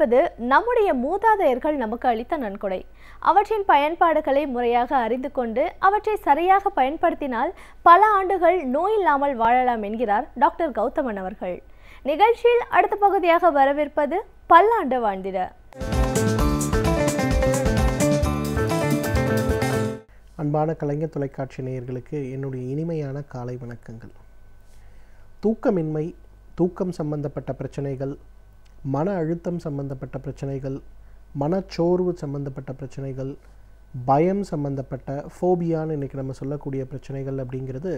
என்பது நம்முடைய மூதாதையர்கள் நமக்கு அளித்த நன்கொடை. அவற்றின் பயன்பாடுகளை முறையாக அறிந்து கொண்டு அவற்றை சரியாக பயன்படுத்தினால் பல ஆண்டுகள் நோயில்லாமல் வாழலாம் என்கிறார் டாக்டர் கௌதமன் அவர்கள். நிகழ்ச்சியில் அடுத்த பகுதியாக வரவிருப்பது பல்லாண்டு வாழ்ந்திட. அன்பான கலைஞர் தொலைக்காட்சி நேயர்களுக்கு என்னுடைய இனிமையான காலை வணக்கங்கள். தூக்கமின்மை, தூக்கம் சம்பந்தப்பட்ட பிரச்சனைகள், மன அழுத்தம் சம்பந்தப்பட்ட பிரச்சனைகள், மனச்சோர்வு சம்பந்தப்பட்ட பிரச்சனைகள், பயம் சம்பந்தப்பட்ட ஃபோபியான்னு இன்றைக்கி நம்ம சொல்லக்கூடிய பிரச்சனைகள் அப்படிங்கிறது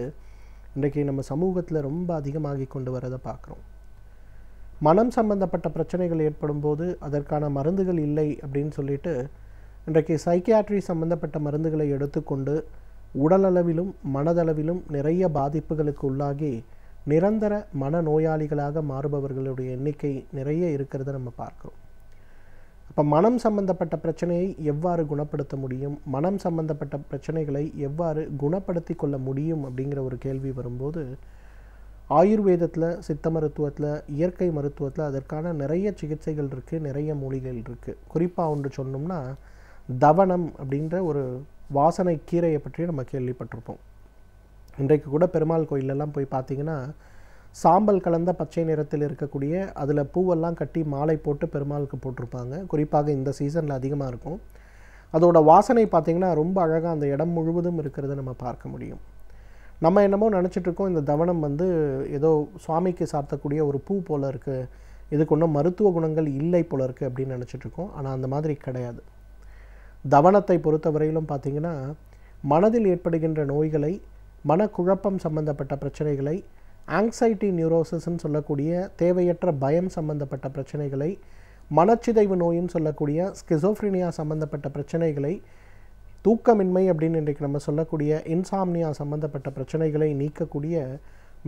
இன்றைக்கி நம்ம சமூகத்தில் ரொம்ப அதிகமாகி கொண்டு வரதை பார்க்குறோம். மனம் சம்பந்தப்பட்ட பிரச்சனைகள் ஏற்படும் போது அதற்கான மருந்துகள் இல்லை அப்படின்னு சொல்லிட்டு இன்றைக்கு சைக்கியாட்ரி சம்பந்தப்பட்ட மருந்துகளை எடுத்துக்கொண்டு உடலளவிலும் மனதளவிலும் நிறைய பாதிப்புகளுக்கு உள்ளாகி நிரந்தர மனநோயாளிகளாக மாறுபவர்களுடைய எண்ணிக்கை நிறைய இருக்கிறத நம்ம பார்க்குறோம். அப்போ மனம் சம்பந்தப்பட்ட பிரச்சனையை எவ்வாறு குணப்படுத்த முடியும், மனம் சம்பந்தப்பட்ட பிரச்சனைகளை எவ்வாறு குணப்படுத்தி கொள்ள முடியும் அப்படிங்கிற ஒரு கேள்வி வரும்போது ஆயுர்வேதத்தில், சித்த மருத்துவத்தில், இயற்கை மருத்துவத்தில் அதற்கான நிறைய சிகிச்சைகள் இருக்குது, நிறைய மூலிகைகள் இருக்குது. குறிப்பாக ஒன்று சொன்னோம்னா தவனம் அப்படின்ற ஒரு வாசனை கீரையை பற்றி நம்ம கேள்விப்பட்டிருப்போம். இன்றைக்கு கூட பெருமாள் கோயிலெல்லாம் போய் பார்த்திங்கன்னா சாம்பல் கலந்த பச்சை நிறத்தில் இருக்கக்கூடிய அதில் பூவெல்லாம் கட்டி மாலை போட்டு பெருமாளுக்கு போட்டிருப்பாங்க. குறிப்பாக இந்த சீசனில் அதிகமாக இருக்கும். அதோட வாசனை பார்த்திங்கன்னா ரொம்ப அழகாக அந்த இடம் முழுவதும் இருக்கிறத நம்ம பார்க்க முடியும். நம்ம என்னமோ நினச்சிட்ருக்கோம் இந்த தவனம் ஏதோ சுவாமிக்கு சாத்தக்கூடிய ஒரு பூ போல் இருக்குது, இதுக்கு ஒன்றும் மருத்துவ குணங்கள் இல்லை போல் இருக்குது அப்படின்னு நினச்சிட்ருக்கோம். ஆனால் அந்த மாதிரி கிடையாது. தவனத்தை பொறுத்தவரையிலும் பார்த்திங்கன்னா மனதில் ஏற்படுகின்ற நோய்களை, மனக்குழப்பம் சம்பந்தப்பட்ட பிரச்சனைகளை, ஆங்ஸைட்டி நியூரோசிஸ்ன்னு சொல்லக்கூடிய தேவையற்ற பயம் சம்பந்தப்பட்ட பிரச்சனைகளை, மனச்சிதைவு நோயின்னு சொல்லக்கூடிய ஸ்கிசோஃப்ரினியா சம்பந்தப்பட்ட பிரச்சனைகளை, தூக்கமின்மை அப்படின்னு இன்றைக்கு நம்ம சொல்லக்கூடிய இன்சாம்னியா சம்பந்தப்பட்ட பிரச்சனைகளை நீக்கக்கூடிய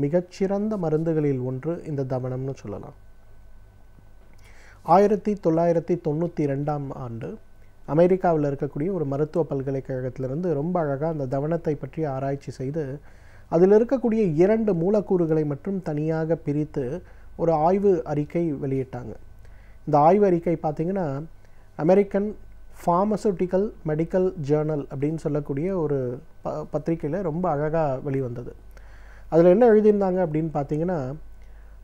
மிகச்சிறந்த மருந்துகளில் ஒன்று இந்த தவனம்னு சொல்லலாம். 1992ஆம் ஆண்டு அமெரிக்காவில் இருக்கக்கூடிய ஒரு மருத்துவ பல்கலைக்கழகத்திலிருந்து ரொம்ப அழகாக அந்த தவனத்தை பற்றி ஆராய்ச்சி செய்து அதில் இருக்கக்கூடிய 2 மூலக்கூறுகளை மட்டும் தனியாக பிரித்து ஒரு ஆய்வு அறிக்கை வெளியிட்டாங்க. இந்த ஆய்வு அறிக்கை பார்த்திங்கன்னா அமெரிக்கன் ஃபார்மசூட்டிக்கல் மெடிக்கல் ஜேர்னல் அப்படின்னு சொல்லக்கூடிய ஒரு பத்திரிகையில் ரொம்ப அழகாக வெளிவந்தது. அதில் என்ன எழுதியிருந்தாங்க அப்படின்னு பார்த்திங்கன்னா,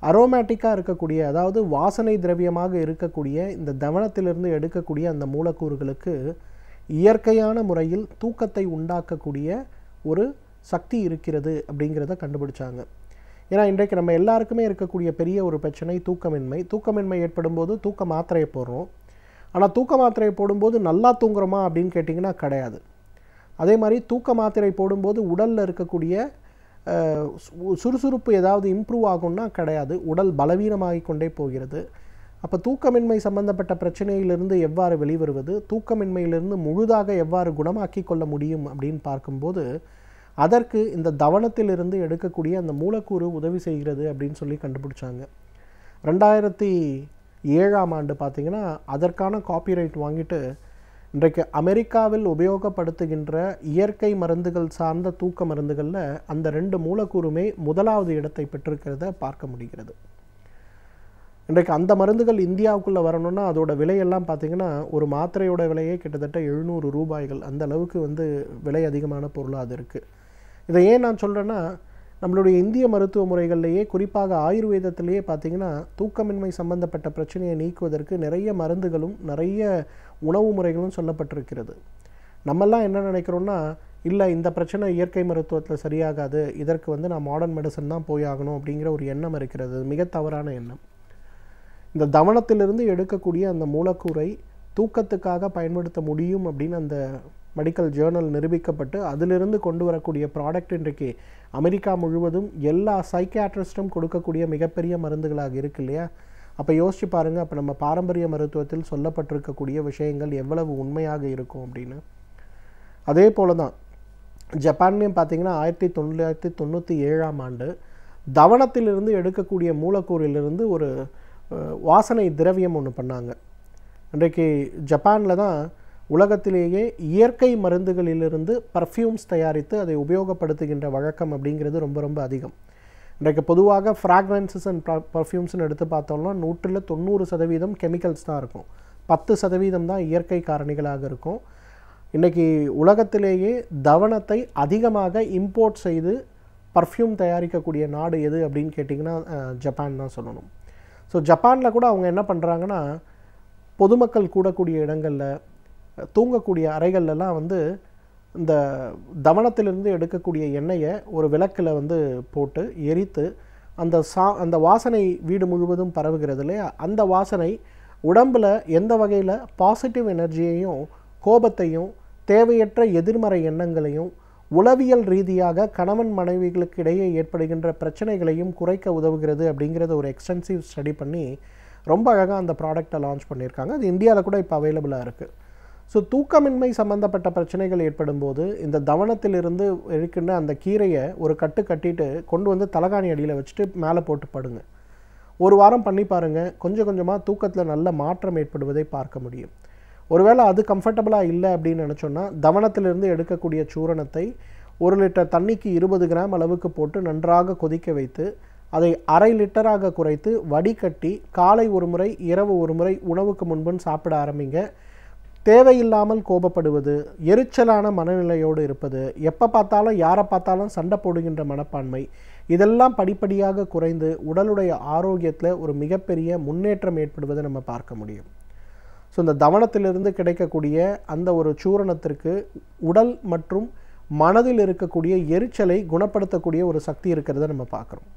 அரோமேட்டிக்காக இருக்கக்கூடிய, அதாவது வாசனை திரவியமாக இருக்கக்கூடிய இந்த தவனத்திலிருந்து எடுக்கக்கூடிய அந்த மூலக்கூறுகளுக்கு இயற்கையான முறையில் தூக்கத்தை உண்டாக்கக்கூடிய ஒரு சக்தி இருக்கிறது அப்படிங்கிறத கண்டுபிடிச்சாங்க. ஏன்னா இன்றைக்கு நம்ம எல்லாருக்குமே இருக்கக்கூடிய பெரிய ஒரு பிரச்சனை தூக்கமின்மை. தூக்கமின்மை ஏற்படும் போது தூக்க மாத்திரையை போடுறோம். ஆனால் தூக்க மாத்திரையை போடும்போது நல்லா தூங்குறோமா அப்படின்னு கேட்டிங்கன்னா கிடையாது. அதே மாதிரி தூக்க மாத்திரை போடும்போது உடலில் இருக்கக்கூடிய சுறுசுறுப்பு ஏதாவது இம்ப்ரூவ் ஆகும்னா கிடையாது, உடல் பலவீனமாகிக் கொண்டே போகிறது. அப்போ தூக்கமின்மை சம்பந்தப்பட்ட பிரச்சனையிலிருந்து எவ்வாறு வெளிவருவது, தூக்கமின்மையிலிருந்து முழுதாக எவ்வாறு குணமாக்கி கொள்ள முடியும் அப்படின்னு பார்க்கும்போது அதற்கு இந்த தவனத்திலிருந்து எடுக்கக்கூடிய அந்த உதவி செய்கிறது அப்படின்னு சொல்லி கண்டுபிடிச்சாங்க. 2007ஆம் ஆண்டு பார்த்திங்கன்னா அதற்கான காப்பிரைட் வாங்கிட்டு இன்றைக்கு அமெரிக்காவில் உபயோகப்படுத்துகின்ற இயற்கை மருந்துகள் சார்ந்த தூக்க மருந்துகளில் அந்த 2 மூலக்கூறுமே முதலாவது இடத்தை பெற்றிருக்கிறத பார்க்க முடிகிறது. இன்றைக்கு அந்த மருந்துகள் இந்தியாவுக்குள்ளே வரணும்னா அதோட விலையெல்லாம் பார்த்திங்கன்னா ஒரு மாத்திரையோட விலையே கிட்டத்தட்ட 700 ரூபாய்கள். அந்த அளவுக்கு விலை அதிகமான பொருளாக அது இருக்குது. இதை ஏன் நான் சொல்கிறேன்னா, நம்மளுடைய இந்திய மருத்துவ முறைகள்லேயே குறிப்பாக ஆயுர்வேதத்திலேயே பார்த்திங்கன்னா தூக்கமின்மை சம்பந்தப்பட்ட பிரச்சனையை நீக்குவதற்கு நிறைய மருந்துகளும் நிறைய உணவு முறைகளும் சொல்லப்பட்டிருக்கிறது. நம்மெல்லாம் என்ன நினைக்கிறோன்னா, இல்லை இந்த பிரச்சனை இயற்கை மருத்துவத்தில் சரியாகாது, இதற்கு நான் மாடர்ன் மெடிசன் தான் போய் ஆகணும் அப்படிங்கிற ஒரு எண்ணம் இருக்கிறது. மிக தவறான எண்ணம். இந்த தவனத்திலிருந்து எடுக்கக்கூடிய அந்த மூலக்கூறை தூக்கத்துக்காக பயன்படுத்த முடியும் அப்படின்னு அந்த மெடிக்கல் ஜேர்னல் நிரூபிக்கப்பட்டு அதிலிருந்து கொண்டு வரக்கூடிய ப்ராடக்ட் இன்றைக்கு அமெரிக்கா முழுவதும் எல்லா சைக்கியாட்ரிஸ்டும் கொடுக்கக்கூடிய மிகப்பெரிய மருந்துகளாக இருக்கு இல்லையா? அப்போ யோசிச்சு பாருங்கள், அப்போ நம்ம பாரம்பரிய மருத்துவத்தில் சொல்லப்பட்டிருக்கக்கூடிய விஷயங்கள் எவ்வளவு உண்மையாக இருக்கும் அப்படின்னு. அதே போல தான் ஜப்பான்லேயும் பார்த்திங்கன்னா 1997ஆம் ஆண்டு தவனத்திலிருந்து எடுக்கக்கூடிய மூலக்கூறிலிருந்து ஒரு வாசனை திரவியம் ஒன்று பண்ணாங்க. இன்றைக்கு ஜப்பானில் தான் உலகத்திலேயே இயற்கை மருந்துகளிலிருந்து பர்ஃப்யூம்ஸ் தயாரித்து அதை உபயோகப்படுத்துகின்ற வழக்கம் அப்படிங்கிறது ரொம்ப ரொம்ப அதிகம். இன்றைக்கு பொதுவாக ஃப்ராக்ரன்சஸ் அண்ட் பர்ஃப்யூம்ஸ்னு எடுத்து பார்த்தோம்னா 100% கெமிக்கல்ஸ் தான் இருக்கும், 10% தான் இயற்கை காரணிகளாக இருக்கும். இன்றைக்கி உலகத்திலேயே தவனத்தை அதிகமாக இம்போர்ட் செய்து பர்ஃப்யூம் தயாரிக்கக்கூடிய நாடு எது அப்படின்னு கேட்டிங்கன்னா ஜப்பான் தான் சொல்லணும். ஸோ ஜப்பானில் கூட அவங்க என்ன பண்ணுறாங்கன்னா, பொதுமக்கள் கூடக்கூடிய இடங்களில், தூங்கக்கூடிய அறைகள்லாம் வந்து இந்த தவனத்திலிருந்து எடுக்கக்கூடிய எண்ணெயை ஒரு விளக்கில் வந்து போட்டு எரித்து அந்த வாசனை வீடு முழுவதும் பரவுகிறது இல்லையா, அந்த வாசனை உடம்பில் எந்த வகையில் பாசிட்டிவ் எனர்ஜியையும் கோபத்தையும் தேவையற்ற எதிர்மறை எண்ணங்களையும் உளவியல் ரீதியாக கணவன் மனைவிகளுக்கு இடையே ஏற்படுகின்ற பிரச்சனைகளையும் குறைக்க உதவுகிறது அப்படிங்கிறத ஒரு எக்ஸ்டென்சிவ் ஸ்டடி பண்ணி ரொம்ப அழகாக அந்த ப்ராடக்டை லான்ச் பண்ணியிருக்காங்க. அது இந்தியாவில் கூட இப்போ அவைலபிளாக இருக்குது. ஸோ தூக்கமின்மை சம்மந்தப்பட்ட பிரச்சனைகள் ஏற்படும் போது இந்த தவனத்திலிருந்து இருக்கின்ற அந்த கீரையை ஒரு கட்டிட்டு கொண்டு வந்து தலகாணி அடியில் வச்சுட்டு மேலே போட்டு படுங்க. ஒரு வாரம் பண்ணி பாருங்கள், கொஞ்சம் கொஞ்சமாக தூக்கத்தில் நல்ல மாற்றம் ஏற்படுவதை பார்க்க முடியும். ஒருவேளை அது கம்ஃபர்டபுளாக இல்லை அப்படின்னு நினச்சோன்னா, தவனத்திலிருந்து எடுக்கக்கூடிய சூரணத்தை 1 லிட்டர் தண்ணிக்கு 20 கிராம் அளவுக்கு போட்டு நன்றாக கொதிக்க வைத்து அதை 1/2 லிட்டராக குறைத்து வடிகட்டி காலை ஒரு முறை இரவு ஒரு முறை உணவுக்கு முன்புன்னு சாப்பிட ஆரம்பிங்க. தேவையில்லாமல் கோபப்படுவது, எரிச்சலான மனநிலையோடு இருப்பது, எப்போ பார்த்தாலும் யாரை பார்த்தாலும் சண்டை போடுகின்ற மனப்பான்மை, இதெல்லாம் படிப்படியாக குறைந்து உடலுடைய ஆரோக்கியத்தில் ஒரு மிகப்பெரிய முன்னேற்றம் ஏற்படுவதை நம்ம பார்க்க முடியும். ஸோ இந்த தவனத்திலிருந்து கிடைக்கக்கூடிய அந்த ஒரு சூரணத்திற்கு உடல் மற்றும் மனதில் இருக்கக்கூடிய எரிச்சலை குணப்படுத்தக்கூடிய ஒரு சக்தி இருக்கிறத நம்ம பார்க்குறோம்.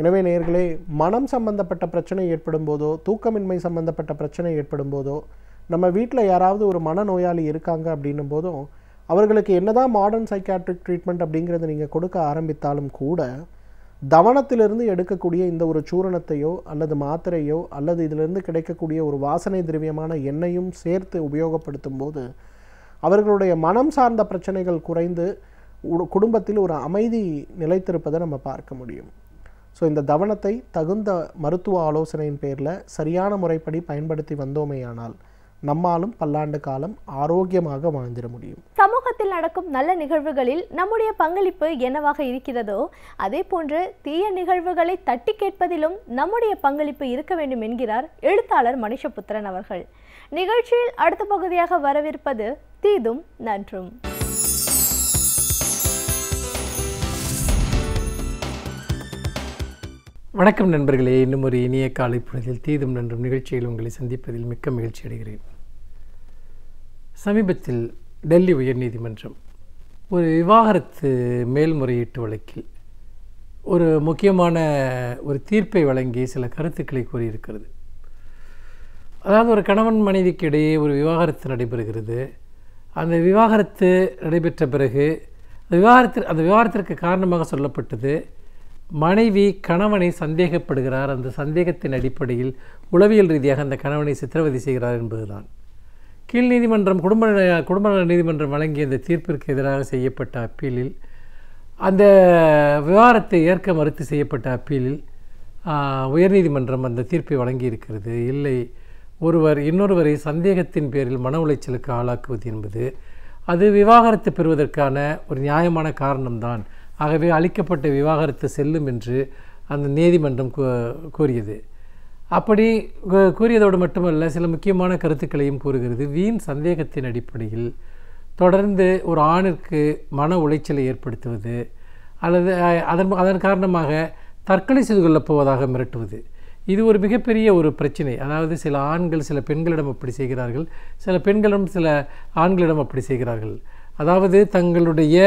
எனவே நேயர்களே, மனம் சம்பந்தப்பட்ட பிரச்சனை ஏற்படும் போதோ, தூக்கமின்மை சம்பந்தப்பட்ட பிரச்சனை ஏற்படும் போதோ, நம்ம வீட்டில் யாராவது ஒரு மனநோயாளி இருக்காங்க அப்படின்னும் போதும் அவர்களுக்கு என்னதான் மாடர்ன் சைக்காட்ரிக் ட்ரீட்மெண்ட் அப்படிங்கிறத நீங்கள் கொடுக்க ஆரம்பித்தாலும் கூட தவனத்திலிருந்து எடுக்கக்கூடிய இந்த ஒரு சூரணத்தையோ அல்லது மாத்திரையோ அல்லது இதிலிருந்து கிடைக்கக்கூடிய ஒரு வாசனை திரவியமான எண்ணெயும் சேர்த்து உபயோகப்படுத்தும் போது அவர்களுடைய மனம் சார்ந்த பிரச்சனைகள் குறைந்து குடும்பத்தில் ஒரு அமைதி நிலைத்திருப்பதை நம்ம பார்க்க முடியும். ஸோ இந்த தவனத்தை தகுந்த மருத்துவ ஆலோசனையின் பேரில் சரியான முறைப்படி பயன்படுத்தி வந்தோமேயானால் நம்மாலும் பல்லாண்டு காலம் ஆரோக்கியமாக வாழ்ந்திட முடியும். சமூகத்தில் நடக்கும் நல்ல நிகழ்வுகளில் நம்முடைய பங்களிப்பு என்னவாக இருக்கிறதோ அதே போன்று தீய நிகழ்வுகளை தட்டி கேட்பதிலும் நம்முடைய பங்களிப்பு இருக்க வேண்டும் என்கிறார் எழுத்தாளர் மனுஷபுத்திரன் அவர்கள். நிகழ்ச்சியில் அடுத்த பகுதியாக வரவிருப்பது தீதும் நன்றும். வணக்கம் நண்பர்களே, இன்னும் ஒரு இனிய காலை பொழுதில் தீதும் நன்றும் நிகழ்ச்சியில் உங்களை சந்திப்பதில் மிக்க மகிழ்ச்சி அடைகிறேன். சமீபத்தில் டெல்லி உயர்நீதிமன்றம் ஒரு விவாகரத்து மேல்முறையீட்டு வழக்கில் ஒரு முக்கியமான ஒரு தீர்ப்பை வழங்கி சில கருத்துக்களை கூறியிருக்கிறது. அதாவது ஒரு கணவன் மனைவிக்கு இடையே ஒரு விவாகரத்து நடைபெறுகிறது. அந்த விவாகரத்து நடைபெற்ற பிறகு அந்த விவாகரத்திற்கு காரணமாக சொல்லப்பட்டது, மனைவி கணவனை சந்தேகப்படுகிறார், அந்த சந்தேகத்தின் அடிப்படையில் உளவியல் ரீதியாக அந்த கணவனை சித்திரவதை செய்கிறார் என்பதுதான். கீழ் நீதிமன்றம் குடும்ப நீதிமன்றம் வழங்கிய இந்த தீர்ப்பிற்கு எதிராக செய்யப்பட்ட அப்பீலில், அந்த விவாகரத்தை ஏற்க மறுத்து செய்யப்பட்ட அப்பீலில் உயர்நீதிமன்றம் அந்த தீர்ப்பை வழங்கியிருக்கிறது. இல்லை, ஒருவர் இன்னொருவரை சந்தேகத்தின் பேரில் மன உளைச்சலுக்கு ஆளாக்குவது என்பது அது விவாகரத்து பெறுவதற்கான ஒரு நியாயமான காரணம்தான். ஆகவே அளிக்கப்பட்ட விவாகரத்து செல்லும் என்று அந்த நீதிமன்றம் கூறியது. அப்படி கூறியதோடு மட்டுமல்ல, சில முக்கியமான கருத்துக்களையும் கூறுகிறது. வீண் சந்தேகத்தின் அடிப்படையில் தொடர்ந்து ஒரு ஆணிற்கு மன உளைச்சலை ஏற்படுத்துவது அல்லது அதன் காரணமாக தற்கொலை செய்து கொள்ளப் போவதாக மிரட்டுவது, இது ஒரு மிகப்பெரிய ஒரு பிரச்சனை. அதாவது சில ஆண்கள் சில பெண்களிடம் அப்படி செய்கிறார்கள், சில பெண்களும் சில ஆண்களிடம் அப்படி செய்கிறார்கள். அதாவது தங்களுடைய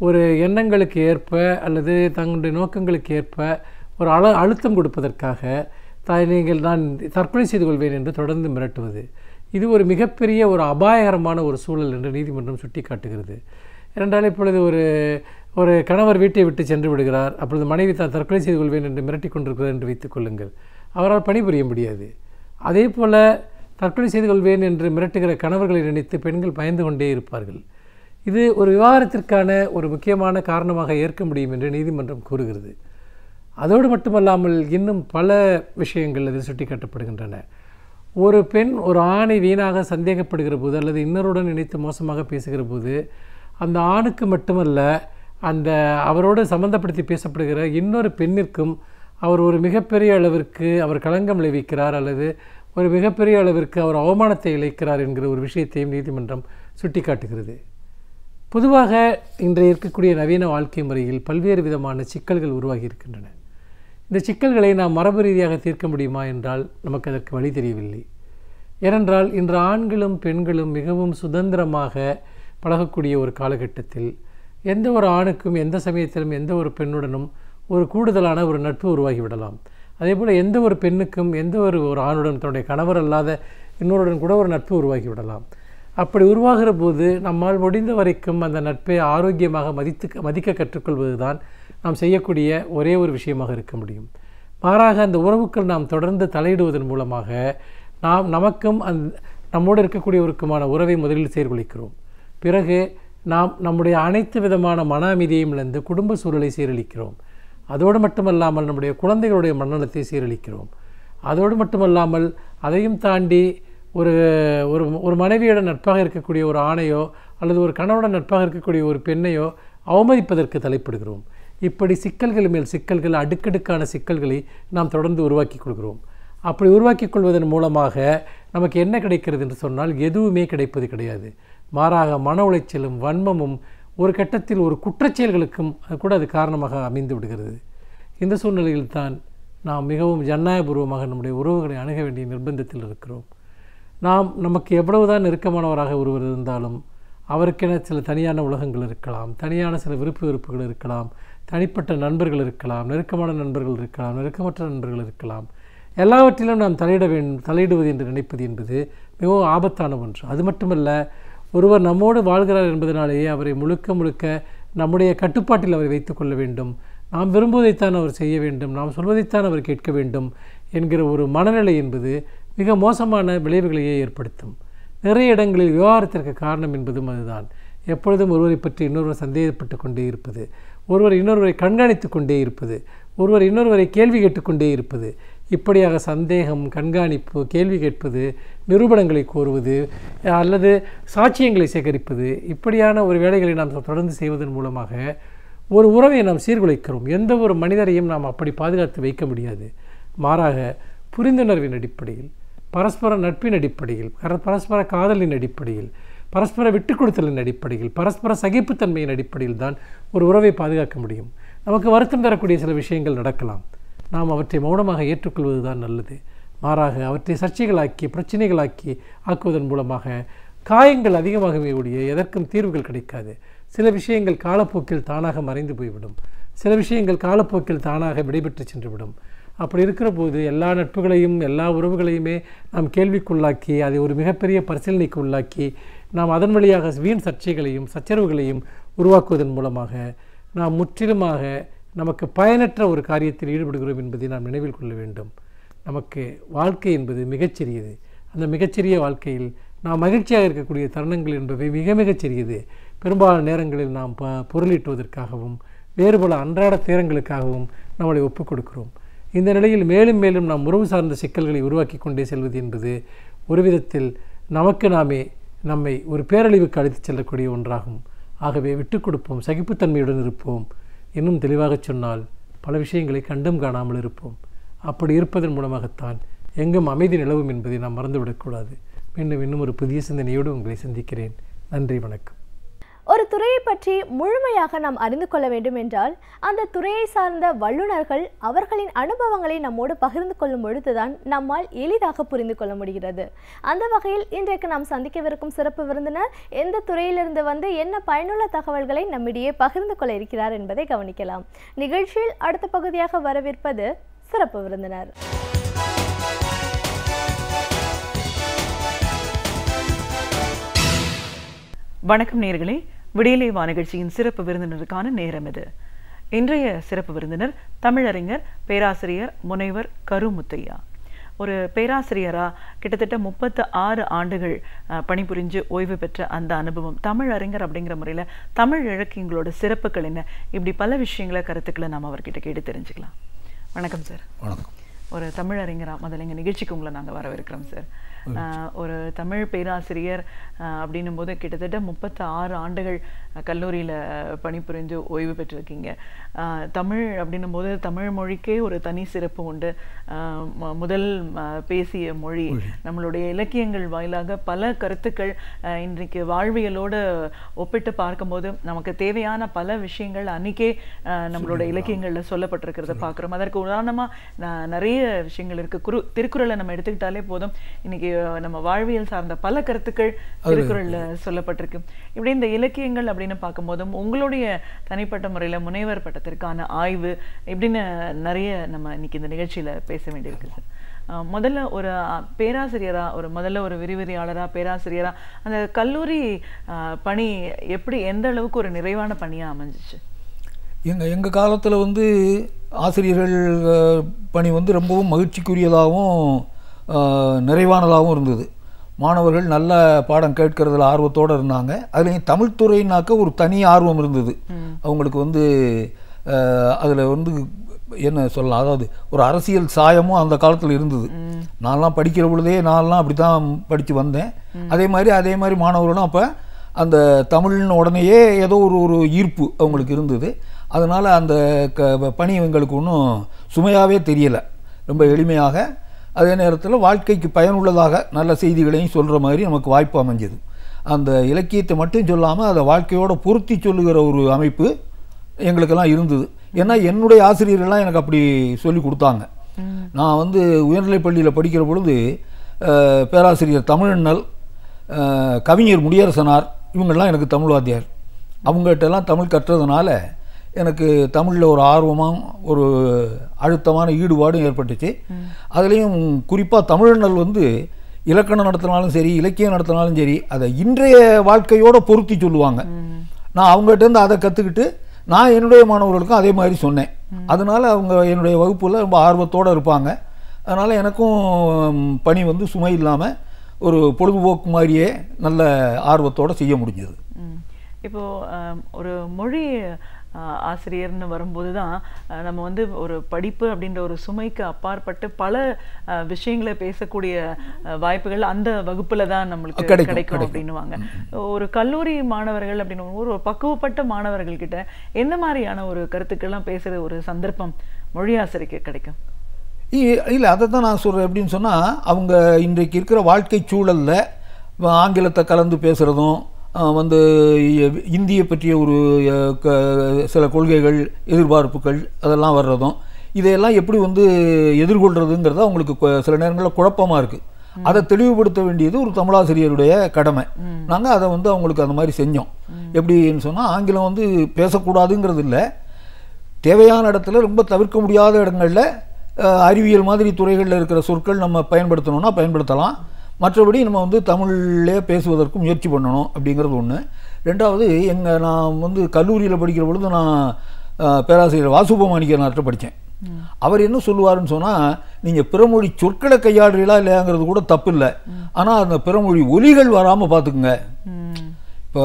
ஒரு எண்ணங்களுக்கு ஏற்ப அல்லது தங்களுடைய நோக்கங்களுக்கு ஏற்ப ஒரு அழுத்தம் கொடுப்பதற்காக நான் தற்கொலை செய்து கொள்வேன் என்று தொடர்ந்து மிரட்டுவது, இது ஒரு மிகப்பெரிய ஒரு அபாயகரமான ஒரு சூழல் என்று நீதிமன்றம் சுட்டி காட்டுகிறது. இரண்டால் இப்பொழுது ஒரு கணவர் வீட்டை விட்டு சென்று விடுகிறார். அப்பொழுது மனைவி தான் தற்கொலை செய்து கொள்வேன் என்று மிரட்டி கொண்டிருக்கிறார் என்று வைத்துக் கொள்ளுங்கள். அவரால் பணிபுரிய முடியாது. அதே போல் தற்கொலை செய்து கொள்வேன் என்று மிரட்டுகிற கணவர்களை நினைத்து பெண்கள் பயந்து கொண்டே இருப்பார்கள். இது ஒரு விவாகரத்திற்கான ஒரு முக்கியமான காரணமாக ஏற்க முடியும் என்று நீதிமன்றம் கூறுகிறது. அதோடு மட்டுமல்லாமல் இன்னும் பல விஷயங்கள் அதில் சுட்டிக்காட்டப்படுகின்றன. ஒரு பெண் ஒரு ஆணை வீணாக சந்தேகப்படுகிற போது அல்லது இன்னொருடன் நினைத்து மோசமாக பேசுகிற போது அந்த ஆணுக்கு மட்டுமல்ல அந்த அவரோடு சம்பந்தப்படுத்தி பேசப்படுகிற இன்னொரு பெண்ணிற்கும் அவர் ஒரு மிகப்பெரிய அளவிற்கு அவர் களங்கம் விளைவிக்கிறார் அல்லது ஒரு மிகப்பெரிய அளவிற்கு அவர் அவமானத்தை இழைக்கிறார் என்கிற ஒரு விஷயத்தையும் நீதிமன்றம் சுட்டிக்காட்டுகிறது. பொதுவாக இன்றைய இருக்கக்கூடிய நவீன வாழ்க்கை முறையில் பல்வேறு விதமான சிக்கல்கள் உருவாகி இருக்கின்றன. இந்த சிக்கல்களை நாம் மரபு ரீதியாக தீர்க்க முடியுமா என்றால் நமக்கு அதற்கு வழி தெரியவில்லை. ஏனென்றால் இன்று ஆண்களும் பெண்களும் மிகவும் சுதந்திரமாக பழகக்கூடிய ஒரு காலகட்டத்தில் எந்த ஒரு ஆணுக்கும் எந்த சமயத்திலும் எந்த ஒரு பெண்ணுடனும் ஒரு கூடுதலான ஒரு நட்பு உருவாகிவிடலாம். அதேபோல் எந்த ஒரு பெண்ணுக்கும் எந்த ஒரு ஆணுடன் தன்னுடைய கணவர் அல்லாத இன்னொருடன் கூட ஒரு நட்பு உருவாகிவிடலாம். அப்படி உருவாகிற போது நம்மால் முடிந்த வரைக்கும் அந்த நட்பை ஆரோக்கியமாக மதிக்க கற்றுக்கொள்வது தான் நாம் செய்யக்கூடிய ஒரே ஒரு விஷயமாக இருக்க முடியும். மாறாக அந்த உறவுக்கள் நாம் தொடர்ந்து தலையிடுவதன் மூலமாக நமக்கும் நம்மோடு இருக்கக்கூடியவருக்குமான உறவை முதலில் சீர்குலைக்கிறோம். பிறகு நாம் நம்முடைய அனைத்து விதமான மன அமைதியையும் இழந்து குடும்ப சூழலை சீரழிக்கிறோம். அதோடு மட்டுமல்லாமல் நம்முடைய குழந்தைகளுடைய மனநலத்தை சீரழிக்கிறோம். அதோடு மட்டுமல்லாமல் அதையும் தாண்டி ஒரு மனைவியுடன் நட்பாக இருக்கக்கூடிய ஒரு ஆணையோ அல்லது ஒரு கணவனுடன் நட்பாக இருக்கக்கூடிய ஒரு பெண்ணையோ அவமதிப்பதற்கு தலைப்படுகிறோம். இப்படி சிக்கல்கள் மேல் சிக்கல்கள், அடுக்கடுக்கான சிக்கல்களை நாம் தொடர்ந்து உருவாக்கி கொள்கிறோம். அப்படி உருவாக்கி கொள்வதன் மூலமாக நமக்கு என்ன கிடைக்கிறது என்று சொன்னால் எதுவுமே கிடைப்பது கிடையாது. மாறாக மன உளைச்சலும் வன்மமும் ஒரு கட்டத்தில் ஒரு குற்றச்செயல்களுக்கும் கூட அது காரணமாக அமைந்து விடுகிறது. இந்த சூழ்நிலையில் தான் நாம் மிகவும் ஜனநாயகபூர்வமாக நம்முடைய உறவுகளை அணுக வேண்டிய நிர்பந்தத்தில் இருக்கிறோம். நமக்கு எவ்வளவுதான் நெருக்கமானவராக ஒருவர் இருந்தாலும் அவருக்கென சில தனியான உலகங்கள் இருக்கலாம், தனியான சில வெறுப்புகள் இருக்கலாம், தனிப்பட்ட நண்பர்கள் இருக்கலாம், நெருக்கமான நண்பர்கள் இருக்கலாம், நெருக்கமற்ற நண்பர்கள் இருக்கலாம். எல்லாவற்றிலும் நாம் தலையிடுவது என்று நினைப்பது என்பது மிகவும் ஆபத்தான ஒன்று. அது மட்டுமல்ல, ஒருவர் நம்மோடு வாழ்கிறார் என்பதனாலேயே அவரை முழுக்க நம்முடைய கட்டுப்பாட்டில் அவரை வைத்துக்கொள்ள வேண்டும். நாம் விரும்புவதைத்தான் அவர் செய்ய வேண்டும், நாம் சொல்வதைத்தான் அவர் கேட்க வேண்டும் என்கிற ஒரு மனநிலை என்பது மிக மோசமான விளைவுகளையே ஏற்படுத்தும். நிறைய இடங்களில் விவாகரத்திற்கு காரணம் என்பதும் அதுதான். எப்பொழுதும் ஒருவரை பற்றி இன்னொருவர் சந்தேகப்பட்டு கொண்டே இருப்பது, ஒருவர் இன்னொருவரை கண்காணித்து கொண்டே இருப்பது, ஒருவர் இன்னொருவரை கேள்வி கேட்டுக்கொண்டே இருப்பது, இப்படியாக சந்தேகம், கண்காணிப்பு, கேள்வி கேட்பது, நிரூபணங்களை கோருவது அல்லது சாட்சியங்களை சேகரிப்பது, இப்படியான ஒரு வேலைகளை நாம் தொடர்ந்து செய்வதன் மூலமாக ஒரு உறவை நாம் சீர்குலைக்கிறோம். எந்த ஒரு மனிதரையும் நாம் அப்படி பாதுகாத்து வைக்க முடியாது. மாறாக புரிந்துணர்வின் அடிப்படையில், பரஸ்பர நட்பின் அடிப்படையில், பரஸ்பர காதலின் அடிப்படையில், பரஸ்பர விட்டுக் கொடுத்தலின் அடிப்படையில், பரஸ்பர சகிப்புத்தன்மையின் அடிப்படையில் தான் ஒரு உறவை பாதுகாக்க முடியும். நமக்கு வருத்தம் தரக்கூடிய சில விஷயங்கள் நடக்கலாம். நாம் அவற்றை மௌனமாக ஏற்றுக்கொள்வது தான் நல்லது. மாறாக அவற்றை சர்ச்சைகளாக்கி பிரச்சனைகளாக்கி ஆக்குவதன் மூலமாக காயங்கள் அதிகமாகவே ஒழிய எதற்கும் தீர்வுகள் கிடைக்காது. சில விஷயங்கள் காலப்போக்கில் தானாக மறைந்து போய்விடும், சில விஷயங்கள் காலப்போக்கில் தானாக விடைபெற்று சென்றுவிடும். அப்படி இருக்கிற போது எல்லா நட்புகளையும் எல்லா உறவுகளையுமே நாம் கேள்விக்குள்ளாக்கி அதை ஒரு மிகப்பெரிய பரிசீலனைக்கு உள்ளாக்கி நாம் அதன் வழியாக வீண் சர்ச்சைகளையும் சச்சரவுகளையும் உருவாக்குவதன் மூலமாக நாம் முற்றிலுமாக நமக்கு பயனற்ற ஒரு காரியத்தில் ஈடுபடுகிறோம் என்பதை நாம் நினைவில் கொள்ள வேண்டும். நமக்கு வாழ்க்கை என்பது மிகச்சிறியது. அந்த மிகச்சிறிய வாழ்க்கையில் நாம் மகிழ்ச்சியாக இருக்கக்கூடிய தருணங்கள் என்பவை மிகச் சிறியது. பெரும்பாலான நேரங்களில் நாம் பொருளீட்டுவதற்காகவும் வேறு பல அன்றாட தேரங்களுக்காகவும் நம்மளை ஒப்புக் கொடுக்கிறோம். இந்த நிலையில் மேலும் மேலும் நாம் உறவு சார்ந்த சிக்கல்களை உருவாக்கி கொண்டே செல்வது என்பது ஒரு விதத்தில் நமக்கு நம்மை ஒரு பேரழிவுக்கு அழைத்துச் செல்லக்கூடிய ஒன்றாகும். ஆகவே விட்டுக் கொடுப்போம், சகிப்புத்தன்மையுடன் இருப்போம். இன்னும் தெளிவாக சொன்னால் பல விஷயங்களை கண்டும் காணாமல் இருப்போம். அப்படி இருப்பதன் மூலமாகத்தான் எங்கும் அமைதி நிலவும் என்பதை நாம் மறந்துவிடக்கூடாது. மீண்டும் இன்னும் ஒரு புதிய சிந்தனையோடு உங்களை சந்திக்கிறேன். நன்றி, வணக்கம். ஒரு துறையை பற்றி முழுமையாக நாம் அறிந்து கொள்ள வேண்டும் என்றால் அந்த துறையை சார்ந்த வல்லுநர்கள் அவர்களின் அனுபவங்களை நம்மோடு பகிர்ந்து கொள்ளும் பொழுதுதான் நம்மால் எளிதாக புரிந்து கொள்ள முடிகிறது. அந்த வகையில் இன்றைக்கு நாம் சந்திக்கவிருக்கும் சிறப்பு விருந்தினர் எந்த துறையிலிருந்து வந்து என்ன பயனுள்ள தகவல்களை நம்மிடையே பகிர்ந்து கொள்ள இருக்கிறார் என்பதை கவனிக்கலாம். நிகழ்ச்சியில் அடுத்த பகுதியாக வரவிருப்பது சிறப்பு விருந்தினர். வணக்கம் நேயர்களே, விடியலை வா நிகழ்ச்சியின் சிறப்பு விருந்தினருக்கான நேரம் இது. இன்றைய சிறப்பு விருந்தினர் தமிழறிஞர் பேராசிரியர் முனைவர் கருமுத்தையா. ஒரு பேராசிரியராக கிட்டத்தட்ட 36 ஆண்டுகள் பணிபுரிஞ்சு ஓய்வு பெற்ற அந்த அனுபவம், தமிழறிஞர் அப்படிங்கிற முறையில் தமிழ் இலக்கியங்களோட சிறப்புகள் என்ன, இப்படி பல விஷயங்களை கருத்துக்களை நாம் அவர்கிட்ட கேட்டு தெரிஞ்சுக்கலாம். வணக்கம் சார். வணக்கம். ஒரு தமிழறிஞராக முதல்ல எங்கள் நிகழ்ச்சிக்கு உங்களை நாங்கள் வரவேற்கிறோம் சார். ஒரு தமிழ் பேராசிரியர் அப்படின்னும் போது கிட்டத்தட்ட 36 ஆண்டுகள் கல்லூரியில் பணிபுரிந்து ஓய்வு பெற்றிருக்கீங்க. தமிழ் அப்படின்னும் போது தமிழ் மொழிக்கே ஒரு தனி சிறப்பு உண்டு. முதல் பேசிய மொழி, நம்மளுடைய இலக்கியங்கள் வாயிலாக பல கருத்துக்கள் இன்றைக்கு வாழ்வியலோடு ஒப்பிட்டு பார்க்கும்போது நமக்கு தேவையான பல விஷயங்கள் அன்றைக்கே நம்மளோட இலக்கியங்களில் சொல்லப்பட்டிருக்கிறத பார்க்குறோம். அதற்கு உதாரணமாக நிறைய விஷயங்கள் இருக்குது. திருக்குறளை நம்ம எடுத்துக்கிட்டாலே போதும், இன்னைக்கு நம்ம வாழ்வியல் சார்ந்த பல கருத்துக்கள் திருக்குறள்ல சொல்லப்பட்டிருக்கு. இப்படி இந்த இலக்கியங்கள் அப்படின்னு பார்க்கும்போதும் உங்களுடைய தனிப்பட்ட முறையில முனைவர் பட்டத்திற்கான ஆய்வு இப்படின்னு நிறைய நம்ம இன்னைக்கு இந்த நிகழ்ச்சியில பேச வேண்டியிருக்கு சார். முதல்ல ஒரு பேராசிரியரா, முதல்ல ஒரு விரிவுரையாளரா, பேராசிரியரா அந்த கல்லூரி பணி எப்படி எந்த அளவுக்கு ஒரு நிறைவான பணியா அமைஞ்சிச்சு? எங்கள் காலத்தில் ஆசிரியர்கள் பணி ரொம்பவும் மகிழ்ச்சிக்குரியதாகவும் நிறைவானதாகவும் இருந்தது. மாணவர்கள் நல்ல பாடம் கேட்கறதுல ஆர்வத்தோடு இருந்தாங்க. அதுலேயும் தமிழ்துறைனாக்க ஒரு தனி ஆர்வம் இருந்தது அவங்களுக்கு. அதில் என்ன சொல்லலாம், அதாவது ஒரு அரசியல் சாயமும் அந்த காலத்தில் இருந்தது. நான்லாம் படிக்கிற பொழுதே நான்லாம் அப்படி தான் படித்து வந்தேன். அதே மாதிரி மாணவர்களும் அப்போ அந்த தமிழ்னு உடனேயே ஏதோ ஒரு ஈர்ப்பு அவங்களுக்கு இருந்தது. அதனால் அந்த பணி எங்களுக்கு ஒன்றும் சுமையாகவே தெரியலை, ரொம்ப எளிமையாக, அதே நேரத்தில் வாழ்க்கைக்கு பயனுள்ளதாக நல்ல செய்திகளையும் சொல்கிற மாதிரி நமக்கு வாய்ப்பு அமைஞ்சது. அந்த இலக்கியத்தை மட்டும் சொல்லாமல் அதை வாழ்க்கையோடு பொருத்தி சொல்லுகிற ஒரு அமைப்பு எங்களுக்கெல்லாம் இருந்தது. ஏன்னா என்னுடைய ஆசிரியர்கள்லாம் எனக்கு அப்படி சொல்லி கொடுத்தாங்க. நான் உயர்நிலைப் பள்ளியில் படிக்கிற பொழுது பேராசிரியர் தமிழண்ணல், கவிஞர் முடியரசனார், இவங்கெல்லாம் எனக்கு தமிழ் வாத்தியார். அவங்ககிட்டலாம் தமிழ் கற்றதுனால எனக்கு தமிழில் ஒரு ஆர்வமாக ஒரு அழுத்தமான ஈடுபாடும் ஏற்பட்டுச்சு. அதுலேயும் குறிப்பாக தமிழண்ணல் இலக்கணம் நடத்தினாலும் சரி, இலக்கியம் நடத்தினாலும் சரி, அதை இன்றைய வாழ்க்கையோடு பொருத்தி சொல்லுவாங்க. நான் அவங்ககிட்டேருந்து அதை கற்றுக்கிட்டு நான் என்னுடைய மாணவர்களுக்கும் அதே மாதிரி சொன்னேன். அதனால் அவங்க என்னுடைய வகுப்பில் ரொம்ப ஆர்வத்தோடு இருப்பாங்க. அதனால் எனக்கும் பணி சுமை இல்லாமல் ஒரு பொழுதுபோக்கு மாதிரியே நல்ல ஆர்வத்தோடு செய்ய முடிஞ்சது. இப்போது ஒரு மொழி ஆசிரியர்னு வரும்போது தான் நம்ம ஒரு படிப்பு அப்படின்ற ஒரு சுமைக்கு அப்பாற்பட்டு பல விஷயங்களை பேசக்கூடிய வாய்ப்புகள் அந்த வகுப்புல தான் நம்மளுக்கு கிடைக்கும் அப்படின்னுவாங்க. ஒரு கல்லூரி மாணவர்கள் அப்படின்னு ஒரு பக்குவப்பட்ட மாணவர்கள் கிட்ட எந்த மாதிரியான ஒரு கருத்துக்கள்லாம் பேசுகிற ஒரு சந்தர்ப்பம் மொழி ஆசிரியருக்கு கிடைக்கும்? இல்லை, அதை தான் நான் சொல்கிறேன். எப்படின்னு சொன்னால், அவங்க இன்றைக்கு இருக்கிற வாழ்க்கை சூழலில் ஆங்கிலத்தை கலந்து பேசுகிறதும், இந்தியை பற்றிய ஒரு சில கொள்கைகள், எதிர்பார்ப்புகள் அதெல்லாம் வர்றதும், இதையெல்லாம் எப்படி எதிர்கொள்கிறதுங்கிறது அவங்களுக்கு சில நேரங்களில் குழப்பமாக இருக்குது. அதை தெளிவுபடுத்த வேண்டியது ஒரு தமிழாசிரியருடைய கடமை. நாங்கள் அதை அவங்களுக்கு அந்த மாதிரி செஞ்சோம். எப்படின்னு சொன்னால், ஆங்கிலம் பேசக்கூடாதுங்கிறது இல்லை, தேவையான இடத்துல ரொம்ப தவிர்க்க முடியாத இடங்களில் அறிவியல் மாதிரி துறைகளில் இருக்கிற சொற்கள் நம்ம பயன்படுத்தணும்னா பயன்படுத்தலாம். மற்றபடி நம்ம தமிழ்லே பேசுவதற்கு முயற்சி பண்ணணும் அப்படிங்கிறது ஒன்று. ரெண்டாவது, நான் கல்லூரியில் படிக்கிற பொழுது நான் பேராசிரியர் வாசுபமாணிக்கனார்கிட்ட படித்தேன். அவர் என்ன சொல்லுவாருன்னு சொன்னால், நீங்கள் பிறமொழி சொற்களை கையாடுறீங்களா இல்லையாங்கிறது கூட தப்பு இல்லை, ஆனால் அந்த பிறமொழி ஒலிகள் வராமல் பார்த்துக்குங்க. இப்போ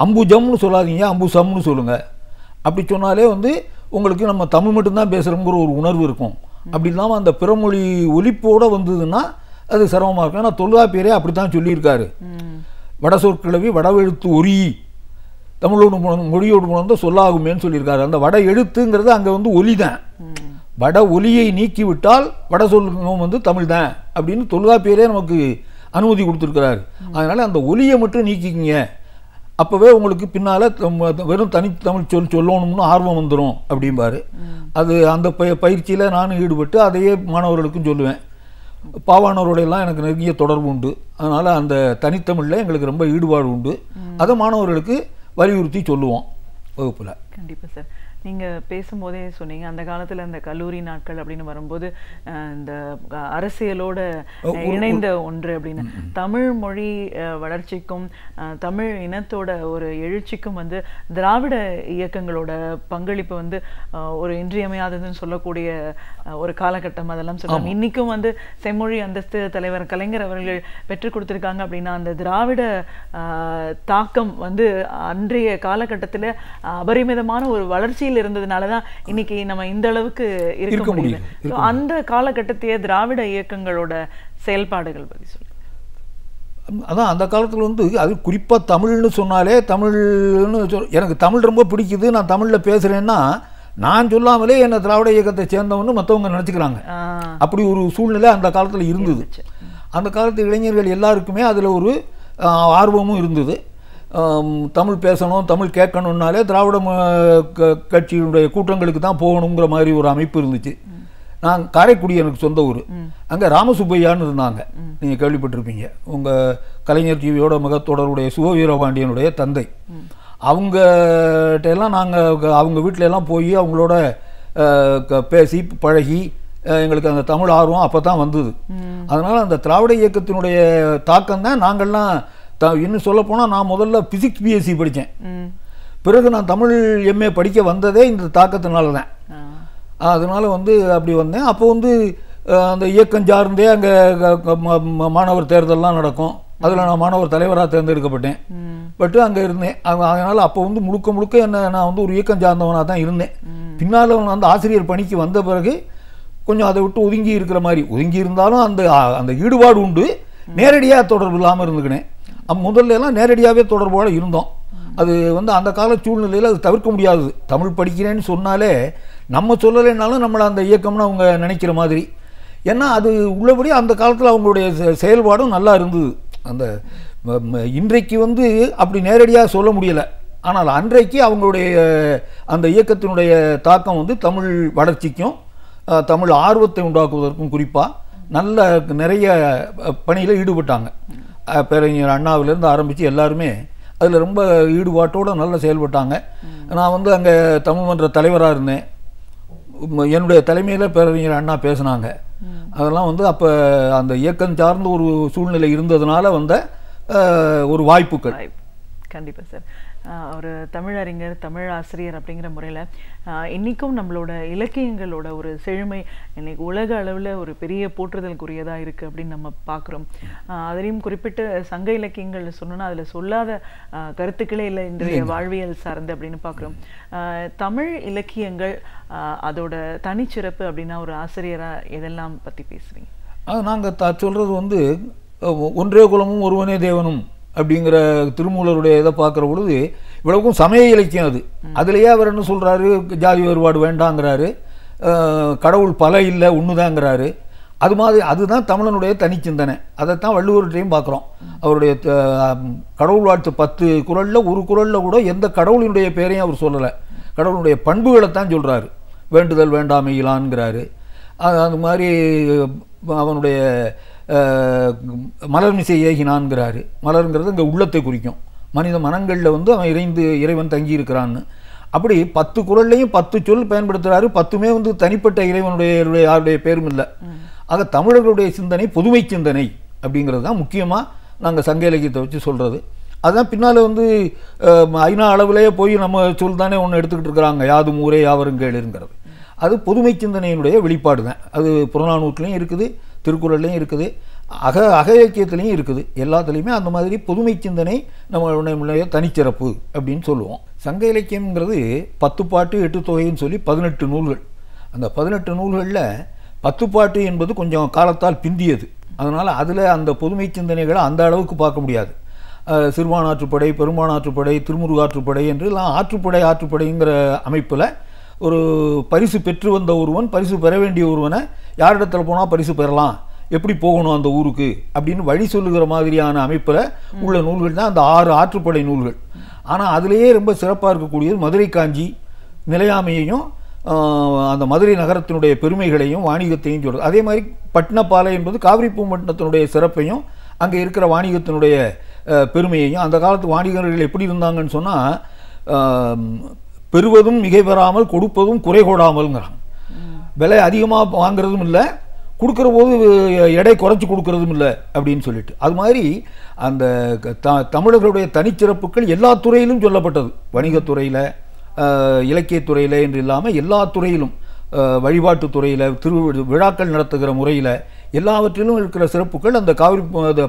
அம்புஜம்னு சொல்லாதீங்க, அம்புசம்னு சொல்லுங்கள். அப்படி சொன்னாலே உங்களுக்கு நம்ம தமிழ் மட்டும்தான் பேசுகிறோங்கிற ஒரு உணர்வு இருக்கும். அப்படி இல்லாமல் அந்த பிறமொழி ஒலிப்போடு வந்ததுன்னா அது சிரமமாக இருக்கும். ஏன்னா தொல்காப்பியரே அப்படி தான் சொல்லியிருக்காரு. வட சொற்கிழவி வடவெழுத்து ஒரி தமிழோடு மொழியோடு முழந்த சொல்லாகுமேன்னு சொல்லியிருக்காரு. அந்த வட எழுத்துங்கிறது அங்கே ஒலி தான். வட ஒலியை நீக்கிவிட்டால் வட சொல்லும் தமிழ் தான் அப்படின்னு தொல்காப்பியரே நமக்கு அனுமதி கொடுத்துருக்கிறாரு. அதனால் அந்த ஒலியை மட்டும் நீக்கிக்கிங்க, அப்போவே உங்களுக்கு பின்னால் வெறும் தனித்தமிழ் சொல்லணும்னு ஆர்வம் வந்துடும் அப்படிம்பாரு. அது அந்த பயிற்சியில் நானும் ஈடுபட்டு அதையே மாணவர்களுக்கும் சொல்லுவேன். பாவாணவரோடையெல்லாம் எனக்கு நெருங்கிய தொடர்பு உண்டு. அதனால் அந்த தனித்தமிழில் எங்களுக்கு ரொம்ப ஈடுபாடு உண்டு. அதை மாணவர்களுக்கு வலியுறுத்தி சொல்லுவோம் வகுப்பில். கண்டிப்பாக சார். நீங்கள் பேசும்போதே சொன்னீங்க, அந்த காலத்தில் இந்த கல்லூரி நாட்கள் அப்படின்னு வரும்போது இந்த அரசியலோட இணைந்த ஒன்று அப்படின்னு. தமிழ் மொழி வளர்ச்சிக்கும் தமிழ் இனத்தோட ஒரு எழுச்சிக்கும் திராவிட இயக்கங்களோட பங்களிப்பு ஒரு இன்றியமையாததுன்னு சொல்லக்கூடிய ஒரு காலகட்டம் அதெல்லாம் சொல்லுவாங்க. இன்றைக்கும் செம்மொழி அந்தஸ்து தலைவர் கலைஞர் அவர்கள் பெற்றுக் கொடுத்துருக்காங்க அப்படின்னா, அந்த திராவிட தாக்கம் அன்றைய காலகட்டத்தில் அபரிமிதமான ஒரு வளர்ச்சியில் கையில் இருந்ததுனால தான் இன்னைக்கு நம்ம இந்த அளவுக்கு இருக்க முடியல. அந்த காலகட்டத்தையே திராவிட இயக்கங்களோட செயல்பாடுகள் பற்றி சொல்லு. அதான் அந்த காலத்தில் வந்து அது குறிப்பாக தமிழ்னு சொன்னாலே தமிழ்னு எனக்கு தமிழ் ரொம்ப பிடிக்குது, நான் தமிழில் பேசுகிறேன்னா நான் சொல்லாமலே என்னை திராவிட இயக்கத்தை சேர்ந்தவன்னு மற்றவங்க நினச்சிக்கிறாங்க. அப்படி ஒரு சூழ்நிலை அந்த காலத்தில் இருந்தது. அந்த காலத்து இளைஞர்கள் எல்லாருக்குமே அதில் ஒரு ஆர்வமும் இருந்தது. தமிழ் பேசணும், தமிழ் கேட்கணுன்னாலே திராவிட கட்சியினுடைய கூட்டங்களுக்கு தான் போகணுங்கிற மாதிரி ஒரு அமைப்பு இருந்துச்சு. நான் காரைக்குடி எனக்கு சொந்த ஊர். அங்கே ராமசுப்பையான்னு இருந்தாங்க, நீங்கள் கேள்விப்பட்டிருப்பீங்க. உங்கள் கலைஞர் டிவியோட முகத்தொடருடைய சிவவீரபாண்டியனுடைய தந்தை. அவங்ககிட்ட எல்லாம் நாங்கள் அவங்க வீட்டில எல்லாம் போய் அவங்களோட பேசி பழகி எங்களுக்கு அந்த தமிழ் ஆர்வம் அப்போ தான் வந்தது. அதனால் அந்த திராவிட இயக்கத்தினுடைய தாக்கம் தான் நாங்கள்லாம் இன்னும் சொல்லப்போனால் நான் முதல்ல பிசிக்ஸ் பிஎஸ்சி படித்தேன். பிறகு நான் தமிழ் எம்ஏ படிக்க வந்ததே இந்த தாக்கத்தினால தான். அதனால் வந்து அப்படி வந்தேன். அப்போ வந்து அந்த இயக்கம் சார்ந்தே அங்கே மாணவர் தேர்தல்லாம் நடக்கும். அதில் நான் மாணவர் தலைவராக தேர்ந்தெடுக்கப்பட்டேன். பட்டு அங்கே இருந்தேன். அதனால் அப்போ வந்து முழுக்க முழுக்க என்ன நான் வந்து ஒரு இயக்கம் சார்ந்தவனாக தான் இருந்தேன். பின்னால் வந்து ஆசிரியர் பணிக்கு வந்த பிறகு கொஞ்சம் அதை விட்டு ஒதுங்கி இருக்கிற மாதிரி, ஒதுங்கி இருந்தாலும் அந்த ஈடுபாடு உண்டு. நேரடியாக தொடர்பு இல்லாமல் இருந்துக்கினேன். முதல்ல எல்லாம் நேரடியாகவே தொடர்போடு இருந்தோம். அது வந்து அந்த கால சூழ்நிலையில் அது தவிர்க்க முடியாதது. தமிழ் படிக்கிறேன்னு சொன்னாலே நம்ம சொல்லலைன்னாலும் நம்மளை அந்த இயக்கம்னு அவங்க நினைக்கிற மாதிரி. ஏன்னா அது உள்ளபடி அந்த காலத்தில் அவங்களுடைய செயல்பாடும் நல்லா இருந்தது. அந்த இன்றைக்கு வந்து அப்படி நேரடியாக சொல்ல முடியலை. ஆனால் அன்றைக்கு அவங்களுடைய அந்த இயக்கத்தினுடைய தாக்கம் வந்து தமிழ் வளர்ச்சிக்கும் தமிழ் ஆர்வத்தை உண்டாக்குவதற்கும் குறிப்பாக நல்ல நிறைய பணியில் ஈடுபட்டாங்க. பேரறிஞர் அண்ணாவிலேருந்து ஆரம்பித்து எல்லாருமே அதில் ரொம்ப ஈடுபாட்டோடு நல்லா செயல்பட்டாங்க. நான் வந்து அங்கே தமிழ் மன்ற தலைவராக இருந்தேன். என்னுடைய தலைமையில் பேரறிஞர் அண்ணா பேசினாங்க. அதெல்லாம் வந்து அப்போ அந்த இயக்கம் சார்ந்த ஒரு சூழ்நிலை இருந்ததுனால வந்த ஒரு வாய்ப்புகள். கண்டிப்பாக சார். ஒரு தமிழறிஞர், தமிழ் ஆசிரியர் அப்படிங்கிற முறையில் இன்றைக்கும் நம்மளோட இலக்கியங்களோட ஒரு செழுமை இன்னைக்கு உலக அளவில் ஒரு பெரிய போற்றுதலுக்குரியதாக இருக்குது அப்படின்னு நம்ம பார்க்குறோம். அதிலையும் குறிப்பிட்டு சங்க இலக்கியங்கள் சொன்னோன்னா அதில் சொல்லாத கருத்துக்களே இல்லை இன்றைய வாழ்வியல் சார்ந்து அப்படின்னு பார்க்குறோம். தமிழ் இலக்கியங்கள் அதோட தனிச்சிறப்பு அப்படின்னா ஒரு ஆசிரியராக எதெல்லாம் பற்றி பேசுகிறீங்க? நாங்கள் சொல்கிறது வந்து ஒன்றே குலமும் ஒருவனே தேவனும் அப்படிங்கிற திருமூலருடைய இதை பார்க்குற பொழுது இவ்வளவுக்கும் சமய இலக்கியம் அது. அதுலேயே அவர் என்ன சொல்கிறாரு, ஜாதி வேறுபாடு வேண்டாங்கிறாரு, கடவுள் பல இல்லை ஒன்றுதாங்கிறாரு. அது மாதிரி அதுதான் தமிழனுடைய தனிச்சிந்தனை. அதைத்தான் வள்ளுவர்கிட்டையும் பார்க்குறோம். அவருடைய கடவுள் வாழ்த்து 10 குறளில் ஒரு குறளில் கூட எந்த கடவுளினுடைய பேரையும் அவர் சொல்லலை, கடவுளுடைய பண்புகளைத்தான் சொல்கிறாரு. வேண்டுதல் வேண்டாமையிலான்ங்கிறாரு. அது மாதிரி அவனுடைய மலர்மிசை ஏகினான்ங்கிறாரு. மலருங்கிறது இங்கே உள்ளத்தை குறிக்கும். மனித மனங்களில் வந்து அவன் இறைவன் தங்கி இருக்கிறான்னு. அப்படி 10 குறள்லையும் 10 சொல் பயன்படுத்துகிறாரு. 10மே வந்து தனிப்பட்ட இறைவனுடைய யாருடைய பேரும் இல்லை. ஆக தமிழர்களுடைய சிந்தனை பொதுமை சிந்தனை அப்படிங்கிறது தான் முக்கியமாக நாங்கள் சங்க இலக்கியத்தை வச்சு சொல்கிறது. அதுதான் பின்னால் வந்து ஐநா அளவிலேயே போய் நம்ம சொல் தானே ஒன்று எடுத்துக்கிட்டு இருக்கிறாங்க, யாதும் ஊரே யாவரும் கேளுங்கிறது. அது பொதுமை சிந்தனையினுடைய வெளிப்பாடு தான். அது புறநானூற்றுலையும் இருக்குது, திருக்குறள்லையும் இருக்குது, அக இலக்கியத்துலேயும் இருக்குது. எல்லாத்துலேயுமே அந்த மாதிரி பொதுமை சிந்தனை நம்மளுடைய தனிச்சிறப்பு அப்படின்னு சொல்லுவோம். சங்க இலக்கியம்ங்கிறது 10 பாட்டு 8 தொகைன்னு சொல்லி 18 நூல்கள். அந்த 18 நூல்களில் 10 பாட்டு என்பது கொஞ்சம் காலத்தால் பிந்தியது. அதனால் அதில் அந்த பொதுமை சிந்தனைகளை அந்த அளவுக்கு பார்க்க முடியாது. சிறுபானாற்றுப்படை, பெரும்பானாற்றுப்படை, திருமுருகாற்றுப்படை என்று எல்லாம் ஆற்றுப்படைங்கிற அமைப்பில் ஒரு பரிசு பெற்று வந்த ஒருவன் பரிசு பெற வேண்டிய ஒருவனை யாரிடத்தில் போனால் பரிசு பெறலாம், எப்படி போகணும் அந்த ஊருக்கு அப்படின்னு வழி சொல்லுகிற மாதிரியான அமைப்பில் உள்ள நூல்கள் தான் அந்த 6 ஆற்றுப்படை நூல்கள். ஆனால் அதிலேயே ரொம்ப சிறப்பாக இருக்கக்கூடியது மதுரை காஞ்சி நிலையாமையையும் அந்த மதுரை நகரத்தினுடைய பெருமைகளையும் வாணிகத்தையும் சொல்கிறது. அதே மாதிரி பட்டினப்பாலை என்பது காவிரி பூம்பட்டினத்தினுடைய சிறப்பையும் அங்கே இருக்கிற வாணிகத்தினுடைய பெருமையையும். அந்த காலத்து வாணிகர்கள் எப்படி இருந்தாங்கன்னு சொன்னால், பெறுவதும் மிகை பெறாமல் கொடுப்பதும் குறை கோடாமல்ங்கிறாங்க. விலை அதிகமாக வாங்குறதும் இல்லை, கொடுக்குற போது எடை குறைச்சி கொடுக்கறதும் இல்லை அப்படின்னு சொல்லிட்டு. அது மாதிரி அந்த தமிழர்களுடைய தனிச்சிறப்புகள் எல்லா துறையிலும் சொல்லப்பட்டது. வணிகத்துறையில், இலக்கியத்துறையில் என்று இல்லாமல் எல்லா துறையிலும், வழிபாட்டு துறையில், விழாக்கள் நடத்துகிற முறையில் எல்லாவற்றிலும் இருக்கிற சிறப்புகள் அந்த காவிரி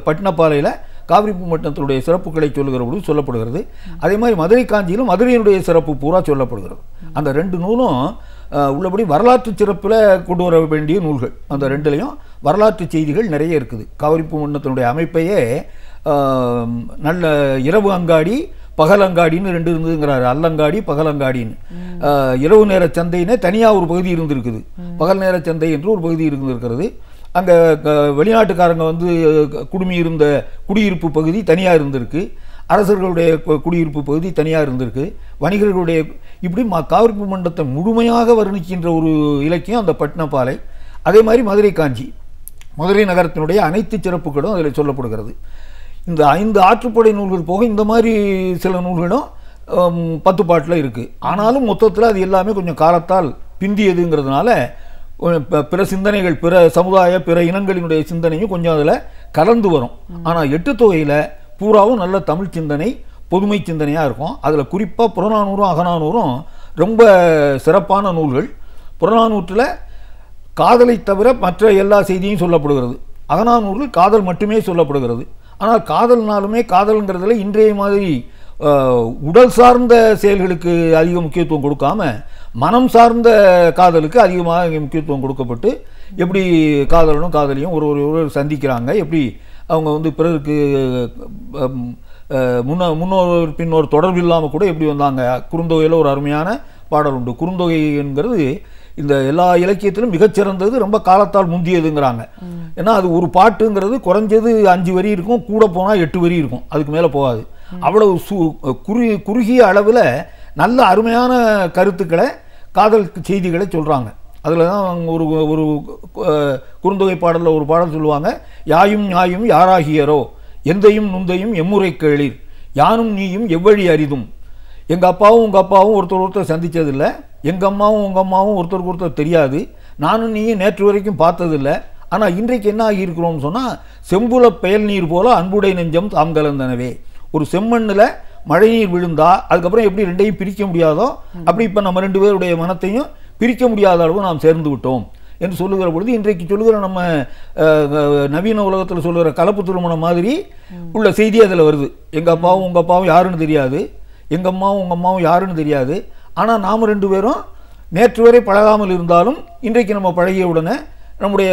பட்டினப்பாலையில் காவிரி பூம்பட்டினத்தினுடைய சிறப்புகளை சொல்லுகிற பொழுது சொல்லப்படுகிறது. அதே மாதிரி மதுரை காஞ்சியிலும் மதுரையினுடைய சிறப்பு பூரா சொல்லப்படுகிறது. அந்த 2 நூலும் உள்ளபடி வரலாற்று சிறப்பில் கொண்டு வர வேண்டிய நூல்கள். அந்த 2லையும் வரலாற்று செய்திகள் நிறைய இருக்குது. காவிரி பூம்பட்டினத்தினுடைய அமைப்பையே நல்ல இரவு அங்காடி பகல் அங்காடின்னு 2 இருந்ததுங்கிறாரு. அல்லங்காடி பகலங்காடின்னு. இரவு நேர சந்தைன்னு தனியாக ஒரு பகுதி இருந்திருக்குது, பகல் நேர சந்தை என்று ஒரு பகுதி இருந்திருக்கிறது. அங்கே வெளிநாட்டுக்காரங்க வந்து இருந்த குடியிருப்பு பகுதி தனியாக இருந்திருக்கு, அரசர்களுடைய குடியிருப்பு பகுதி தனியாக இருந்திருக்கு, வணிகர்களுடைய இப்படி காவிரி பூம்பட்டினத்தை முழுமையாக வர்ணிக்கின்ற ஒரு இலக்கியம் அந்த பட்டினப்பாலை. அதே மாதிரி மதுரை காஞ்சி, மதுரை நகரத்தினுடைய அனைத்து சிறப்புகளும் அதில் சொல்லப்படுகிறது. இந்த 5 ஆற்றுப்படை நூல்கள் போக இந்த மாதிரி சில நூல்களும் 10 பாட்டில் இருக்குது. ஆனாலும் மொத்தத்தில் அது எல்லாமே கொஞ்சம் காலத்தால் பிந்தியதுங்கிறதுனால பிற சிந்தனைகள், பிற சமுதாய பிற இனங்களினுடைய சிந்தனையும் கொஞ்சம் அதில் கலந்து வரும். ஆனால் 8 தொகையில் பூராவும் நல்ல தமிழ் சிந்தனை, பொதுமை சிந்தனையாக இருக்கும். அதில் குறிப்பாக புறநானூறும் அகநானூறும் ரொம்ப சிறப்பான நூல்கள். புறநானூற்றில் காதலை தவிர மற்ற எல்லா செய்தியும் சொல்லப்படுகிறது. அகநானூறில் காதல் மட்டுமே சொல்லப்படுகிறது. ஆனால் காதல்னாலுமே காதல்ங்கிறதுல இன்றைய மாதிரி உடல் சார்ந்த செயல்களுக்கு அதிக முக்கியத்துவம் கொடுக்காம மனம் சார்ந்த காதலுக்கு அதிகமாக முக்கியத்துவம் கொடுக்கப்பட்டு எப்படி காதலனும் காதலியும் ஒரு சந்திக்கிறாங்க, எப்படி அவங்க வந்து பிறருக்கு முன்னோர் பின்னோர் தொடர்பு இல்லாமல் கூட எப்படி வந்தாங்க. குறுந்தொகையில் ஒரு அருமையான பாடல் உண்டு. குறுந்தொகை என்கிறது இந்த எல்லா இலக்கியத்திலும் மிகச்சிறந்தது, ரொம்ப காலத்தால் முந்தியதுங்கிறாங்க. ஏன்னா அது ஒரு பாட்டுங்கிறது குறைஞ்சது 5 வரி இருக்கும், கூட போனால் 8 வரி இருக்கும், அதுக்கு மேலே போகாது. அவ்வளவு குறுகிய அளவில் நல்ல அருமையான கருத்துக்களை, காதல் செய்திகளை சொல்கிறாங்க. அதில் தான் ஒரு குறுந்தொகை பாடலில் ஒரு பாடல் சொல்லுவாங்க, யாயும் ஞாயும் யாராகியரோ எந்தையும் நுந்தையும் எம்முறை கேளீர் யானும் நீயும் எவ்வழி அரிதும். எங்கள் அப்பாவும் உங்கள் அப்பாவும் ஒருத்தர் சந்தித்ததில்லை, எங்கள் அம்மாவும் உங்கள் அம்மாவும் ஒருத்தருக்கு ஒருத்தர் தெரியாது, நானும் நீயும் நேற்று வரைக்கும் பார்த்ததில்லை. ஆனால் இன்றைக்கு என்ன ஆகியிருக்கிறோம்னு சொன்னால், செம்புல பெயல் நீர் போல அன்புடை நெஞ்சம் தாம் கலந்தனவே. ஒரு செம்மண்ணில் மழை நீர் விழுந்தா அதுக்கப்புறம் எப்படி 2ஐயும் பிரிக்க முடியாதோ அப்படி இப்போ நம்ம 2 பேருடைய மனத்தையும் பிரிக்க முடியாத அளவு நாம் சேர்ந்து விட்டோம் என்று சொல்லுகிற பொழுது, இன்றைக்கு சொல்லுகிற நம்ம நவீன உலகத்தில் சொல்லுகிற கலப்பு திருமணம் மாதிரி உள்ள செய்தி அதில் வருது. எங்கள் அப்பாவும் உங்கள் அப்பாவும் யாருன்னு தெரியாது, எங்கள் அம்மாவும் உங்கள் அம்மாவும் யாருன்னு தெரியாது. ஆனால் நாம் 2 பேரும் நேற்று வரை பழகாமல் இருந்தாலும் இன்றைக்கு நம்ம பழகிய உடனே நம்முடைய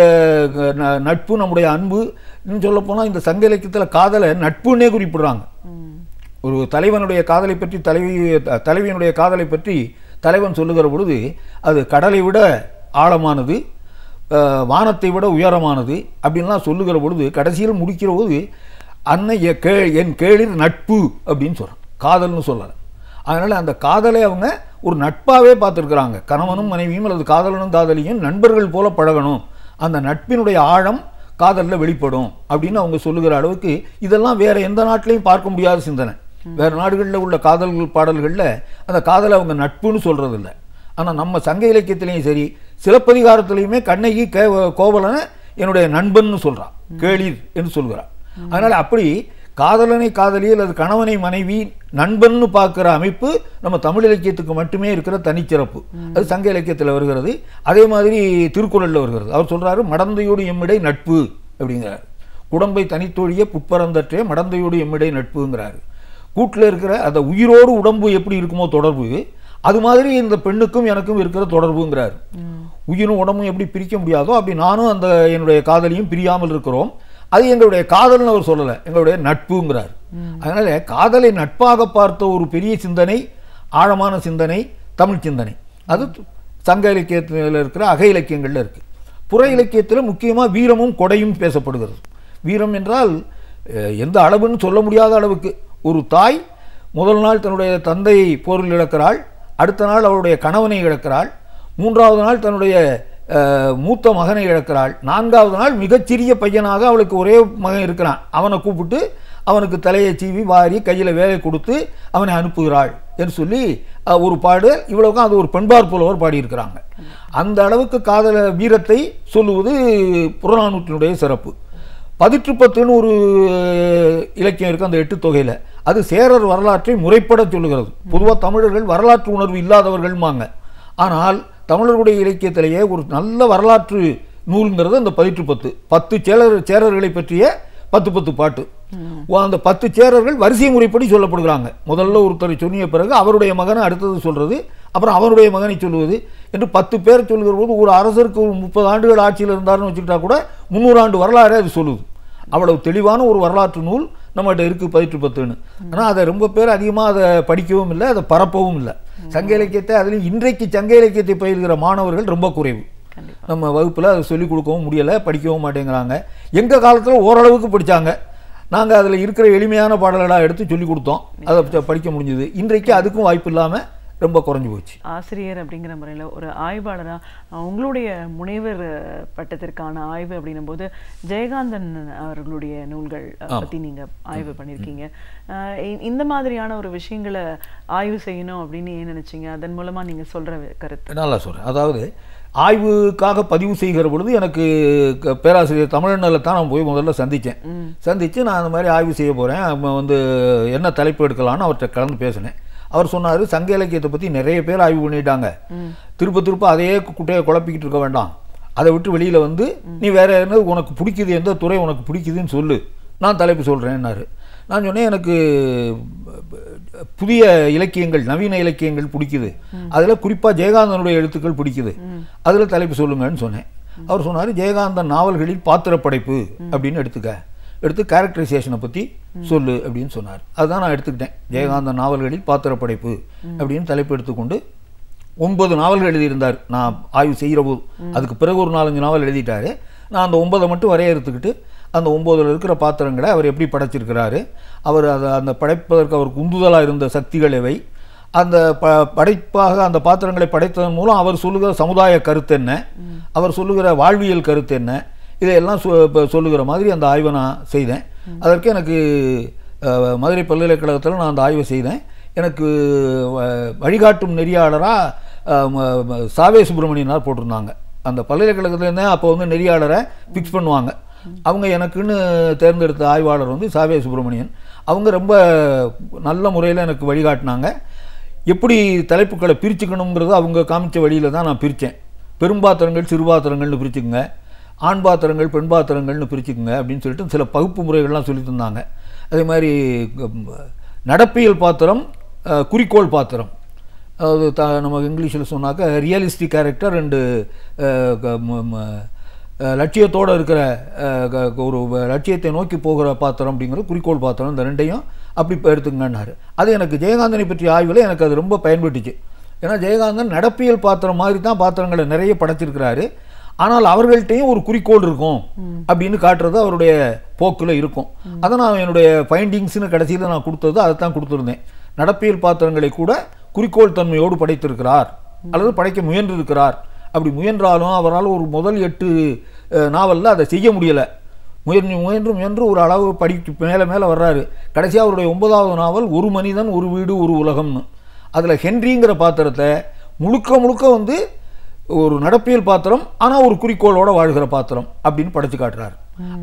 நட்பு, நம்முடைய அன்பு, இன்னும் சொல்லப்போனால் இந்த சங்க இலக்கியத்தில் காதலை நட்புன்னே குறிப்பிடுறாங்க. ஒரு தலைவனுடைய காதலை பற்றி தலைவியினுடைய காதலை பற்றி தலைவன் சொல்லுகிற பொழுது அது கடலை விட ஆழமானது, வானத்தை விட உயரமானது அப்படின்லாம் சொல்லுகிற பொழுது கடைசியில் முடிக்கிற போது அன்னை என் கேளிர் நட்பு அப்படின்னு சொல்கிறான், காதல்னு சொல்லலை. அதனால் அந்த காதலை அவங்க ஒரு நட்பாகவே பார்த்துருக்குறாங்க. கணவனும் மனைவியும் அல்லது காதலனும் காதலியும் நண்பர்கள் போல பழகணும், அந்த நட்பினுடைய ஆழம் காதலில் வெளிப்படும் அப்படின்னு அவங்க சொல்லுகிற அளவுக்கு இதெல்லாம் வேறு எந்த நாட்டிலையும் பார்க்க முடியாத சிந்தனை. வேறு நாடுகளில் உள்ள காதல் பாடல்களில் அந்த காதலை அவங்க நட்புன்னு சொல்கிறதில்ல. ஆனால் நம்ம சங்க இலக்கியத்திலையும் சரி, சிலப்பதிகாரத்திலையுமே கண்ணகி கோவலனை என்னுடைய நண்பன்னு சொல்கிறான், கேளீர் என்று சொல்கிறான். அதனால் அப்படி காதலனை காதலி அல்லது கணவனை மனைவி நண்பன்னு பார்க்குற அமைப்பு நம்ம தமிழ் இலக்கியத்துக்கு மட்டுமே இருக்கிற தனிச்சிறப்பு. அது சங்க இலக்கியத்தில் வருகிறது. அதே மாதிரி திருக்குறளில் வருகிறது. அவர் சொல்கிறாரு, மடந்தையோடு எம்மிடை நட்பு அப்படிங்கிறார். குடம்பை தனித்தொழிய புட்பரந்தற்றே மடந்தையோடு எம்மிடை நட்புங்கிறாரு. கூட்டில் இருக்கிற அந்த உயிரோடு உடம்பு எப்படி இருக்குமோ தொடர்பு, அது மாதிரி இந்த பெண்ணுக்கும் எனக்கும் இருக்கிற தொடர்புங்கிறார். உயிரும் உடம்பும் எப்படி பிரிக்க முடியாதோ அப்படி நானும் அந்த என்னுடைய காதலியும் பிரியாமல் இருக்கிறோம். அது எங்களுடைய காதல்னு அவர் சொல்லலை, எங்களுடைய நட்புங்கிறார். அதனால காதலை நட்பாக பார்த்த ஒரு பெரிய சிந்தனை, ஆழமான சிந்தனை தமிழ் சிந்தனை. அது சங்க இலக்கியத்தில் இருக்கிற அக இலக்கியங்களில் இருக்குது. புற இலக்கியத்தில் முக்கியமாக வீரமும் கொடையும் பேசப்படுகிறது. வீரம் என்றால் எந்த அளவுன்னு சொல்ல முடியாத அளவுக்கு. ஒரு தாய் முதல் நாள் தன்னுடைய தந்தையை போரில் இழக்கிறாள், அடுத்த நாள் அவருடைய கணவனை இழக்கிறாள், 3வது நாள் தன்னுடைய மூத்த மகனை இழக்கிறாள், 4வது நாள் மிகச்சிறிய பையனாக அவளுக்கு ஒரே மகன் இருக்கிறான், அவனை கூப்பிட்டு அவனுக்கு தலையை சீவி வாரி கையில் வேலை கொடுத்து அவனை அனுப்புகிறாள் என்று சொல்லி ஒரு பாடு. இவ்வளவுக்கும் அது ஒரு பெண்பார் புலவர் பாடியிருக்கிறாங்க. அந்த அளவுக்கு காதல வீரத்தை சொல்லுவது புறநானூற்றினுடைய சிறப்பு. 1810 ஒரு இலக்கியம் இருக்குது அந்த 8 தொகையில். அது சேரர் வரலாற்றை முறைப்பட சொல்லுகிறது. பொதுவாக தமிழர்கள் வரலாற்று உணர்வு இல்லாதவர்கள்மாங்க. ஆனால் தமிழர்களுடைய இலக்கியத்திலேயே ஒரு நல்ல வரலாற்று நூல்ங்கிறது அந்த 1810 சேரர்களை பற்றிய 10 பாட்டு. அந்த 10 சேரர்கள் வரிசை முறைப்படி சொல்லப்படுகிறாங்க. முதல்ல ஒருத்தரை சொன்னிய பிறகு அவருடைய மகனை அடுத்தது சொல்றது, அப்புறம் அவருடைய மகனை சொல்லுவது என்று 10 பேர் சொல்லுகிற போது ஒரு அரசருக்கு ஒரு 30 ஆண்டுகள் ஆட்சியில் இருந்தாருன்னு வச்சுக்கிட்டா கூட 300 ஆண்டு வரலாறு அது சொல்லுது. அவ்வளவு தெளிவான ஒரு வரலாற்று நூல் நம்மகிட்ட இருக்கு 1810. ஆனால் அதை ரொம்ப பேர் அதிகமாக அதை படிக்கவும் இல்லை, அதை பரப்பவும் இல்லை. சங்க இலக்கியத்தை அதுலேயும் இன்றைக்கு சங்க இலக்கியத்தை பயில்கிற மாணவர்கள் ரொம்ப குறைவு. நம்ம வகுப்பில் அதை சொல்லிக் கொடுக்கவும் முடியலை, படிக்கவும் மாட்டேங்கிறாங்க. எங்கள் காலத்தில் ஓரளவுக்கு படித்தாங்க. நாங்கள் அதில் இருக்கிற எளிமையான பாடல்களாக எடுத்து சொல்லிக் கொடுத்தோம், அதை படிக்க முடிஞ்சது. இன்றைக்கு அதுக்கும் வாய்ப்பு இல்லாமல் ரொம்ப குறைஞ்சி போச்சு. ஆசிரியர் அப்படிங்கிற முறையில் ஒரு ஆய்வாளராக உங்களுடைய முனைவர் பட்டத்திற்கான ஆய்வு அப்படின்னும் போது ஜெயகாந்தன் அவர்களுடைய நூல்கள் பற்றி நீங்கள் ஆய்வு பண்ணியிருக்கீங்க. இந்த மாதிரியான ஒரு விஷயங்களை ஆய்வு செய்யணும் அப்படின்னு ஏன் நினைச்சீங்க? அதன் மூலமாக நீங்கள் சொல்கிற கருத்து நல்லா சொல்கிறேன். அதாவது ஆய்வுக்காக பதிவு செய்கிற பொழுது எனக்கு பேராசிரியர் தமிழனில் தான் நான் போய் முதல்ல சந்தித்து நான் அந்த மாதிரி ஆய்வு செய்ய போகிறேன், வந்து என்ன தலைப்பு எடுக்கலான்னு அவர்கிட்ட கலந்து பேசினேன். அவர் சொன்னார், சங்க இலக்கியத்தை பற்றி நிறைய பேர் ஆய்வு பண்ணிட்டாங்க, திருப்ப அதையே குட்டையை குழப்பிக்கிட்டு இருக்க வேண்டாம், அதை விட்டு வெளியில் வந்து நீ வேற என்ன உனக்கு பிடிக்குது, எந்த துறை உனக்கு பிடிக்குதுன்னு சொல்லு, நான் தலைப்பு சொல்கிறேன்னாரு. நான் சொன்னேன், எனக்கு புதிய இலக்கியங்கள் நவீன இலக்கியங்கள் பிடிக்குது, அதில் குறிப்பாக ஜெயகாந்தனுடைய எழுத்துக்கள் பிடிக்குது, அதில் தலைப்பு சொல்லுங்கன்னு சொன்னேன். அவர் சொன்னார், ஜெயகாந்தன் நாவல்களில் பாத்திரப்படைப்பு அப்படின்னு எடுத்து கேரக்டரைசேஷனை பற்றி சொல்லு அப்படின்னு சொன்னார். அதுதான் நான் எடுத்துக்கிட்டேன். ஜெயகாந்தன் நாவல்களில் பாத்திரப்படைப்பு அப்படின்னு தலைப்பு எடுத்துக்கொண்டு 9 நாவல்கள் எழுதியிருந்தார் நான் ஆய்வு செய்கிற போது. அதுக்கு பிறகு ஒரு 4-5 நாவல் எழுதிட்டாரு. நான் அந்த 9 மட்டும் வரையறுத்துக்கிட்டு அந்த 9 இருக்கிற பாத்திரங்களை அவர் எப்படி படைச்சிருக்கிறாரு, அவர் அந்த படைப்பதற்கு அவருக்கு உந்துதலாக இருந்த சக்திகள் எவை, அந்த படைப்பாக அந்த பாத்திரங்களை படைத்ததன் மூலம் அவர் சொல்லுகிற சமுதாய கருத்து என்ன, அவர் சொல்லுகிற வாழ்வியல் கருத்து என்ன, இதையெல்லாம் சொல்லுகிற மாதிரி அந்த ஆய்வை நான் செய்தேன். அதற்கு எனக்கு மதுரை பல்கலைக்கழகத்தில் நான் அந்த ஆய்வை செய்தேன். எனக்கு வழிகாட்டும் நெறியாளராக சாவே சுப்பிரமணியனார் போட்டிருந்தாங்க. அந்த பல்கலைக்கழகத்துலேருந்தே அப்போ வந்து நெறியாளரை ஃபிக்ஸ் பண்ணுவாங்க. அவங்க எனக்குன்னு தேர்ந்தெடுத்த ஆய்வாளர் வந்து சாவே சுப்பிரமணியன். அவங்க ரொம்ப நல்ல முறையில் எனக்கு வழிகாட்டினாங்க. எப்படி தலைப்புகளை பிரிச்சுக்கணுங்கிறது அவங்க காமிச்ச வழியில் தான் நான் பிரித்தேன். பெரும்பாத்திரங்கள் சிறுபாத்திரங்கள்னு பிரிச்சுக்குங்க, ஆண் பாத்திரங்கள் பெண் பாத்திரங்கள்னு பிரிச்சுக்குங்க அப்படின்னு சொல்லிட்டு சில பகுப்பு முறைகள்லாம் சொல்லி தந்தாங்க. அதே மாதிரி நடப்பியல் பாத்திரம், குறிக்கோள் பாத்திரம், அதாவது நம்ம இங்கிலீஷில் சொன்னாக்க ரியலிஸ்டிக் கேரக்டர் அண்டு லட்சியத்தோடு இருக்கிற ஒரு லட்சியத்தை நோக்கி போகிற பாத்திரம் அப்படிங்கிறது குறிக்கோள் பாத்திரம். இந்த ரெண்டையும் அப்படி எடுத்துங்கன்னாரு. அது எனக்கு ஜெயகாந்தனை பற்றிய ஆய்வில் எனக்கு அது ரொம்ப பயன்பட்டுச்சு. ஏன்னா ஜெயகாந்தன் நடப்பியல் பாத்திரம் மாதிரி தான் பாத்திரங்களை நிறைய படைச்சிருக்கிறாரு. ஆனால் அவர்கள்ட்டையும் ஒரு குறிக்கோள் இருக்கும் அப்படின்னு காட்டுறது அவருடைய போக்கில் இருக்கும். அதை நான் என்னுடைய ஃபைண்டிங்ஸ்னு கடைசியில் நான் கொடுத்தது அதை தான் கொடுத்துருந்தேன். நடப்பியல் பாத்திரங்களை கூட குறிக்கோள் தன்மையோடு படைத்திருக்கிறார் அல்லது படைக்க முயன்றிருக்கிறார். அப்படி முயன்றாலும் அவரால் ஒரு முதல் 8 நாவலில் அதை செய்ய முடியலை. முயன்று ஒரு அளவு படிக்கு மேலே வர்றாரு. கடைசியாக அவருடைய 9வது நாவல் ஒரு மனிதன் ஒரு வீடு ஒரு உலகம்னு, அதில் ஹென்ரிங்கிற பாத்திரத்தை முழுக்க வந்து ஒரு நடப்பியல் பாத்திரம் ஆனால் ஒரு குறிக்கோளோடு வாழ்கிற பாத்திரம் அப்படின்னு படைச்சு காட்டுறாரு.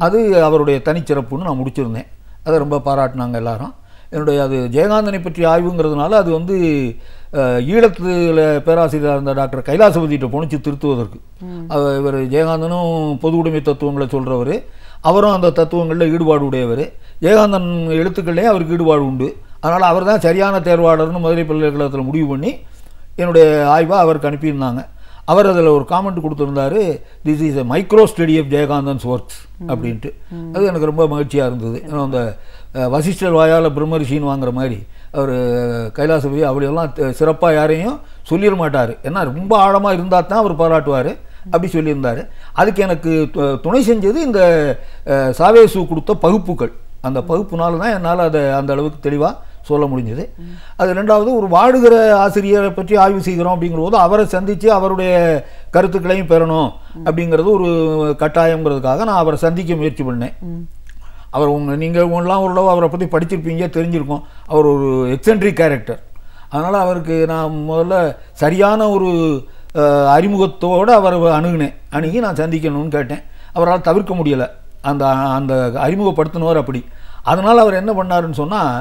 அது அவருடைய தனிச்சிறப்புன்னு நான் முடிச்சிருந்தேன். அதை ரொம்ப பாராட்டினாங்க எல்லாரும். என்னுடைய அது ஜெயகாந்தனை பற்றி ஆய்வுங்கிறதுனால அது வந்து ஈழத்தில் பேராசிரியராக இருந்த டாக்டர் கைலாசபதிகிட்ட போனிச்சு திருத்துவதற்கு. இவர் ஜெயகாந்தனும் பொது உடைமை தத்துவங்களை சொல்கிறவர், அவரும் அந்த தத்துவங்களில் ஈடுபாடு உடையவர். ஜெயகாந்தன் எழுத்துக்கள்லேயே அவருக்கு ஈடுபாடு உண்டு. அதனால் அவர் தான் சரியான தேர்வாளர்னு மதுரை பல்கலைக்கழகத்தில் முடிவு பண்ணி என்னுடைய ஆய்வை அவருக்கு அனுப்பியிருந்தாங்க. அவர் அதில் ஒரு காமெண்ட் கொடுத்துருந்தாரு, this is a micro study of Jayakanthan's works அப்படின்ட்டு. அது எனக்கு ரொம்ப மகிழ்ச்சியாக இருந்தது. ஏன்னா அந்த வசிஷ்டர் வாயால் பிரம்மரிஷின்னு வாங்குற மாதிரி அவர் கைலாசபதி அப்படியெல்லாம் சிறப்பாக யாரையும் சொல்லிட மாட்டார். ஏன்னா ரொம்ப ஆழமாக இருந்தால் தான் அவர் பாராட்டுவார். அப்படி சொல்லியிருந்தார். அதுக்கு எனக்கு துணை செஞ்சது இந்த சாவேசு கொடுத்த பகுப்புகள். அந்த பகுப்புனால தான் என்னால் அதை அந்த அளவுக்கு தெளிவாக சொல்ல முடிஞ்சது. அது ரெண்டாவது, ஒரு வாடுகிற ஆசிரியரை பற்றி ஆய்வு செய்கிறோம் அப்படிங்கிற போது அவரை சந்தித்து அவருடைய கருத்துக்களையும் பெறணும் அப்படிங்கிறது ஒரு கட்டாயங்கிறதுக்காக நான் அவரை சந்திக்க முயற்சி பண்ணேன். அவர் நீங்கள் உங்களாம் ஓரளவு அவரை பற்றி படிச்சிருப்பீங்க, தெரிஞ்சிருக்கோம். அவர் ஒரு எக்ஸென்ட்ரிக் கேரக்டர். அதனால் அவருக்கு நான் முதல்ல சரியான ஒரு அறிமுகத்தோடு அவரை அணுகி நான் சந்திக்கணும்னு கேட்டேன். அவரால் தவிர்க்க முடியலை. அந்த அந்த அறிமுகப்படுத்தினவர் அப்படி. அதனால் அவர் என்ன பண்ணாருன்னு சொன்னால்,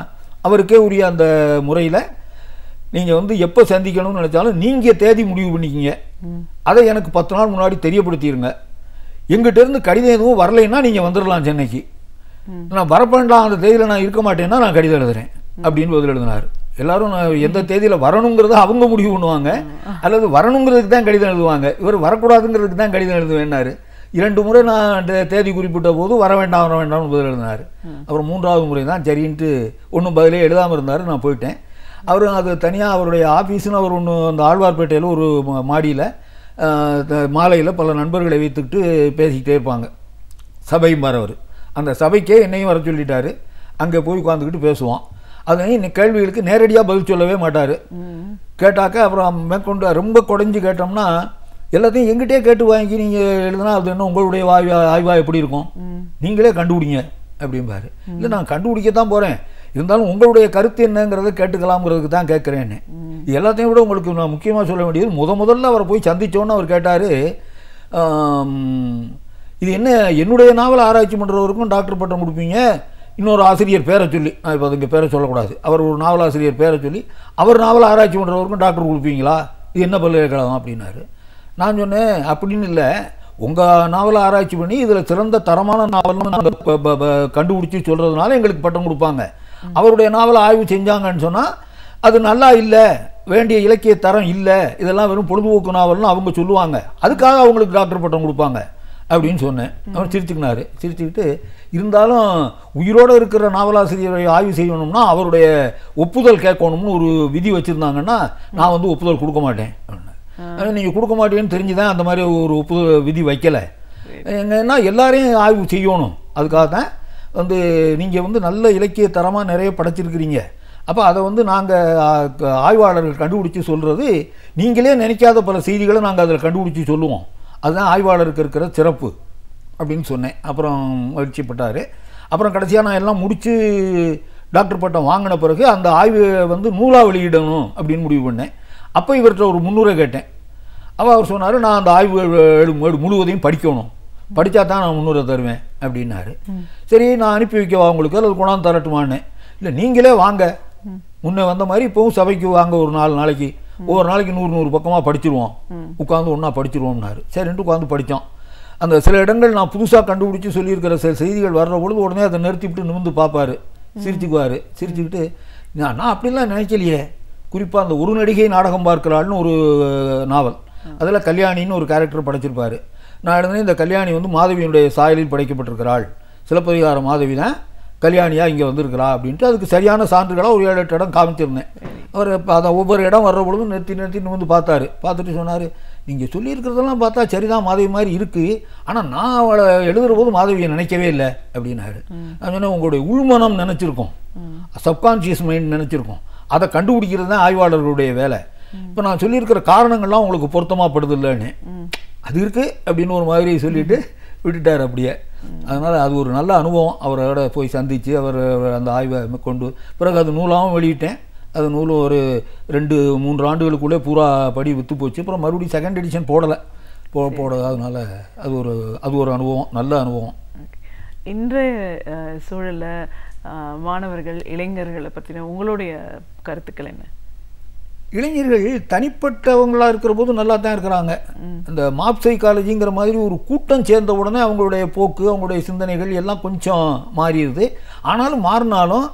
அவருக்கே உரிய அந்த முறையில் நீங்கள் வந்து எப்போ சந்திக்கணும்னு நினச்சாலும் நீங்கள் தேதி முடிவு பண்ணிக்கிங்க, அதை எனக்கு 10 நாள் முன்னாடி தெரியப்படுத்திடுங்க. எங்கிட்டேருந்து கடிதம் எதுவும் வரலைன்னா நீங்கள் வந்துடலாம் சென்னைக்கு. நான் வரப்பேண்டாம் அந்த தேதியில் நான் இருக்க மாட்டேன்னா நான் கடிதம் எழுதுறேன் அப்படின்னு பதில் எழுதினார். எல்லாரும் நான் எந்த தேதியில் வரணுங்கிறத அவங்க முடிவு பண்ணுவாங்க, அல்லது வரணுங்கிறதுக்கு தான் கடிதம் எழுதுவாங்க. இவர் வரக்கூடாதுங்கிறதுக்கு தான் கடிதம் எழுதுவேன்னாரு. 2 முறை நான் தேதி குறிப்பிட்ட போது வர வேண்டாம்னு பதில் எழுதினார். அப்புறம் 3வது முறை தான் சரின்ட்டு ஒன்றும் பதிலே எழுதாமல் இருந்தார். நான் போயிட்டேன். அவர் அது தனியாக அவருடைய ஆஃபீஸுன்னு அவர் ஒன்று அந்த ஆழ்வார்பேட்டையில் ஒரு மாடியில் மாலையில் பல நண்பர்களை வைத்துக்கிட்டு பேசிக்கிட்டே இருப்பாங்க. சபையும் வரவர் அந்த சபைக்கே என்னையும் வர சொல்லிட்டாரு. அங்கே போய் உட்காந்துக்கிட்டு பேசுவோம். அது கேள்விகளுக்கு நேரடியாக பதில் சொல்லவே மாட்டார். கேட்டாக்க அப்புறம் மேற்கொண்டு ரொம்ப குறைஞ்சி கேட்டோம்னா எல்லாத்தையும் எங்கிட்டே கேட்டு வாங்கி நீங்கள் எழுதுனா அது என்ன உங்களுடைய ஆய்வாக எப்படி இருக்கும், நீங்களே கண்டுபிடிங்க அப்படிம்பாரு. இல்லை நான் கண்டுபிடிக்கத்தான் போகிறேன், இருந்தாலும் உங்களுடைய கருத்து என்னங்கிறத கேட்டுக்கலாம்ங்கிறதுக்கு தான் கேட்குறேன்னு. எல்லாத்தையும் விட உங்களுக்கு நான் முக்கியமாக சொல்ல வேண்டியது முதல்ல அவரை போய் சந்தித்தோன்னு அவர் கேட்டார், இது என்ன என்னுடைய நாவல் ஆராய்ச்சி பண்ணுறவருக்கும் டாக்டர் பட்டம் கொடுப்பீங்க, இன்னொரு ஆசிரியர் பேரை சொல்லி, நான் இப்போ அதுங்க பேரை சொல்லக்கூடாது, அவர் ஒரு நாவல் ஆசிரியர் பேரை சொல்லி அவர் நாவல் ஆராய்ச்சி பண்ணுறவருக்கும் டாக்டர் கொடுப்பீங்களா, இது என்ன பல்கலைக்கழகம் அப்படின்னாரு. நான் சொன்னேன் அப்படின்னு இல்லை, உங்கள் நாவலை ஆராய்ச்சி பண்ணி இதில் சிறந்த தரமான நாவல்னு நாங்கள் கண்டுபிடிச்சி சொல்கிறதுனால எங்களுக்கு பட்டம் கொடுப்பாங்க. அவருடைய நாவலை ஆய்வு செஞ்சாங்கன்னு சொன்னால் அது நல்லா இல்லை, வேண்டிய இலக்கிய தரம் இல்லை, இதெல்லாம் வெறும் பொழுதுபோக்கு நாவல்னு அவங்க சொல்லுவாங்க, அதுக்காக அவங்களுக்கு டாக்டர் பட்டம் கொடுப்பாங்க அப்படின்னு சொன்னேன். அவர் சிரிச்சுக்கினார். சிரிச்சுக்கிட்டு இருந்தாலும் உயிரோடு இருக்கிற நாவலாசிரியரை ஆய்வு செய்யணும்னா அவருடைய ஒப்புதல் கேட்கணும்னு ஒரு விதி வச்சுருந்தாங்கன்னா நான் வந்து ஒப்புதல் கொடுக்க மாட்டேன். ஆனால் நீங்கள் கொடுக்க மாட்டேன்னு தெரிஞ்சு தான் அந்த மாதிரி ஒரு ஒப்புதல் விதி வைக்கலை. எங்கன்னா எல்லாரையும் ஆய்வு செய்யணும், அதுக்காக தான் வந்து நீங்கள் வந்து நல்ல இலக்கிய தரமாக நிறைய படைச்சிருக்கிறீங்க. அப்போ அதை வந்து நாங்கள் ஆய்வாளர்கள் கண்டுபிடிச்சி சொல்கிறது, நீங்களே நினைக்காத பல செய்திகளை நாங்கள் அதில் கண்டுபிடிச்சி சொல்லுவோம், அதுதான் ஆய்வாளருக்கு இருக்கிற சிறப்பு அப்படின்னு சொன்னேன். அப்புறம் மகிழ்ச்சிப்பட்டார். அப்புறம் கடைசியாக நான் எல்லாம் முடித்து டாக்டர் பட்டம் வாங்கின பிறகு அந்த ஆய்வை வந்து நூலாக வெளியிடணும் அப்படின்னு முடிவு பண்ணேன். அப்போ இவர்கிட்ட ஒரு முன்னுரை கேட்டேன். அப்போ அவர் சொன்னார், நான் அந்த ஆய்வு முழுவதையும் படிக்கணும், படித்தா தான் நான் முன்னுரை தருவேன் அப்படின்னாரு. சரி நான் அனுப்பி வைக்கவா உங்களுக்கு, அல்லது கொண்டாந்து தரட்டுமான்னு. இல்லை நீங்களே வாங்க, முன்னே வந்த மாதிரி இப்போவும் சபைக்கு வாங்க, ஒரு 4 நாளைக்கு ஒவ்வொரு நாளைக்கு 100 பக்கமாக படிச்சிருவோம், உட்காந்து ஒன்றா படிச்சிருவோம்னாரு. சரின்ட்டு உட்காந்து படித்தோம். அந்த சில இடங்கள் நான் புதுசாக கண்டுபிடிச்சி சொல்லியிருக்கிற சில செய்திகள் வர்ற பொழுது உடனே அதை நிறுத்திவிட்டு நிமிந்து பார்ப்பார், சிரிச்சுக்குவார். சிரிச்சுக்கிட்டு நான் அப்படிலாம் நினைக்கலையே, குறிப்பாக அந்த ஒரு நடிகை நாடகம் பார்க்கிறாள்னு ஒரு நாவல், அதில் கல்யாணின்னு ஒரு கேரக்டர் படைச்சிருப்பார். நான் எழுதினேன், இந்த கல்யாணி வந்து மாதவியினுடைய சாயலில் படைக்கப்பட்டிருக்கிறாள், சிலப்பதிகார மாதவி தான் கல்யாணியாக இங்கே வந்திருக்கிறா அப்படின்ட்டு அதுக்கு சரியான சான்றுகளாக ஒரு 7-8 இடம் காமிச்சிருந்தேன். அவர் அதை ஒவ்வொரு இடம் வர்ற பொழுதும் நிறுத்தி வந்து பார்த்தாரு. பார்த்துட்டு சொன்னார், நீங்கள் சொல்லியிருக்கிறதெல்லாம் பார்த்தா சரிதான், மாதவி மாதிரி இருக்குது, ஆனால் நான் அவளை எழுதுகிற போது மாதவியை நினைக்கவே இல்லை அப்படின்னாரு. நான் சொன்னேன், உங்களுடைய உள்மனம் நினச்சிருக்கோம், சப்கான்ஷியஸ் மைண்ட் நினச்சிருக்கோம், அதை கண்டுபிடிக்கிறது தான் ஆய்வாளர்களுடைய வேலை. இப்போ நான் சொல்லியிருக்கிற காரணங்கள்லாம் உங்களுக்கு பொருத்தமாக படுது இல்லைன்னு, அது இருக்குது அப்படின்னு ஒரு மாதிரி சொல்லிவிட்டு விட்டுட்டார் அப்படியே. அதனால் அது ஒரு நல்ல அனுபவம். அவரோட போய் சந்தித்து அவர் அந்த ஆய்வை கொண்டு பிறகு அது நூலாகவும் வெளியிட்டேன். அது நூல் ஒரு 2-3 ஆண்டுகளுக்குள்ளே பூரா படி விற்று போச்சு. அப்புறம் மறுபடியும் 2nd எடிஷன் போடலை அதனால் அது ஒரு அனுபவம், நல்ல அனுபவம். இன்றைய சூழலில் மாணவர்கள் இளைஞர்களை பற்றின உங்களுடைய கருத்துக்கள் என்ன? இளைஞர்கள் தனிப்பட்டவங்களாக இருக்கிற போது நல்லா தான் இருக்கிறாங்க. இந்த மாப் சைக்காலஜிங்கிற மாதிரி ஒரு கூட்டம் சேர்ந்த உடனே அவங்களுடைய போக்கு, அவங்களுடைய சிந்தனைகள் எல்லாம் கொஞ்சம் மாறிடுது. ஆனாலும் மாறினாலும்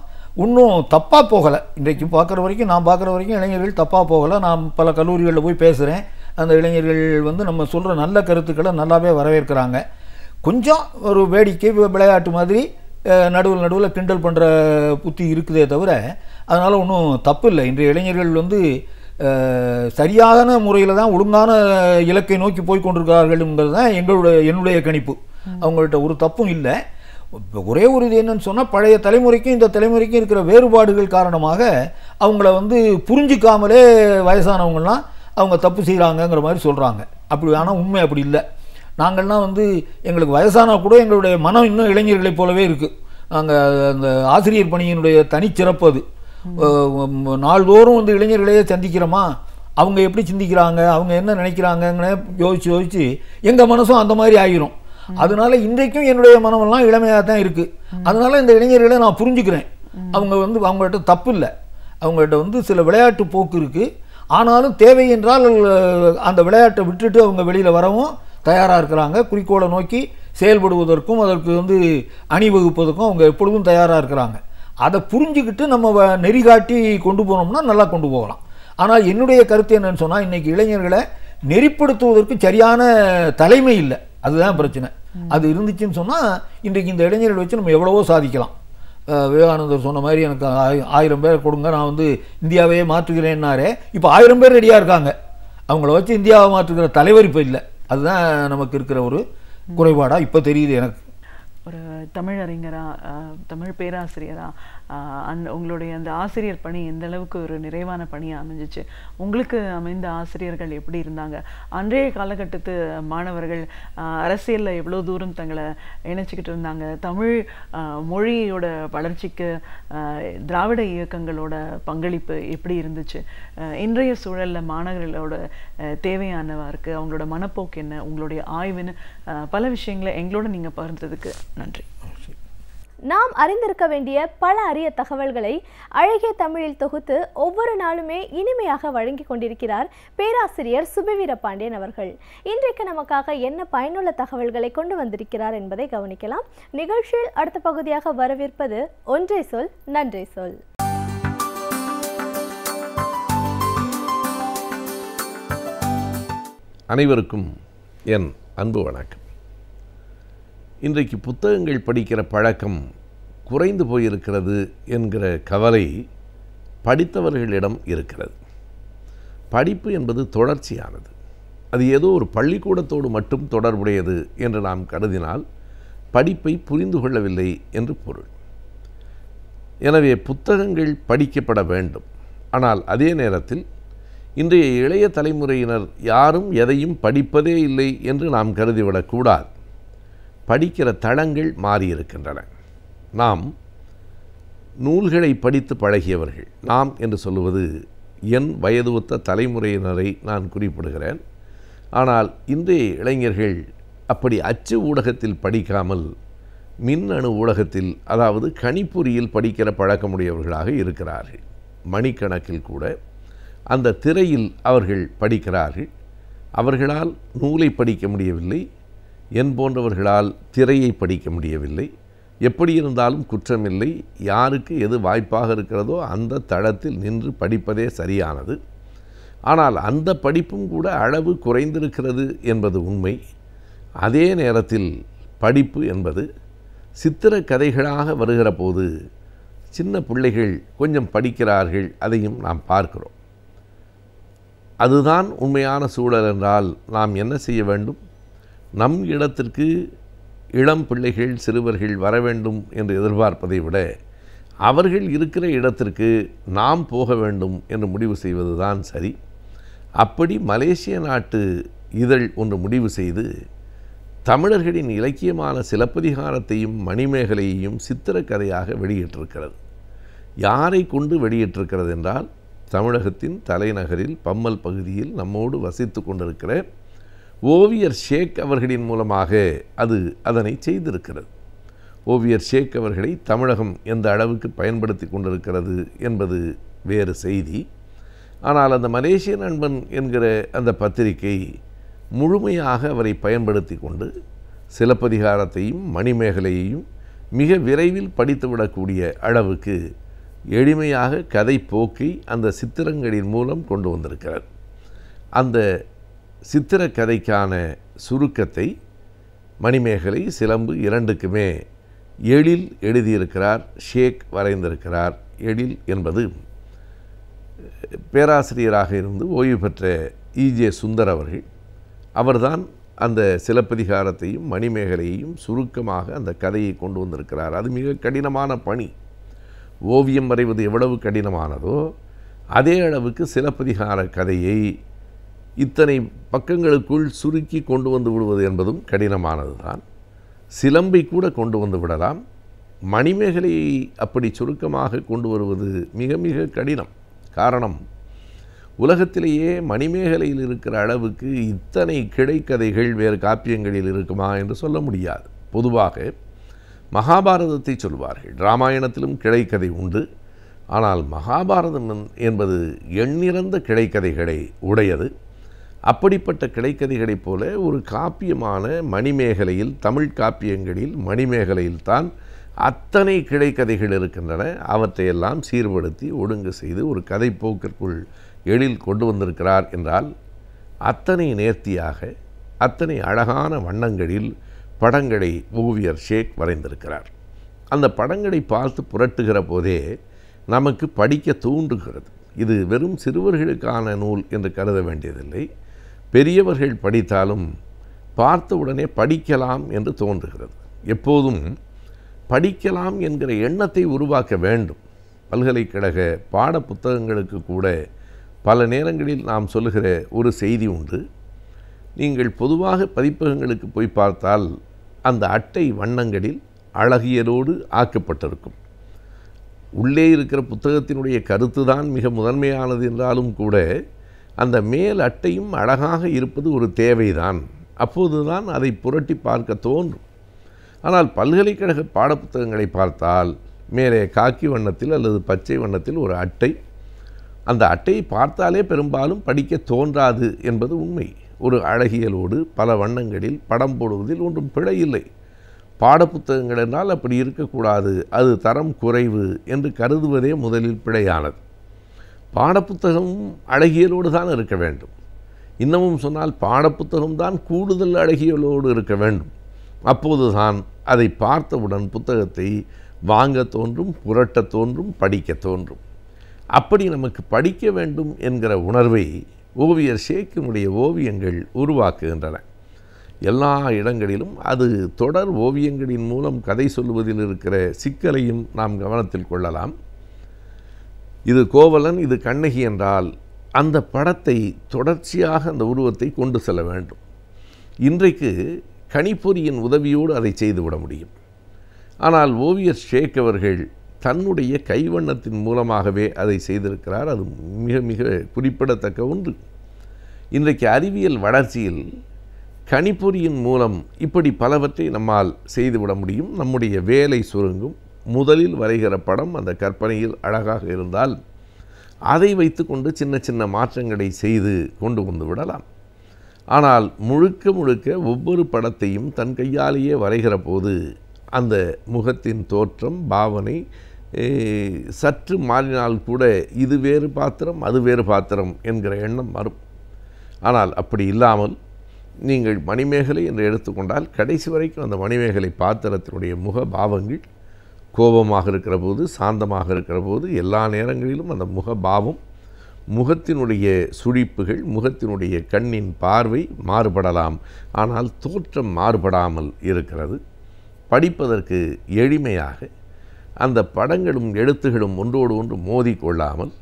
இன்னும் தப்பாக போகலை. இன்றைக்கு பார்க்குற வரைக்கும், நான் பார்க்குற வரைக்கும் இளைஞர்கள் தப்பாக போகலை. நான் பல கல்லூரிகளில் போய் பேசுகிறேன். அந்த இளைஞர்கள் வந்து நம்ம சொல்கிற நல்ல கருத்துக்களை நல்லாவே வரவேற்கிறாங்க. கொஞ்சம் ஒரு வேடிக்கை விளையாட்டு மாதிரி நடுவில் கிண்டல் பண்ணுற புத்தி இருக்குதே தவிர அதனால் ஒன்றும் தப்பு இல்லை. இன்றைய இளைஞர்கள் வந்து சரியான முறையில் தான் ஒழுங்கான இலக்கை நோக்கி போய் கொண்டிருக்கிறார்கள்ங்கிறது தான் என்னுடைய கணிப்பு. அவங்கள்ட்ட ஒரு தப்பும் இல்லை. ஒரே ஒரு இது என்னன்னு சொன்னால், பழைய தலைமுறைக்கும் இந்த தலைமுறைக்கும் இருக்கிற வேறுபாடுகள் காரணமாக அவங்கள வந்து புரிஞ்சிக்காமலே வயசானவங்களாம் அவங்க தப்பு செய்கிறாங்கங்கிற மாதிரி சொல்கிறாங்க. அப்படி ஆனால் உண்மை அப்படி இல்லை. நாங்கள்லாம் வந்து எங்களுக்கு வயசானால் கூட எங்களுடைய மனம் இன்னும் இளைஞர்களைப் போலவே இருக்குது. நாங்கள் அந்த ஆசிரியர் பணியினுடைய தனிச்சிறப்பு அது. நாள்தோறும் வந்து இளைஞர்களையே சந்திக்கிறோமா, அவங்க எப்படி சிந்திக்கிறாங்க, அவங்க என்ன நினைக்கிறாங்கன்னு யோசித்து எங்கள் மனசும் அந்த மாதிரி ஆகிரும். அதனால இன்றைக்கும் என்னுடைய மனமெல்லாம் இளமையாக தான் இருக்குது. அதனால இந்த இளைஞர்களை நான் புரிஞ்சுக்கிறேன். அவங்க வந்து அவங்கள்ட்ட தப்பு இல்லை, அவங்கள்ட்ட வந்து சில விளையாட்டு போக்கு இருக்குது. ஆனாலும் தேவை என்றால் அந்த விளையாட்டை விட்டுட்டு அவங்க வெளியில் வரவும் தயாராக இருக்கிறாங்க. குறிக்கோளை நோக்கி செயல்படுவதற்கும் அதற்கு வந்து அணிவகுப்பதற்கும் அவங்க எப்பொழுதும் தயாராக இருக்கிறாங்க. அதை புரிஞ்சுக்கிட்டு நம்ம நெறிகாட்டி கொண்டு போனோம்னா நல்லா கொண்டு போகலாம். ஆனால் என்னுடைய கருத்து என்னன்னு சொன்னால், இன்றைக்கி இளைஞர்களை நெறிப்படுத்துவதற்கு சரியான தலைமை இல்லை, அதுதான் பிரச்சனை. அது இருந்துச்சுன்னு சொன்னால் இன்றைக்கு இந்த இளைஞர்களை வச்சு நம்ம எவ்வளவோ சாதிக்கலாம். விவேகானந்தர் சொன்ன மாதிரி எனக்கு 1000 பேர் கொடுங்க, நான் வந்து இந்தியாவையே மாற்றுகிறேன்னாரே, இப்போ 1000 பேர் ரெடியாக இருக்காங்க. அவங்கள வச்சு இந்தியாவை மாற்றுகிற தலைவர் இப்போ இல்லை. அதுதான் நமக்கு இருக்கிற ஒரு குறைபாடாக இப்போ தெரியுது எனக்கு. ஒரு தமிழறிஞராக, தமிழ் பேராசிரியராக உங்களுடைய அந்த ஆசிரியர் பணி எந்த அளவுக்கு ஒரு நிறைவான பணியாக அமைஞ்சிச்சு? உங்களுக்கு அமைந்த ஆசிரியர்கள் எப்படி இருந்தாங்க? அன்றைய காலகட்டத்து மாணவர்கள் அரசியலில் எவ்வளோ தூரம் தங்களை இணைச்சிக்கிட்டு இருந்தாங்க? தமிழ் மொழியோட வளர்ச்சிக்கு திராவிட இயக்கங்களோட பங்களிப்பு எப்படி இருந்துச்சு? இன்றைய சூழலில் மாணவர்களோட தேவையானவா இருக்குது, அவங்களோட மனப்போக்கு என்ன, உங்களுடைய ஆய்வுன்னு பல விஷயங்களை எங்களோட நீங்கள் பகிர்ந்ததுக்கு நன்றி. நாம் அறிந்திருக்க வேண்டிய பல அரிய தகவல்களை அழகிய தமிழில் தொகுத்து ஒவ்வொரு நாளுமே இனிமையாக வழங்கி கொண்டிருக்கிறார் பேராசிரியர் சுபவீர பாண்டியன் அவர்கள். இன்றைக்கு நமக்காக என்ன பயனுள்ள தகவல்களை கொண்டு வந்திருக்கிறார் என்பதை கவனிக்கலாம். நிகழ்ச்சியில் அடுத்த பகுதியாக வரவிருப்பது ஒன்றை சொல் நன்றி சொல். அனைவருக்கும் என் அன்பு வணக்கம். இன்றைக்கு புத்தகங்கள் படிக்கிற பழக்கம் குறைந்து போயிருக்கிறது என்கிற கவலை படித்தவர்களிடம் இருக்கிறது. படிப்பு என்பது தொடர்ச்சியானது. அது ஏதோ ஒரு பள்ளிக்கூடத்தோடு மட்டும் தொடர்புடையது என்று நாம் கருதினால் படிப்பை புரிந்து கொள்ளவில்லை என்று பொருள். எனவே புத்தகங்கள் படிக்கப்பட வேண்டும். ஆனால் அதே நேரத்தில் இன்றைய இளைய தலைமுறையினர் யாரும் எதையும் படிப்பதே இல்லை என்று நாம் கருதிவிடக்கூடாது. படிக்கிற தளங்கள் மாறியிருக்கின்றன. நாம் நூல்களை படித்து பழகியவர்கள். நாம் என்று சொல்லுவது என் வயது ஒத்த தலைமுறையினரை நான் குறிப்பிடுகிறேன். ஆனால் இன்றைய இளைஞர்கள் அப்படி அச்சு ஊடகத்தில் படிக்காமல் மின்னணு ஊடகத்தில், அதாவது கணிப்பொறியில் படிக்கிற பழக்கமுடையவர்களாக இருக்கிறார்கள். மணிக்கணக்கில் கூட அந்த திரையில் அவர்கள் படிக்கிறார்கள். அவர்களால் நூலை படிக்க முடியவில்லை, என் போன்றவர்களால் திரையை படிக்க முடியவில்லை. எப்படி இருந்தாலும் குற்றமில்லை. யாருக்கு எது வாய்ப்பாக இருக்கிறதோ அந்த தளத்தில் நின்று படிப்பதே சரியானது. ஆனால் அந்த படிப்பும் கூட அளவு குறைந்திருக்கிறது என்பது உண்மை. அதே நேரத்தில் படிப்பு என்பது சித்திர கதைகளாக வருகிற போது சின்ன பிள்ளைகள் கொஞ்சம் படிக்கிறார்கள், அதையும் நாம் பார்க்கிறோம். அதுதான் உண்மையான சூழல் என்றால் நாம் என்ன செய்ய வேண்டும்? நம் இடத்திற்கு இளம் பிள்ளைகள், சிறுவர்கள் வர வேண்டும் என்று எதிர்பார்ப்பதை விட அவர்கள் இருக்கிற இடத்திற்கு நாம் போக வேண்டும் என்று முடிவு செய்வது தான் சரி. அப்படி மலேசிய நாட்டு இதழ் ஒன்று முடிவு செய்து தமிழர்களின் இலக்கியமான சிலப்பதிகாரத்தையும் மணிமேகலையையும் சித்திரக்கதையாக வெளியிட்டிருக்கிறது. யாரை கொண்டு வெளியிட்டிருக்கிறது என்றால், தமிழகத்தின் தலைநகரில் பம்மல் பகுதியில் நம்மோடு வசித்து கொண்டிருக்கிற ஓவியர் ஷேக் அவர்களின் மூலமாக அதனை செய்திருக்கிறது. ஓவியர் ஷேக் அவர்களை தமிழகம் எந்த அளவுக்கு பயன்படுத்தி கொண்டிருக்கிறது என்பது வேறு செய்தி. ஆனால் அந்த மலேசிய நண்பன் என்கிற அந்த பத்திரிகை முழுமையாக அவரை பயன்படுத்தி கொண்டு சிலப்பதிகாரத்தையும் மணிமேகலையையும் மிக விரைவில் படித்துவிடக்கூடிய அளவுக்கு எளிமையாக கதை போக்கை அந்த சித்திரங்களின் மூலம் கொண்டு வந்திருக்கிறார். அந்த சித்திர கதைக்கான சுருக்கத்தை மணிமேகலை, சிலம்பு இரண்டுக்குமே எழில் எழுதியிருக்கிறார், ஷேக் வரைந்திருக்கிறார். எழில் என்பது பேராசிரியராக இருந்து ஓய்வு பெற்ற ஈஜே சுந்தர் அவர்கள். அவர்தான் அந்த சிலப்பதிகாரத்தையும் மணிமேகலையையும் சுருக்கமாக அந்த கதையை கொண்டு வந்திருக்கிறார். அது மிக கடினமான பணி. ஓவியம் வரைவது எவ்வளவு கடினமானதோ அதே அளவுக்கு சிலப்பதிகார கதையை இத்தனை பக்கங்களுக்குள் சுருக்கி கொண்டு வந்து விடுவது என்பதும் கடினமானது தான். சிலம்பை கூட கொண்டு வந்து விடலாம். மணிமேகலையை அப்படி சுருக்கமாக கொண்டு வருவது மிக மிக கடினம். காரணம், உலகத்திலேயே மணிமேகலையில் இருக்கிற அளவுக்கு இத்தனை கிடைக்கதைகள் வேறு காப்பியங்களில் இருக்குமா என்று சொல்ல முடியாது. பொதுவாக மகாபாரதத்தை சொல்வார்கள். இராமாயணத்திலும் கிடைக்கதை உண்டு. ஆனால் மகாபாரதம் என்பது எண்ணிறந்த கிடைக்கதைகளை உடையது. அப்படிப்பட்ட கிளைக்கதைகளைப் போல ஒரு காப்பியமான மணிமேகலையில், தமிழ் காப்பியங்களில் மணிமேகலையில் தான் அத்தனை கிளைக்கதைகள் இருக்கின்றன. அவற்றையெல்லாம் சீர்படுத்தி ஒழுங்கு செய்து ஒரு கதை போக்கிற்குள் எழில் கொண்டு வந்திருக்கிறார் என்றால் அத்தனை நேர்த்தியாக, அத்தனை அழகான வண்ணங்களில் படங்களை ஓவியர் ஷேக் வரைந்திருக்கிறார். அந்த படங்களை பார்த்து புரட்டுகிற போதே நமக்கு படிக்க தூண்டுகிறது. இது வெறும் சிறுவர்களுக்கான நூல் என்று கருத வேண்டியதில்லை. பெரியவர்கள் படித்தாலும் பார்த்த உடனே படிக்கலாம் என்று தோன்றுகிறது. எப்போதும் படிக்கலாம் என்கிற எண்ணத்தை உருவாக்க வேண்டும். பல்கலைக்கழக பாட புத்தகங்களுக்கு கூட பல நேரங்களில் நாம் சொல்லுகிற ஒரு செய்தி உண்டு. நீங்கள் பொதுவாக பதிப்பகங்களுக்கு போய் பார்த்தால் அந்த அட்டை வண்ணங்களில் அழகியலோடு ஆக்கப்பட்டிருக்கும். உள்ளே இருக்கிற புத்தகத்தினுடைய கருத்து தான் மிக முதன்மையானது என்றாலும் கூட அந்த மேல் அட்டையும் அழகாக இருப்பது ஒரு தேவைதான். அப்போதுதான் அதை புரட்டி பார்க்க தோன்றும். ஆனால் பல்கலைக்கழக பாடப்புத்தகங்களை பார்த்தால் மேலே காக்கி வண்ணத்தில் அல்லது பச்சை வண்ணத்தில் ஒரு அட்டை, அந்த அட்டையை பார்த்தாலே பெரும்பாலும் படிக்க தோன்றாது என்பது உண்மை. ஒரு அழகியலோடு பல வண்ணங்களில் படம் போடுவதில் ஒன்றும் பிழை இல்லை. பாடப்புத்தகங்கள் என்றால் அப்படி இருக்கக்கூடாது, அது தரம் குறைவு என்று கருதுவதே முதலில் பிழையானது. பாடப்புத்தகமும் அழகியலோடு தான் இருக்க வேண்டும். இன்னமும் சொன்னால் பாடப்புத்தகம்தான் கூடுதல் அழகியலோடு இருக்க வேண்டும். அப்போதுதான் அதை பார்த்தவுடன் புத்தகத்தை வாங்க தோன்றும், புரட்ட தோன்றும், படிக்க தோன்றும். அப்படி நமக்கு படிக்க வேண்டும் என்கிற உணர்வை ஓவியர் ஷேக்கினுடைய ஓவியங்கள் உருவாக்குகின்றன. எல்லா இடங்களிலும் அது தொடர் ஓவியங்களின் மூலம் கதை சொல்வதில் இருக்கிற சிக்கலையும் நாம் கவனத்தில் கொள்ளலாம். இது கோவலன், இது கண்ணகி என்றால் அந்த படத்தை தொடர்ச்சியாக அந்த உருவத்தை கொண்டு செல்ல வேண்டும். இன்றைக்கு கணிப்பொறியின் உதவியோடு அதை செய்துவிட முடியும். ஆனால் ஓவியர் ஷேக் அவர்கள் தன்னுடைய கைவண்ணத்தின் மூலமாகவே அதை செய்திருக்கிறார். அது மிக மிக குறிப்பிடத்தக்க ஒன்று. இன்றைக்கு அறிவியல் வளர்ச்சியில் கணிப்பொறியின் மூலம் இப்படி பலவற்றை நம்மால் செய்துவிட முடியும். நம்முடைய வேலை சுருங்கும். முதலில் வரைகிற படம் அந்த கற்பனையில் அழகாக இருந்தால் அதை வைத்து கொண்டு சின்ன சின்ன மாற்றங்களை செய்து கொண்டு வந்து விடலாம். ஆனால் முழுக்க முழுக்க ஒவ்வொரு படத்தையும் தன் கையாலேயே வரைகிற போது அந்த முகத்தின் தோற்றம், பாவனை சற்று மாறினால் கூட இது வேறு பாத்திரம், அது வேறு பாத்திரம் என்கிற எண்ணம் வரும். ஆனால் அப்படி இல்லாமல் நீங்கள் மணிமேகலை என்று எடுத்துக்கொண்டால் கடைசி வரைக்கும் அந்த மணிமேகலை பாத்திரத்தினுடைய முக பாவங்கள் கோபமாக இருக்கிற போது, சாந்தமாக இருக்கிற போது, எல்லா நேரங்களிலும் அந்த முகபாவம், முகத்தினுடைய சுழிப்புகள், முகத்தினுடைய கண்ணின் பார்வை மாறுபடலாம். ஆனால் தோற்றம் மாறுபடாமல் இருக்கிறது. படிப்பதற்கு எளிமையாக அந்த படங்களும் எழுத்துகளும் ஒன்றோடு ஒன்று மோதி கொள்ளாமல்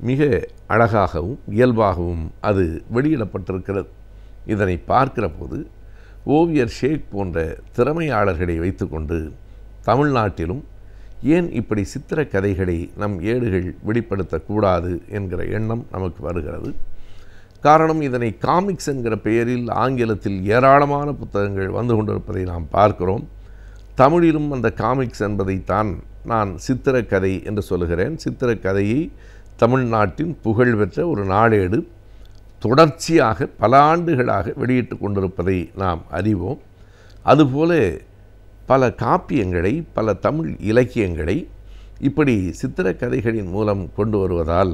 மிக அழகாகவும் இயல்பாகவும் அது வெளியிடப்பட்டிருக்கிறது. இதனை பார்க்கிற போது ஓவியர் ஷேக் போன்ற திறமையாளர்களை வைத்துக்கொண்டு தமிழ்நாட்டிலும் ஏன் இப்படி சித்திர கதைகளை நம் ஏடுகள் வெளிப்படுத்தக்கூடாது என்கிற எண்ணம் நமக்கு வருகிறது. காரணம், இதனை காமிக்ஸ் என்கிற பெயரில் ஆங்கிலத்தில் ஏராளமான புத்தகங்கள் வந்து கொண்டிருப்பதை நாம் பார்க்கிறோம். தமிழிலும் அந்த காமிக்ஸ் என்பதைத்தான் நான் சித்திரக்கதை என்று சொல்லுகிறேன். சித்திரக்கதையை தமிழ்நாட்டின் புகழ்பெற்ற ஒரு நாளேடு தொடர்ச்சியாக பல ஆண்டுகளாக வெளியிட்டு கொண்டிருப்பதை நாம் அறிவோம். அதுபோல பல காப்பியங்களை, பல தமிழ் இலக்கியங்களை இப்படி சித்திரக்கதைகளின் மூலம் கொண்டு வருவதால்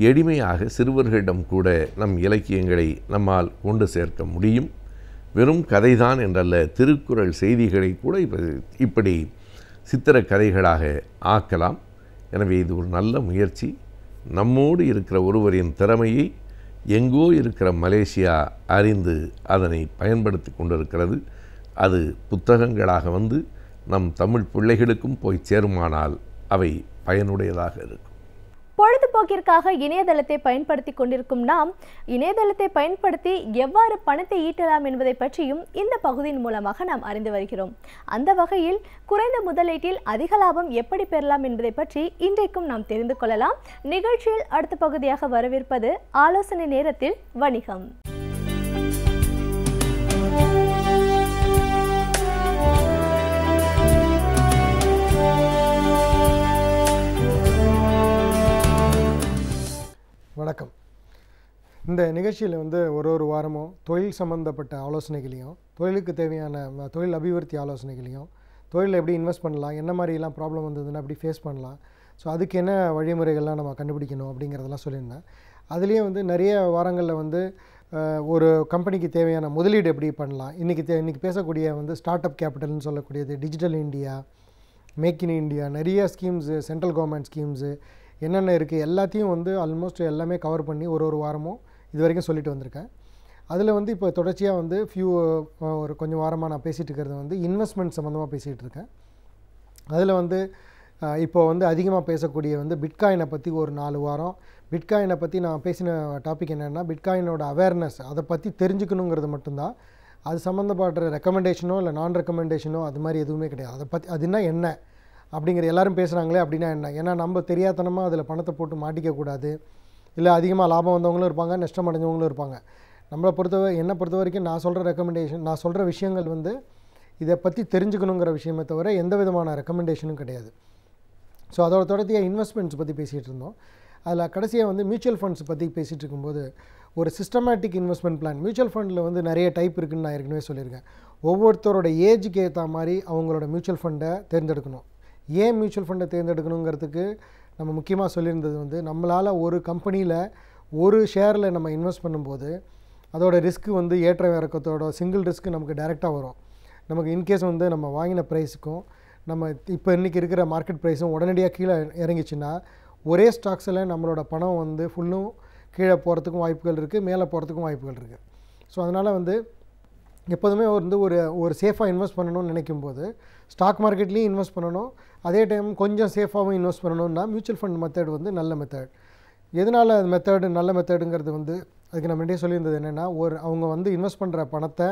எளிமையாக சிறுவர்களிடம் கூட நம் இலக்கியங்களை நம்மால் கொண்டு சேர்க்க முடியும். வெறும் கதைதான் என்றல்ல, திருக்குறள் செய்திகளை கூட இப்படி சித்திரக்கதைகளாக ஆக்கலாம். எனவே இது ஒரு நல்ல முயற்சி. நம்மோடு இருக்கிற ஒருவரின் திறமையை எங்கோ இருக்கிற மலேசியா அறிந்து அதனை பயன்படுத்தி கொண்டிருக்கிறது. அது புத்தகங்களாக வந்து நம் தமிழ் பிள்ளைகளுக்கும் போய் சேருமானால் அவை பயனுடையதாக இருக்கும். பொழுதுபோக்கிற்காக இணையதளத்தை பயன்படுத்தி கொண்டிருக்கும் நாம் இணையதளத்தை பயன்படுத்தி எவ்வாறு பணத்தை ஈட்டலாம் என்பதை பற்றியும் இந்த பகுதியின் மூலமாக நாம் அறிந்து வருகிறோம். அந்த வகையில் குறைந்த முதலீட்டில் அதிக லாபம் எப்படி பெறலாம் என்பதை பற்றி இன்றைக்கும் நாம் தெரிந்து கொள்ளலாம். நிகழ்ச்சியில் அடுத்த பகுதியாக வரவிருப்பது ஆலோசனை நேரத்தில் வணிகம். வணக்கம். இந்த நிகழ்ச்சியில் வந்து ஒரு வாரமும் தொழில் சம்மந்தப்பட்ட ஆலோசனைகளையும், தொழிலுக்கு தேவையான தொழில் அபிவிருத்தி ஆலோசனைகளையும், தொழிலில் எப்படி இன்வெஸ்ட் பண்ணலாம், என்ன மாதிரிலாம் ப்ராப்ளம் வந்ததுன்னா எப்படி ஃபேஸ் பண்ணலாம், ஸோ அதுக்கு என்ன வழிமுறைகள்லாம் நம்ம கண்டுபிடிக்கணும் அப்படிங்கிறதெல்லாம் சொல்லியிருந்தேன். அதுலேயே வந்து நிறைய வாரங்களில் வந்து ஒரு கம்பெனிக்கு தேவையான முதலீடு எப்படி பண்ணலாம், இன்றைக்கி பேசக்கூடிய வந்து ஸ்டார்ட் அப் கேபிட்டல்னு சொல்லக்கூடியது, digital India, make in India, நிறைய ஸ்கீம்ஸு, சென்ட்ரல் கவர்மெண்ட் ஸ்கீம்ஸு என்னென்ன இருக்குது எல்லாத்தையும் வந்து ஆல்மோஸ்ட் எல்லாமே கவர் பண்ணி ஒரு வாரமும் இது வரைக்கும் சொல்லிட்டு வந்திருக்கேன். அதில் வந்து இப்போ தொடர்ச்சியாக வந்து ஒரு கொஞ்சம் வாரமாக நான் பேசிகிட்டு இருக்கிறது வந்து இன்வெஸ்ட்மெண்ட் சம்மந்தமாக பேசிகிட்டு இருக்கேன். அதில் வந்து இப்போ வந்து அதிகமாக பேசக்கூடிய வந்து பிட்காயினை பற்றி ஒரு 4 வாரம். பிட்காயினை பற்றி நான் பேசின டாபிக் என்னென்னா, பிட்காயினோட அவேர்னஸ், அதை பற்றி தெரிஞ்சுக்கணுங்கிறது மட்டும்தான். அது சம்மந்தப்பட்ட ரெக்கமெண்டேஷனோ இல்லை நான் ரெக்கமெண்டேஷனோ அது மாதிரி எதுவுமே கிடையாது. அதை பற்றி அதுனா என்ன அப்படிங்கிற எல்லாரும் பேசுகிறாங்களே அப்படின்னா என்ன, ஏன்னா நம்ம தெரியாதனமாக அதில் பணத்தை போட்டு மாட்டிக்கக்கூடாது. இல்லை அதிகமாக லாபம் வந்தவங்களும் இருப்பாங்க, நஷ்டம் அடைஞ்சவங்களும் இருப்பாங்க. என்னை பொறுத்த வரைக்கும் நான் சொல்கிற ரெக்கமெண்டேஷன், நான் சொல்கிற விஷயங்கள் வந்து இதை பற்றி தெரிஞ்சுக்கணுங்கிற விஷயமே தவிர எந்த விதமான ரெக்கமெண்டேஷனும் கிடையாது. ஸோ அதோட தொடர்ச்சியாக இன்வெஸ்ட்மெண்ட்ஸ் பற்றி பேசிகிட்டு இருந்தோம். அதில் கடைசியாக வந்து மியூச்சுவல் ஃபண்ட்ஸ் பற்றி பேசிகிட்டு இருக்கும்போது, ஒரு சிஸ்டமேட்டிக் இன்வெஸ்ட்மெண்ட் பிளான், மியூச்சுவல் ஃபண்டில் வந்து நிறைய டைப் இருக்குதுன்னு நான் ஏற்கனவே சொல்லியிருக்கேன். ஒவ்வொருத்தரோட ஏஜுக்கு ஏற்ற மாதிரி அவங்களோட மியூச்சுவல் ஃபண்டை தேர்ந்தெடுக்கணும். ஏன் மியூச்சுவல் ஃபண்டை தேர்ந்தெடுக்கணுங்கிறதுக்கு நம்ம முக்கியமாக சொல்லியிருந்தது வந்து, நம்மளால் ஒரு கம்பெனியில் ஒரு ஷேரில் நம்ம இன்வெஸ்ட் பண்ணும்போது அதோட ரிஸ்க்கு வந்து ஏற்ற இறக்கத்தோட சிங்கிள் ரிஸ்க்கு நமக்கு டைரெக்டாக வரும். நமக்கு இன்கேஸ் வந்து நம்ம வாங்கின ப்ரைஸுக்கும் நம்ம இப்போ இன்றைக்கி இருக்கிற மார்க்கெட் ப்ரைஸும் உடனடியாக கீழே இறங்கிச்சுன்னா, ஒரே ஸ்டாக்ஸில் நம்மளோட பணம் வந்து ஃபுல்லும் கீழே போகிறதுக்கும் வாய்ப்புகள் இருக்குது, மேலே போகிறதுக்கும் வாய்ப்புகள் இருக்குது. ஸோ அதனால் வந்து எப்போதுமே வந்து ஒரு சேஃபாக இன்வெஸ்ட் பண்ணணும்னு நினைக்கும்போது ஸ்டாக் மார்க்கெட்லேயும் இன்வெஸ்ட் பண்ணணும், அதே டைம் கொஞ்சம் சேஃபாகவும் இன்வெஸ்ட் பண்ணணும்னா மியூச்சுவல் ஃபண்ட் மெத்தட் வந்து நல்ல மெத்தட். எதனால் அது நல்ல மெத்தடுங்கிறது வந்து அதுக்கு நம்ம முன்னாடியே சொல்லியிருந்தது என்னென்னா, அவங்க வந்து இன்வெஸ்ட் பண்ணுற பணத்தை,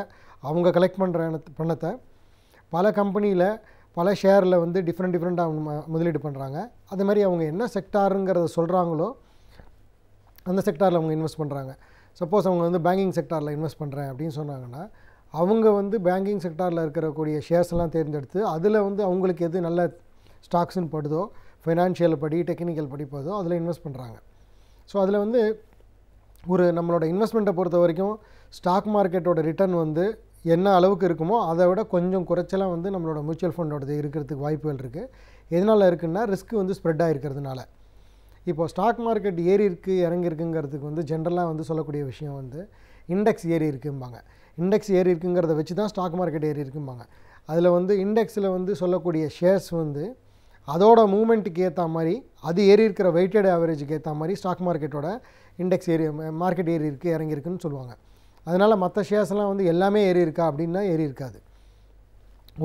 அவங்க கலெக்ட் பண்ணுற பணத்தை பல கம்பெனியில் பல ஷேரில் வந்து டிஃப்ரெண்ட்டாக முதலீடு பண்ணுறாங்க. அது மாதிரி அவங்க என்ன செக்டாருங்கிறத சொல்கிறாங்களோ அந்த செக்டாரில் அவங்க இன்வெஸ்ட் பண்ணுறாங்க. சப்போஸ் அவங்க வந்து பேங்கிங் செக்டாரில் இன்வெஸ்ட் பண்ணுறேன் அப்படின்னு சொன்னாங்கன்னா, அவங்க வந்து பேங்கிங் செக்டாரில் இருக்கக்கூடிய ஷேர்ஸ் எல்லாம் தேர்ந்தெடுத்து அதில் வந்து அவங்களுக்கு எது நல்ல ஸ்டாக்ஸ்ன்னு படுதோ, ஃபைனான்ஷியல் படி, டெக்னிக்கல் படி போதோ அதில் இன்வெஸ்ட் பண்ணுறாங்க. ஸோ அதில் வந்து நம்மளோட இன்வெஸ்ட்மெண்ட்டை பொறுத்த வரைக்கும் ஸ்டாக் மார்க்கெட்டோட ரிட்டர்ன் வந்து என்ன அளவுக்கு இருக்குமோ அதை விட கொஞ்சம் குறைச்சலாம் வந்து நம்மளோட மியூச்சுவல் ஃபண்டோடது இருக்கிறதுக்கு வாய்ப்புகள் இருக்குது. எதனால் இருக்குன்னா, ரிஸ்க்கு வந்து ஸ்ப்ரெட் ஆகிருக்கிறதுனால. இப்போது ஸ்டாக் மார்க்கெட் ஏறி இருக்குது இறங்கியிருக்குங்கிறதுக்கு வந்து ஜென்ரலாக வந்து சொல்லக்கூடிய விஷயம் வந்து இண்டெக்ஸ் ஏறி இருக்கும்பாங்க. இண்டெக்ஸ் ஏறி இருக்குங்கிறத வச்சு தான் ஸ்டாக் மார்க்கெட் ஏறி இருக்கும்பாங்க. அதில் வந்து இண்டெக்ஸில் வந்து சொல்லக்கூடிய ஷேர்ஸ் வந்து அதோட மூமெண்ட்டுக்கு ஏற்ற மாதிரி, அது ஏறி இருக்கிற வெயிட்டட் ஆவரேஜுக்கு ஏற்ற மாதிரி ஸ்டாக் மார்க்கெட்டோட இண்டெக்ஸ் மார்க்கெட் ஏறி இருக்குது இறங்கியிருக்குன்னு சொல்லுவாங்க. அதனால் மற்ற ஷேர்ஸ்லாம் வந்து எல்லாமே ஏறி இருக்கா அப்படின்னா ஏறி இருக்காது.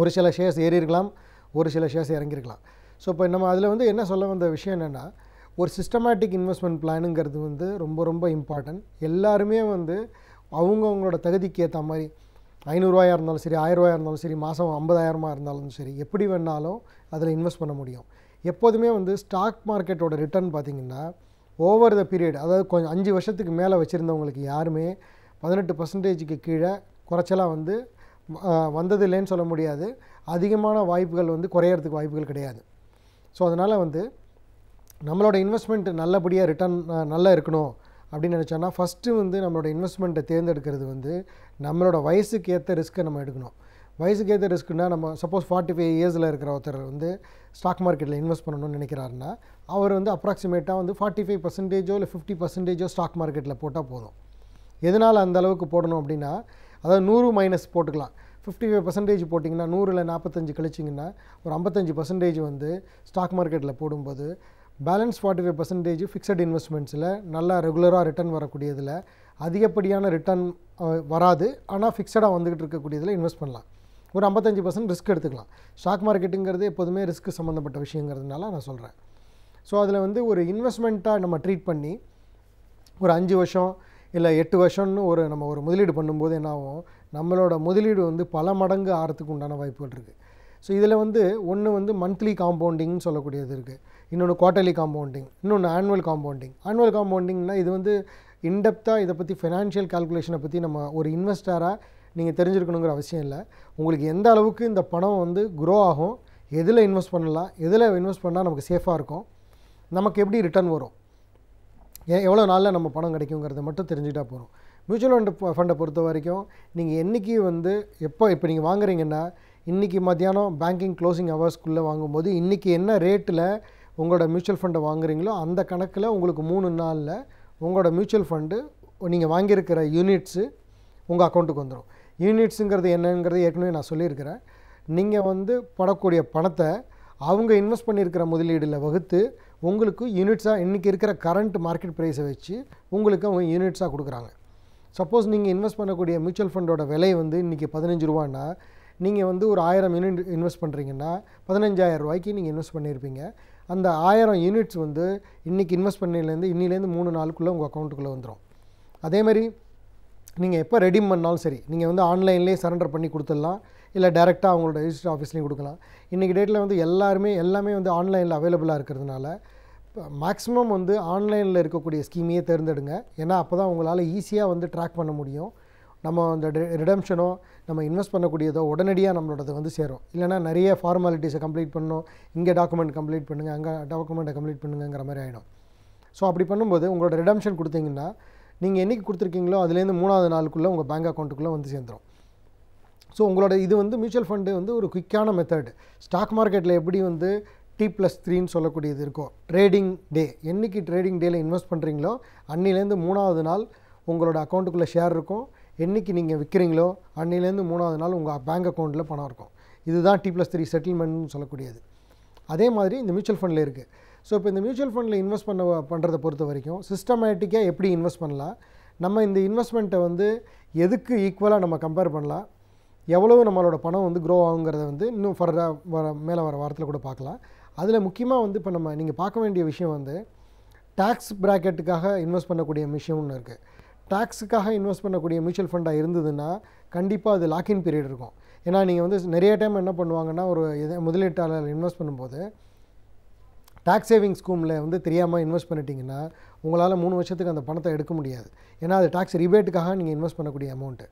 ஒரு சில ஷேர்ஸ் ஏறி இருக்கலாம், ஒரு சில ஷேர்ஸ் இறங்கியிருக்கலாம். ஸோ இப்போ நம்ம அதில் வந்து என்ன சொல்ல வந்த விஷயம் என்னென்னா, ஒரு சிஸ்டமேட்டிக் இன்வெஸ்ட்மெண்ட் பிளானுங்கிறது வந்து ரொம்ப ரொம்ப இம்பார்ட்டன்ட். எல்லாருமே வந்து அவங்கவுங்களோட தகுதிக்கு ஏற்ற மாதிரி 500 ரூபாயாக இருந்தாலும் சரி, 1000 ரூபாயாக இருந்தாலும் சரி, மாதம் 50,000 இருந்தாலும் சரி, எப்படி வேணாலும் அதில் இன்வெஸ்ட் பண்ண முடியும். எப்போதுமே வந்து ஸ்டாக் மார்க்கெட்டோட ரிட்டர்ன் பார்த்திங்கன்னா ஓவர் த பீரியட், அதாவது கொஞ்சம் 5 வருஷத்துக்கு மேலே வச்சுருந்தவங்களுக்கு யாருமே 18% கீழே குறைச்சலாக வந்து வந்தது இல்லைன்னு சொல்ல முடியாது. அதிகமான வாய்ப்புகள் வந்து குறையறதுக்கு வாய்ப்புகள் கிடையாது. ஸோ அதனால் வந்து நம்மளோட இன்வெஸ்ட்மெண்ட் நல்லபடியாக ரிட்டர்ன் நல்லா இருக்கணும் அப்படின்னு நினச்சோன்னா, ஃபஸ்ட்டு வந்து நம்மளோட இன்வெஸ்ட்மெண்ட்டை தேர்ந்தெடுக்கிறது வந்து நம்மளோட வயசுக்கு ஏற்ற ரிஸ்க்கை நம்ம எடுக்கணும். வயசுக்கு ஏற்ற ரிஸ்க்குன்னா, நம்ம சப்போஸ் 45 இயர்ஸில் இருக்கிற ஒருத்தர் வந்து ஸ்டாக் மார்க்கெட்டில் இன்வெஸ்ட் பண்ணணும்னு நினைக்கிறாருன்னா, அவர் வந்து அப்ராக்சிமேட்டாக வந்து 45% இல்லை 50% ஸ்டாக் மார்க்கெட்டில் போட்டால் போதும். எதனால் அந்த அளவுக்கு போடணும் அப்படின்னா, அதாவது 100 மைனஸ் போட்டுக்கலாம். 55% போட்டிங்கன்னா 100ல் 45 கழிச்சிங்கன்னா ஒரு 55% வந்து ஸ்டாக் மார்க்கெட்டில் போடும்போது, பேலன்ஸ் 45% ஃபிக்ஸட் இன்வெஸ்ட்மெண்ட்ஸில் நல்லா ரெகுலராக ரிட்டர்ன் வரக்கூடியதில், அதிகப்படியான ரிட்டர்ன் வராது ஆனால் ஃபிக்ஸடாக வந்துக்கிட்டு இருக்கக்கூடியதில் இன்வெஸ்ட் பண்ணலாம். ஒரு 55% ரிஸ்க் எடுத்துக்கலாம். ஸ்டாக் மார்க்கெட்டுங்கிறது எப்போதுமே ரிஸ்க் சம்மந்தப்பட்ட விஷயங்கிறதுனால நான் சொல்கிறேன். ஸோ அதில் வந்து ஒரு இன்வெஸ்ட்மெண்ட்டாக நம்ம ட்ரீட் பண்ணி ஒரு 5 வருஷம் இல்லை 8 வருஷம்னு நம்ம ஒரு முதலீடு பண்ணும்போது என்ன ஆகும், நம்மளோட முதலீடு வந்து பல மடங்கு ஆகிறதுக்கு உண்டான வாய்ப்புகள் இருக்குது. ஸோ இதில் வந்து ஒன்று வந்து மந்த்லி காம்பவுண்டிங்னு சொல்லக்கூடியது இருக்குது, இன்னொன்று குவார்ட்டர்லி காம்பவுண்டிங், இன்னொன்று ஆனுவல் காம்பவுண்டிங். ஆனுவல் காம்பவுண்டிங்னா இது வந்து இன்டெப்த்தாக இதை பற்றி ஃபினான்ஷியல் கால்குலேஷனை பற்றி நம்ம ஒரு இன்வெஸ்டராக நீங்கள் தெரிஞ்சிருக்கணுங்கிற அவசியம் இல்லை. உங்களுக்கு எந்த அளவுக்கு இந்த பணம் வந்து க்ரோ ஆகும், எதில் இன்வெஸ்ட் பண்ணலாம், எதில் இன்வெஸ்ட் பண்ணால் நமக்கு சேஃபாக இருக்கும், நமக்கு எப்படி ரிட்டர்ன் வரும், எவ்வளோ நாளில் நம்ம பணம் கிடைக்குங்கிறத மட்டும் தெரிஞ்சுட்டா போகிறோம். மியூச்சுவல் ஃபண்டை பொறுத்த வரைக்கும் நீங்கள் என்றைக்கு வந்து இப்போ நீங்கள் வாங்குறீங்கன்னா இன்றைக்கி மத்தியானம் பேங்கிங் க்ளோசிங் ஹவர்ஸ்க்குள்ளே வாங்கும்போது இன்றைக்கி என்ன ரேட்டில் உங்களோட மியூச்சுவல் ஃபண்டை வாங்குறீங்களோ அந்த கணக்கில் உங்களுக்கு 3 நாளில் உங்களோட மியூச்சுவல் ஃபண்டு நீங்கள் வாங்கியிருக்கிற யூனிட்ஸு உங்கள் அக்கௌண்ட்டுக்கு வந்துடும். யூனிட்ஸுங்கிறது என்னங்கிறது ஏற்கனவே நான் சொல்லியிருக்கிறேன். நீங்கள் வந்து படக்கூடிய பணத்தை அவங்க இன்வெஸ்ட் பண்ணியிருக்கிற முதலீடில் வகுத்து உங்களுக்கு யூனிட்ஸாக இன்றைக்கி இருக்கிற கரண்ட் மார்க்கெட் ப்ரைஸை வச்சு உங்களுக்கு அவங்க யூனிட்ஸாக கொடுக்குறாங்க. சப்போஸ் நீங்கள் இன்வெஸ்ட் பண்ணக்கூடிய மியூச்சுவல் ஃபண்டோட விலை வந்து இன்றைக்கி 15 ரூபான்னா நீங்கள் வந்து ஒரு 1000 யூனிட் இன்வெஸ்ட் பண்ணுறீங்கன்னா 15,000 ரூபாய்க்கு நீங்கள் இன்வெஸ்ட் பண்ணியிருப்பீங்க. அந்த 1000 யூனிட்ஸ் வந்து இன்றைக்கி இன்வெஸ்ட் பண்ணிலேருந்து இன்னிலேருந்து 3 நாளுக்குள்ளே உங்கள் அக்கௌண்ட்டுக்குள்ளே வந்துடும். அதேமாதிரி நீங்கள் எப்போ ரெடீம் பண்ணாலும் சரி, நீங்கள் வந்து ஆன்லைன்லேயே சரண்டர் பண்ணி கொடுத்துடலாம், இல்லை டேரெக்டாக அவங்களோட ரெஜிஸ்டர் ஆஃபீஸ்லேயும் கொடுக்கலாம். இன்றைக்கி டேட்டில் வந்து எல்லாமே வந்து ஆன்லைனில் அவைலபிளாக இருக்கிறதுனால மேக்ஸிமம் வந்து ஆன்லைனில் இருக்கக்கூடிய ஸ்கீமையே தேர்ந்தெடுங்க. ஏன்னா அப்போ தான் உங்களால் ஈஸியாக வந்து ட்ராக் பண்ண முடியும். நம்ம அந்த ரிடம்ஷனோ நம்ம இன்வெஸ்ட் பண்ணக்கூடியதோ உடனடியாக நம்மளோடது வந்து சேரும். இல்லைனா நிறைய ஃபார்மாலிட்டிஸை கம்ப்ளீட் பண்ணணும், இங்கே டாக்குமெண்ட் கம்ப்ளீட் பண்ணுங்கள், அங்கே டாக்குமெண்ட்டை கம்ப்ளீட் பண்ணுங்கிற மாதிரி ஆகிடும். ஸோ அப்படி பண்ணும்போது உங்களோட ரிடம்ஷன் கொடுத்தீங்கன்னா நீங்கள் என்றைக்கு கொடுத்துருக்கீங்களோ அதுலேருந்து 3வது நாளுக்குள்ளே உங்கள் பேங்க் அக்கௌண்ட்டுக்குள்ளே வந்து சேர்ந்துடும். ஸோ உங்களோட இது வந்து மியூச்சுவல் ஃபண்டு வந்து ஒரு குயிக்கான மெத்தட். ஸ்டாக் மார்க்கெட்டில் எப்படி வந்து T+3ன்னு சொல்லக்கூடியது இருக்கும், ட்ரேடிங் டே, என்றைக்கு ட்ரேடிங் டேயில் இன்வெஸ்ட் பண்ணுறீங்களோ அன்னிலேருந்து 3வது நாள் உங்களோட அக்கௌண்ட்டுக்குள்ளே ஷேர் இருக்கும். என்றைக்கு நீங்கள் விற்கிறீங்களோ அன்னிலேருந்து 3வது நாள் உங்கள் பேங்க் அக்கௌண்ட்டில் பணம் இருக்கும். இதுதான் T+3 செட்டில்மெண்ட்னு சொல்லக்கூடியது. அதே மாதிரி இந்த மியூச்சுவல் ஃபண்டில் இருக்குது. ஸோ இப்போ இந்த மியூச்சுவல் ஃபண்டில் இன்வெஸ்ட் பண்ணுறதை பொறுத்த வரைக்கும் சிஸ்டமேட்டிக்காக எப்படி இன்வெஸ்ட் பண்ணலாம், நம்ம இந்த இன்வெஸ்ட்மெண்ட்டை வந்து எதுக்கு ஈக்குவலாக நம்ம கம்பேர் பண்ணலாம், எவ்வளவு நம்மளோட பணம் வந்து க்ரோ ஆகுங்கிறத வந்து இன்னும் மேலே வர வாரத்தில் கூட பார்க்கலாம். அதில் முக்கியமாக வந்து இப்போ நீங்கள் பார்க்க வேண்டிய விஷயம் வந்து டேக்ஸ் ப்ராக்கெட்டுக்காக இன்வெஸ்ட் பண்ணக்கூடிய விஷயம் ஒன்று இருக்குது. டேக்ஸுக்காக இன்வெஸ்ட் பண்ணக்கூடிய மியூச்சுவல் ஃபண்டாக இருந்ததுன்னா கண்டிப்பாக அது லாக்இன் பீரியட் இருக்கும். ஏன்னா நீங்கள் வந்து நிறைய டைம் என்ன பண்ணுவாங்கன்னா ஒரு முதலீட்டாளர் இன்வெஸ்ட் பண்ணும்போது டேக்ஸ் சேவிங் ஸ்கீமில் வந்து தெரியாமல் இன்வெஸ்ட் பண்ணிட்டீங்கன்னா உங்களால் 3 வருஷத்துக்கு அந்த பணத்தை எடுக்க முடியாது. ஏன்னா அது டேக்ஸ் ரிபேட்டுக்காக நீங்கள் இன்வெஸ்ட் பண்ணக்கூடிய அமௌண்ட்டு.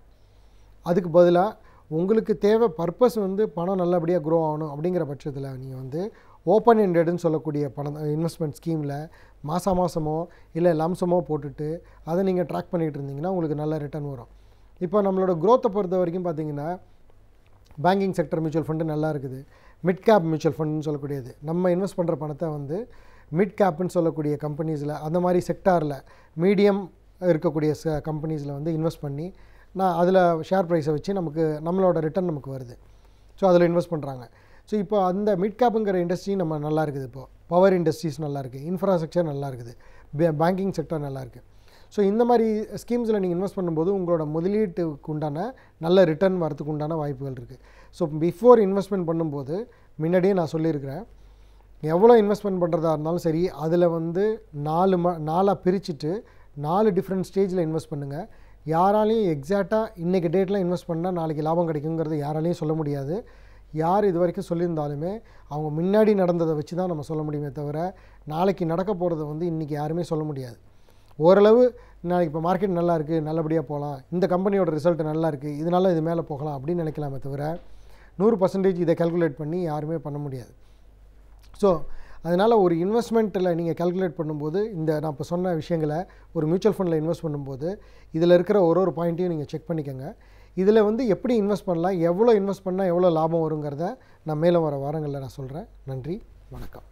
அதுக்கு பதிலாக உங்களுக்கு தேவை பர்பஸ் வந்து பணம் நல்லபடியாக க்ரோ ஆகணும் அப்படிங்கிற பட்சத்தில் நீங்கள் வந்து ஓப்பன் எண்டட்னு சொல்லக்கூடிய பணம் இன்வெஸ்ட்மெண்ட் ஸ்கீமில் மாதமோ இல்லை லம்சமோ போட்டுட்டு அதை நீங்கள் ட்ராக் பண்ணிகிட்டு இருந்தீங்கன்னா உங்களுக்கு நல்ல ரிட்டர்ன் வரும். இப்போ நம்மளோட க்ரோத்தை பொறுத்த வரைக்கும் பார்த்திங்கன்னா பேங்கிங் செக்டர் மியூச்சுவல் ஃபண்டு நல்லா இருக்குது. மிட் கேப் மியூச்சுவல் ஃபண்டுன்னு சொல்லக்கூடியது நம்ம இன்வெஸ்ட் பண்ணுற பணத்தை வந்து மிட் கேப்னு சொல்லக்கூடிய கம்பெனிஸில் அந்த மாதிரி செக்டாரில் மீடியம் இருக்கக்கூடிய கம்பெனிஸில் வந்து இன்வெஸ்ட் பண்ணி நான் அதில் ஷேர் ப்ரைஸை வச்சு நம்மளோட ரிட்டர்ன் நமக்கு வருது. ஸோ அதில் இன்வெஸ்ட் பண்ணுறாங்க. ஸோ இப்போ அந்த மிட் கேப்புங்கிற இண்டஸ்ட்ரி நம்ம நல்லா இருக்குது. இப்போது பவர் இண்டஸ்ட்ரீஸ் நல்லா இருக்குது, இன்ஃப்ராஸ்ட்ரக்சர் நல்லா இருக்குது, பேங்கிங் செக்டர் நல்லா இருக்குது. ஸோ இந்த மாதிரி ஸ்கீம்ஸில் நீங்கள் இன்வெஸ்ட் பண்ணும்போது உங்களோட முதலீட்டுக்கு உண்டான நல்ல ரிட்டர்ன் வரத்துக்கு உண்டான வாய்ப்புகள் இருக்குது. ஸோ பிஃபோர் இன்வெஸ்ட்மெண்ட் பண்ணும்போது முன்னாடியே நான் சொல்லியிருக்கிறேன், எவ்வளோ இன்வெஸ்ட்மெண்ட் பண்ணுறதா இருந்தாலும் சரி அதில் வந்து 4 பிரிச்சுட்டு 4 டிஃப்ரெண்ட் ஸ்டேஜில் இன்வெஸ்ட் பண்ணுங்கள். யாராலையும் எக்ஸாக்டாக இன்றைக்கி டேட்டில் இன்வெஸ்ட் பண்ணால் நாளைக்கு லாபம் கிடைக்குங்கிறது யாராலையும் சொல்ல முடியாது. யார் இது வரைக்கும் சொல்லியிருந்தாலுமே அவங்க முன்னாடி நடந்ததை வச்சு தான் நம்ம சொல்ல முடியுமே தவிர நாளைக்கு நடக்க போகிறத வந்து இன்றைக்கி யாருமே சொல்ல முடியாது. ஓரளவு நாளைக்கு இப்போ மார்க்கெட் நல்லா இருக்குது, நல்லபடியாக போகலாம், இந்த கம்பெனியோட ரிசல்ட் நல்லா இருக்குது, இதனால் இது மேலே போகலாம் அப்படின்னு நினைக்கலாமே தவிர 100% இதை கால்குலேட் பண்ணி யாருமே பண்ண முடியாது. ஸோ அதனால் ஒரு இன்வெஸ்ட்மெண்ட்டில் நீங்கள் கால்குலேட் பண்ணும்போது நான் இப்போ சொன்ன விஷயங்களை ஒரு மியூச்சுவல் ஃபண்டில் இன்வெஸ்ட் பண்ணும்போது இதில் இருக்கிற ஒரு பாயிண்ட்டையும் நீங்கள் செக் பண்ணிக்கோங்க. இதில் வந்து எப்படி இன்வெஸ்ட் பண்ணலாம், எவ்வளோ இன்வெஸ்ட் பண்ணால் எவ்வளோ லாபம் வருங்கிறத நான் மேலே வர வாரங்களில் நான் சொல்கிறேன். நன்றி, வணக்கம்.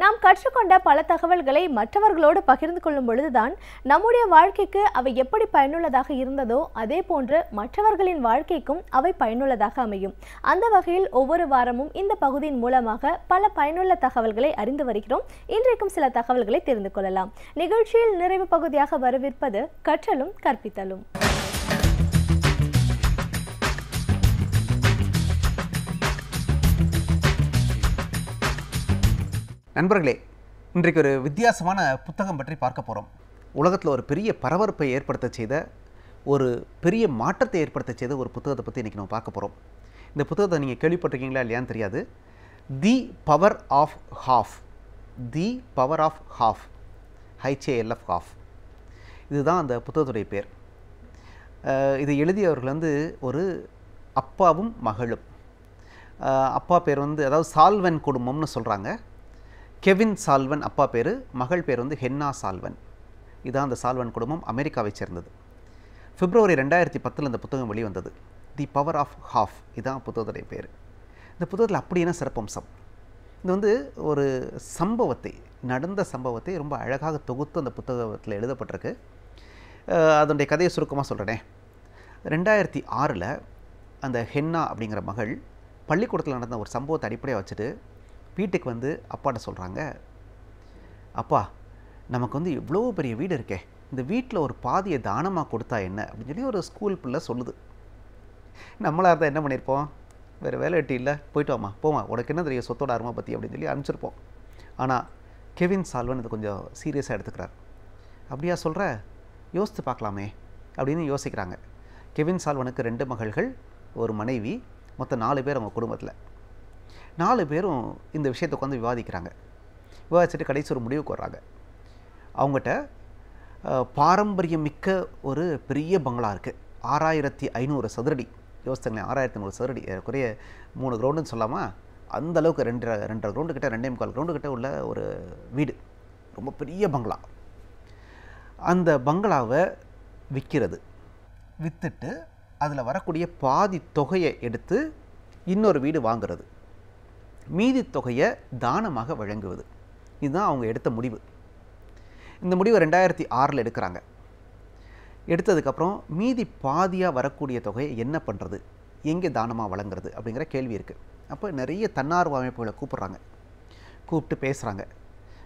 நாம் கற்றுக்கொண்ட பல தகவல்களை மற்றவர்களோடு பகிர்ந்து கொள்ளும் பொழுதுதான் நம்முடைய வாழ்க்கைக்கு அவை எப்படி பயனுள்ளதாக இருந்ததோ அதே போன்று மற்றவர்களின் வாழ்க்கைக்கும் அவை பயனுள்ளதாக அமையும். அந்த வகையில் ஒவ்வொரு வாரமும் இந்த பகுதியின் மூலமாக பல பயனுள்ள தகவல்களை அறிந்து வருகிறோம். இன்றைக்கும் சில தகவல்களை தெரிந்து கொள்ளலாம். நிகழ்ச்சியில் நிறைவு பகுதியாக வரவிருப்பது கற்றலும் கற்பித்தலும். நண்பர்களே, இன்றைக்கு ஒரு வித்தியாசமான புத்தகம் பற்றி பார்க்க போகிறோம். உலகத்தில் ஒரு பெரிய பரபரப்பை ஏற்படுத்த செய்த, ஒரு பெரிய மாற்றத்தை ஏற்படுத்த செய்த ஒரு புத்தகத்தை பற்றி இன்றைக்கி நம்ம பார்க்க போகிறோம். இந்த புத்தகத்தை நீங்கள் கேள்விப்பட்டிருக்கீங்களா இல்லையான்னு தெரியாது. The power of half, the power of half, HALF half, இதுதான் அந்த புத்தகத்துடைய பேர். இது எழுதியவர்கள் வந்து ஒரு அப்பாவும் மகளும். அப்பா பேர் வந்து அதாவது சால்வன் குடும்பம்னு சொல்கிறாங்க. கெவின் சால்வன் அப்பா பேர், மகள் பேர் வந்து ஹென்னா சால்வன். இதுதான் அந்த சால்வன் குடும்பம், அமெரிக்காவை சேர்ந்தது. பிப்ரவரி 2010 இந்த புத்தகம் வெளிவந்தது. தி பவர் ஆஃப் ஹாஃப், இதுதான் புத்தகத்துடைய பேர். இந்த புத்தகத்தில் அப்படி என்ன சிறப்பம்சம்? இது வந்து ஒரு சம்பவத்தை, நடந்த சம்பவத்தை ரொம்ப அழகாக தொகுத்து அந்த புத்தகத்தில் எழுதப்பட்டிருக்கு. அதனுடைய கதையை சுருக்கமாக சொல்கிறேனே. 2006 அந்த ஹென்னா அப்படிங்கிற மகள் பள்ளிக்கூடத்தில் நடந்த ஒரு சம்பவத்தை அடிப்படையாக வச்சுட்டு வீட்டுக்கு வந்து அப்பாட்ட சொல்கிறாங்க, அப்பா நமக்கு வந்து இவ்வளோ பெரிய வீடு இருக்கே, இந்த வீட்டில் ஒரு பாதியை தானமாக கொடுத்தா என்ன அப்படின்னு சொல்லி ஒரு ஸ்கூல் பிள்ளை சொல்லுது. நம்மளாக இருந்தால் என்ன பண்ணியிருப்போம்? வேறு வேலை வெட்டி இல்லை, போய்ட்டு வாமா போமா, உனக்கு என்ன தெரியும் சொத்தோட அருமை பற்றி அப்படின்னு சொல்லி அனுப்பிச்சிருப்போம். ஆனால் கெவின் சால்வன் இது கொஞ்சம் சீரியஸாக எடுத்துக்கிறார். அப்படியா சொல்கிற, யோசித்து பார்க்கலாமே அப்படின்னு யோசிக்கிறாங்க. கெவின் சால்வனுக்கு 2 மகள்கள், ஒரு மனைவி, மொத்தம் 4 பேர் அவங்க குடும்பத்தில். 4 பேரும் இந்த விஷயத்தை உட்காந்து விவாதிக்கிறாங்க. விவாதிச்சுட்டு கடைசி ஒரு முடிவுக்கு வர்றாங்க. அவங்ககிட்ட பாரம்பரியம் மிக்க ஒரு பெரிய பங்களா இருக்குது, 6500 சதுரடி. யோசிச்சுங்களேன், 6500 சதுரடி, குறைய 3 கிரவுண்டுன்னு சொல்லாமல் அந்த அளவுக்கு 2.5 கிரவுண்டு கிட்ட, 2.25 கிரவுண்டு கிட்ட உள்ள ஒரு வீடு, ரொம்ப பெரிய பங்களா. அந்த பங்களாவை விற்கிறது, விற்றுட்டு அதில் வரக்கூடிய பாதி தொகையை எடுத்து இன்னொரு வீடு வாங்கிறது, மீதி தொகையை தானமாக வழங்குவது. இதுதான் அவங்க எடுத்த முடிவு. இந்த முடிவை 2006 எடுக்கிறாங்க. எடுத்ததுக்கப்புறம் மீதி பாதியாக வரக்கூடிய தொகையை என்ன பண்ணுறது, எங்கே தானமாக வழங்குறது அப்படிங்கிற கேள்வி இருக்குது. அப்போ நிறைய தன்னார்வ அமைப்புகளை கூப்பிட்டு பேசுகிறாங்க.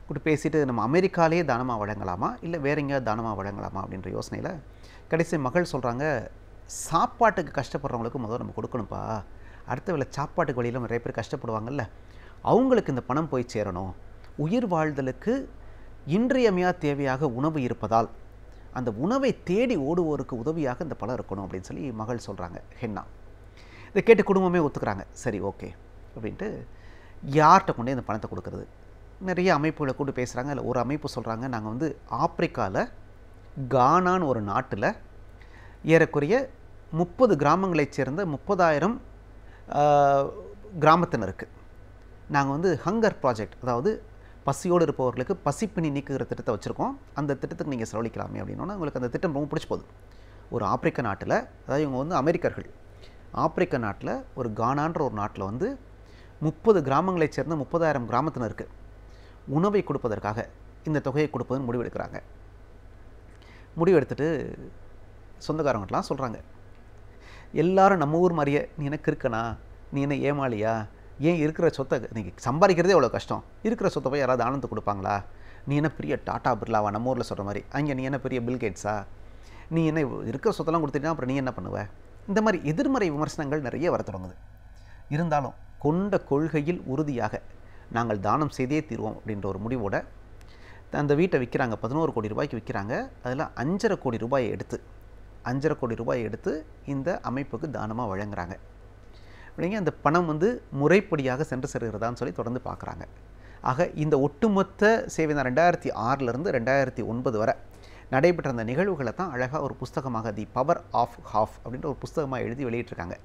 கூப்பிட்டு பேசிட்டு நம்ம அமெரிக்காலேயே தானமாக வழங்கலாமா இல்லை வேற எங்கேயாவது தானமாக வழங்கலாமா அப்படின்ற யோசனையில் கடைசி மகள் சொல்கிறாங்க, சாப்பாட்டுக்கு கஷ்டப்படுறவங்களுக்கு முதல்ல நம்ம கொடுக்கணும்ப்பா, அடுத்த வேளை சாப்பாட்டுக்கு வழியில் நிறைய பேர் கஷ்டப்படுவாங்கல்ல, அவங்களுக்கு இந்த பணம் போய் சேரணும். உயிர் வாழ்தலுக்கு இன்றியமையா தேவையாக உணவு இருப்பதால் அந்த உணவை தேடி ஓடுவோருக்கு உதவியாக இந்த பணம் இருக்கணும் அப்படின்னு சொல்லி மகள் சொல்கிறாங்க, ஹென்னா. இதை கேட்டு குடும்பமே ஒத்துக்கிறாங்க. சரி ஓகே அப்படின்ட்டு யார்கிட்ட கொண்டே இந்த பணத்தை கொடுக்குறது? நிறைய அமைப்புகளை கூப்பிட்டு பேசுகிறாங்க. இல்லை ஒரு அமைப்பு சொல்கிறாங்க, நாங்கள் வந்து ஆப்பிரிக்காவில் கானான்னு ஒரு நாட்டில் ஏறக்குறைய 30 கிராமங்களைச் சேர்ந்த 30,000 கிராமத்தினருக்கு நாங்கள் வந்து ஹங்கர் ப்ராஜெக்ட், அதாவது பசியோடு இருப்பவர்களுக்கு பசிப்பினி நீக்குகிற திட்டத்தை வச்சுருக்கோம், அந்த திட்டத்துக்கு நீங்கள் செலவழிக்கலாமே அப்படின்னா உங்களுக்கு அந்த திட்டம் ரொம்ப பிடிச்சி போகுது. ஒரு ஆப்பிரிக்க நாட்டில், அதாவது இவங்க வந்து அமெரிக்கர்கள், ஆப்பிரிக்க நாட்டில் ஒரு கானான்ற ஒரு நாட்டில் வந்து 30 கிராமங்களைச் சேர்ந்த 30,000 கிராமத்தினருக்கு உணவை கொடுப்பதற்காக இந்த தொகையை கொடுப்பதுன்னு முடிவெடுக்கிறாங்க. முடிவெடுத்துட்டு சொந்தக்காரங்கட்டலாம் சொல்கிறாங்க, எல்லாரும் நம்ம ஊர் மாதிரியே நீ என்ன கிறுக்கனா, நீ என்ன ஏமாளியா, ஏன் இருக்கிற சொத்தை நீங்கள் சம்பாதிக்கிறதே எவ்வளோ கஷ்டம், இருக்கிற சொத்தை போய் யாராவது ஆனந்து கொடுப்பாங்களா, நீ என்ன பெரிய டாட்டா பிர்லாவா நம்ம ஊரில் சொல்கிற மாதிரி, அங்கே நீ என்ன பெரிய பில்கேட்ஸா, நீ என்ன இருக்கிற சொத்தெல்லாம் கொடுத்துட்டீங்கன்னா அப்புறம் நீ என்ன பண்ணுவ? இந்த மாதிரி எதிர்மறை விமர்சனங்கள் நிறைய வர தொடங்குது. இருந்தாலும் கொண்ட கொள்கையில் உறுதியாக நாங்கள் தானம் செய்தே தீர்வோம் அப்படின்ற ஒரு முடிவோட அந்த வீட்டை விற்கிறாங்க. 11 கோடி ரூபாய்க்கு விற்கிறாங்க. அதில் 5.5 கோடி ரூபாயை எடுத்து 5.5 கோடி ரூபாயை எடுத்து இந்த அமைப்புக்கு தானமாக வழங்குறாங்க. அப்படிங்க அந்த பணம் வந்து முறைப்படியாக சென்று சேருகிறதான்னு சொல்லி தொடர்ந்து பார்க்குறாங்க. ஆக இந்த ஒட்டுமொத்த சேவை தான் 2006 2009 வரை நடைபெற்ற அந்த நிகழ்வுகளை தான் அழகாக ஒரு புஸ்தகமாக தி பவர் ஆஃப் ஹாஃப் அப்படின்ற ஒரு புஸ்தகமாக எழுதி வெளியிட்டிருக்காங்க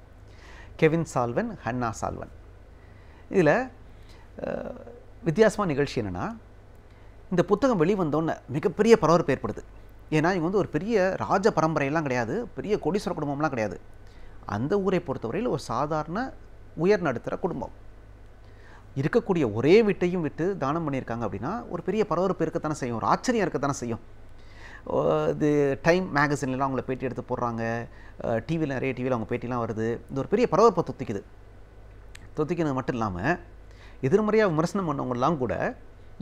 கெவின் சால்வன், ஹன்னா சால்வன். இதில் வித்தியாசமான நிகழ்ச்சி என்னென்னா, இந்த புத்தகம் வெளிவந்தோன்னே மிகப்பெரிய பரபரப்பு ஏற்படுது. ஏன்னா இவங்க வந்து ஒரு பெரிய ராஜ பரம்பரையெல்லாம் கிடையாது, பெரிய கோடீஸ்வர குடும்பம்லாம் கிடையாது. அந்த ஊரை பொறுத்தவரையில் ஒரு சாதாரண உயர் நடுத்தர குடும்பம். இருக்கக்கூடிய ஒரே வீட்டையும் விட்டு தானம் பண்ணியிருக்காங்க அப்படின்னா ஒரு பெரிய பரபரப்பு இருக்கத்தானே செய்யும், ஒரு ஆச்சரியம் இருக்கத்தானே செய்யும். இது டைம் மேகசின்லாம் அவங்கள பேட்டி எடுத்து போடுறாங்க, டிவியில் நிறைய டிவியில் அவங்க பேட்டிலாம் வருது. இது ஒரு பெரிய பரபரப்பை தொத்திக்கிறது மட்டும் இல்லாமல் எதிர்மறையாக விமர்சனம் பண்ணவங்களாம் கூட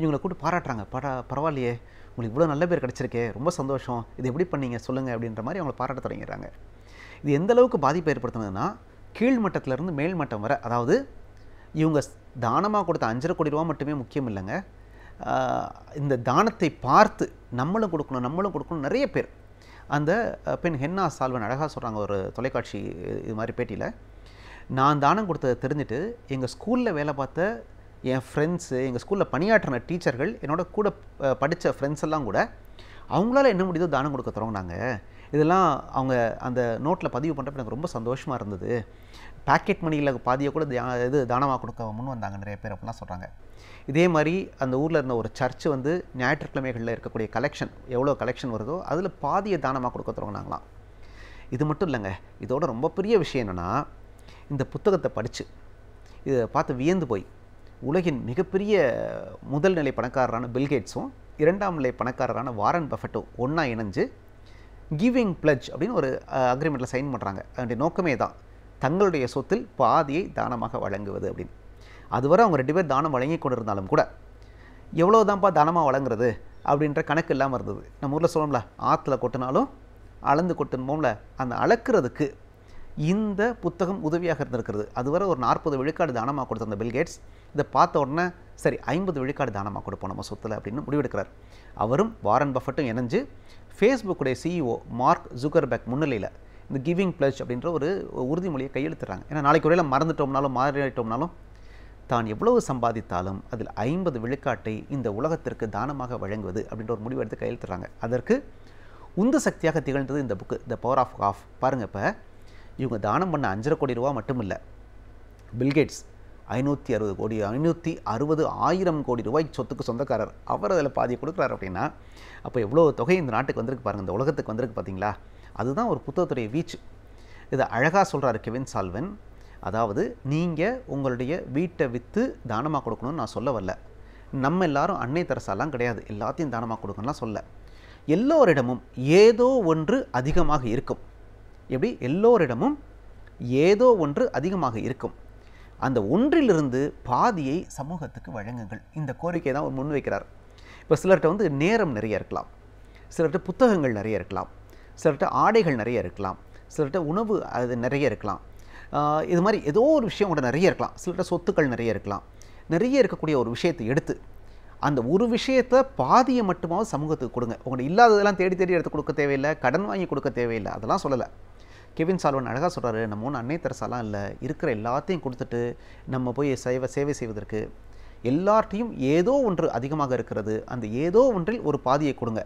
இவங்களை கூப்பிட்டு பாராட்டுறாங்க. பரவாயில்லையே, உங்களுக்கு இவ்வளோ நல்ல பேர் கிடச்சிருக்கே, ரொம்ப சந்தோஷம், இது எப்படி பண்ணீங்க சொல்லுங்கள் அப்படின்ற மாதிரி அவங்களை பாராட்ட தொடங்கிடுறாங்க. இது எந்த அளவுக்கு பாதிப்பை ஏற்படுத்துனதுன்னா, கீழ்மட்டத்திலேருந்து மேல் மட்டம் வரை, அதாவது இவங்க தானமாக கொடுத்த 5.5 கோடி ரூபா மட்டுமே முக்கியம் இல்லைங்க, இந்த தானத்தை பார்த்து நம்மளும் கொடுக்கணும் நிறைய பேர். அந்த பெண் ஹென்னா சால்வன் அழகாக சொல்கிறாங்க ஒரு தொலைக்காட்சி இது மாதிரி பேட்டியில், நான் தானம் கொடுத்ததை தெரிஞ்சுட்டு எங்கள் ஸ்கூலில் வேலை பார்த்த என் ஃப்ரெண்ட்ஸு, எங்கள் ஸ்கூலில் பணியாற்றின டீச்சர்கள், என்னோட கூட படித்த ஃப்ரெண்ட்ஸ் எல்லாம் கூட அவங்களால என்ன முடியுதோ தானம் கொடுக்க தொடங்கினாங்க. இதெல்லாம் அவங்க அந்த நோட்டில் பதிவு பண்ணுறப்ப எனக்கு ரொம்ப சந்தோஷமாக இருந்தது. பாக்கெட் மணியில் பாதியை கூட தானமாக கொடுக்க முன் வந்தாங்க நிறைய பேர் அப்படிலாம் சொல்கிறாங்க. இதே மாதிரி அந்த ஊரில் இருந்த ஒரு சர்ச்சு வந்து ஞாயிற்றுக்கிழமைகளில் இருக்கக்கூடிய கலெக்ஷன் எவ்வளோ கலெக்ஷன் வருதோ அதில் பாதியை தானமாக கொடுக்க தொடங்கினாங்களாம். இது மட்டும் இல்லைங்க, இதோட ரொம்ப பெரிய விஷயம் என்னென்னா, இந்த புத்தகத்தை படித்து இதை பார்த்து வியந்து போய் உலகின் மிகப்பெரிய முதல் நிலை பணக்காரரான பில்கேட்ஸும் 2ஆம் நிலை பணக்காரரான வாரன் பஃபெட்டும் ஒன்றா இணைஞ்சு கிவிங் பிளட்ஜ் அப்படின்னு ஒரு அக்ரிமெண்ட்டில் சைன் பண்ணுறாங்க. அதனுடைய நோக்கமே தான் தங்களுடைய சொத்தில் பாதியை தானமாக வழங்குவது அப்படின்னு. அதுவரை அவங்க 2 பேர் தானம் வழங்கி கொண்டு இருந்தாலும் கூட எவ்வளோ தான்ப்பா தானமாக வழங்குறது அப்படின்ற கணக்கு இல்லாமல் இருந்தது. நம்ம ஊரில் சொல்லணும்ல, ஆற்றுல கொட்டினாலும் அளந்து கொட்டணுமோம்ல, அந்த அளக்கிறதுக்கு இந்த புத்தகம் உதவியாக இருந்திருக்கிறது. அதுவரை ஒரு 40 விழுக்காடு தானமாக கொடுத்த அந்த பில்கேட்ஸ் இதை பார்த்த உடனே சரி 50 விழுக்காடு தானமாக கொடுப்போம் நம்ம சொத்தில் அப்படின்னு முடிவெடுக்கிறார். அவரும் வாரன் பஃபெட்டும் இணைஞ்சு ஃபேஸ்புக்குடைய CEO மார்க் ஜுகர்பெர்க் முன்னிலையில் இந்த கிவிங் பிளட்ஜ் அப்படின்ற ஒரு உறுதிமொழியை கையெழுத்துறாங்க. ஏன்னா நாளைக்கு ஒருவேளை மறந்துட்டோம்னாலும் மாறிட்டோம்னாலும் தான் எவ்வளவு சம்பாதித்தாலும் அதில் 50 விழுக்காட்டை இந்த உலகத்திற்கு தானமாக வழங்குவது அப்படின்ற ஒரு முடிவு எடுத்து கையெழுத்துறாங்க. அதற்கு உந்து சக்தியாக திகழ்ந்தது இந்த book the power of half. பாருங்கள், இப்போ இவங்க தானம் பண்ண 5.5 கோடி ரூபா மட்டும் இல்லை, பில்கேட்ஸ் 560 கோடி 560,000 கோடி ரூபாய் சொத்துக்கு சொந்தக்காரர். அவர் அதில் பாதியை கொடுக்குறாரு அப்படின்னா அப்போ எவ்வளோ தொகை இந்த நாட்டுக்கு வந்திருக்கு பாருங்கள், இந்த உலகத்துக்கு வந்திருக்கு பார்த்தீங்களா? அதுதான் ஒரு புத்தகத்துடைய வீச்சு. இதை அழகாக சொல்கிறாரு கெவின் சால்வன். அதாவது நீங்கள் உங்களுடைய வீட்டை விற்று தானமாக கொடுக்கணும்னு நான் சொல்ல வரல. நம்ம எல்லாரும் அன்னை தெரசாலாம் கிடையாது, எல்லாத்தையும் தானமாக கொடுக்கணும்லாம் சொல்ல. எல்லோரிடமும் ஏதோ ஒன்று அதிகமாக இருக்கும். எப்படி? எல்லோரிடமும் ஏதோ ஒன்று அதிகமாக இருக்கும். அந்த ஒன்றிலிருந்து பாதியை சமூகத்துக்கு வழங்குங்கள். இந்த கோரிக்கை தான் அவர் முன்வைக்கிறார். இப்போ சிலர்கிட்ட வந்து நேரம் நிறைய இருக்கலாம், சிலர்கிட்ட புத்தகங்கள் நிறைய இருக்கலாம், சிலர்கிட்ட ஆடைகள் நிறைய இருக்கலாம், சிலர்கிட்ட உணவு அது நிறைய இருக்கலாம், இது மாதிரி ஏதோ ஒரு விஷயம் கூட நிறைய இருக்கலாம், சிலர்கிட்ட சொத்துக்கள் நிறைய இருக்கலாம். நிறைய இருக்கக்கூடிய ஒரு விஷயத்தை எடுத்து அந்த ஒரு விஷயத்தை பாதியை மட்டுமாவது சமூகத்துக்கு கொடுங்க. உங்கள்கிட்ட இல்லாததெல்லாம் தேடி தேடி எடுத்து கொடுக்க தேவையில்லை, கடன் வாங்கி கொடுக்க தேவையில்லை, அதெல்லாம் சொல்லலை. கெவின் சால்வன் அழகாக சொல்கிறாரு, நம்ம ஒன்று அன்னை தெரசாலாம் இல்லை, இருக்கிற எல்லாத்தையும் கொடுத்துட்டு நம்ம போய் சேவை செய்வதற்கு எல்லார்ட்டையும் ஏதோ ஒன்று அதிகமாக இருக்கிறது, அந்த ஏதோ ஒன்றில் ஒரு பாதியை கொடுங்க.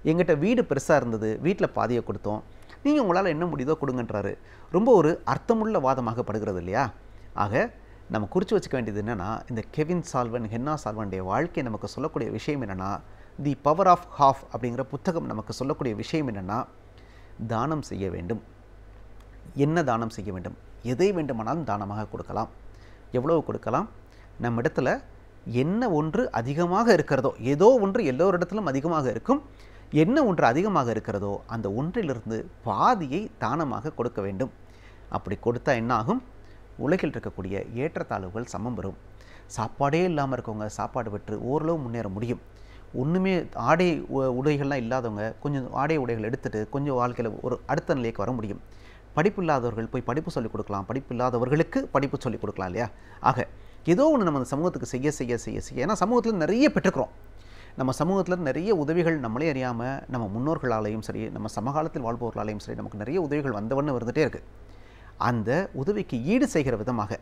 எங்கிட்ட வீடு பெருசாக இருந்தது, வீட்டில் பாதியை கொடுத்தோம், நீங்கள் உங்களால் என்ன முடியுதோ கொடுங்கன்றாரு. ரொம்ப ஒரு அர்த்தமுள்ள வாதமாகப்படுகிறது இல்லையா? ஆக நம்ம குறித்து வச்சுக்க வேண்டியது என்னென்னா, இந்த கெவின் சால்வன் ஹென்னா சால்வனுடைய வாழ்க்கை நமக்கு சொல்லக்கூடிய விஷயம் என்னென்னா, தி பவர் ஆஃப் ஹாஃப் அப்படிங்கிற புத்தகம் நமக்கு சொல்லக்கூடிய விஷயம் என்னென்னா, தானம் செய்ய வேண்டும். என்ன தானம் செய்ய வேண்டும்? எதை வேண்டுமானாலும் தானமாக கொடுக்கலாம். எவ்வளவு கொடுக்கலாம்? நம்ம இடத்துல என்ன ஒன்று அதிகமாக இருக்கிறதோ, ஏதோ ஒன்று எல்லோரிடத்திலும் அதிகமாக இருக்கும், என்ன ஒன்று அதிகமாக இருக்கிறதோ அந்த ஒன்றிலிருந்து பாதியை தானமாக கொடுக்க வேண்டும். அப்படி கொடுத்தா என்ன ஆகும்? உலகில் இருக்கக்கூடிய ஏற்றத்தாழ்வுகள் சமம் வரும். சாப்பாடே இல்லாமல் இருக்கவங்க சாப்பாடு பெற்று ஓரளவு முன்னேற முடியும். ஒன்றுமே ஆடை உடைகள்லாம் இல்லாதவங்க கொஞ்சம் ஆடை உடைகள் எடுத்துகிட்டு கொஞ்சம் வாழ்க்கையில் ஒரு அடுத்த நிலைக்கு வர முடியும். படிப்பு இல்லாதவர்கள் போய் படிப்பு சொல்லிக் கொடுக்கலாம், படிப்பு இல்லாதவர்களுக்கு படிப்பு சொல்லிக் கொடுக்கலாம் இல்லையா? ஆக ஏதோ ஒன்று நம்ம அந்த சமூகத்துக்கு செய்ய செய்ய செய்ய செய்ய ஏன்னா சமூகத்தில் நிறைய பெற்றுக்கிறோம். நம்ம சமூகத்தில் நிறைய உதவிகள் நம்மளே அறியாமல் நம்ம முன்னோர்களாலேயும் சரி, நம்ம சமகாலத்தில் வாழ்பவர்களாலேயும் சரி, நமக்கு நிறைய உதவிகள் வந்தவன்னு வந்துகிட்டே இருக்குது. அந்த உதவிக்கு ஈடு செய்கிற விதமாக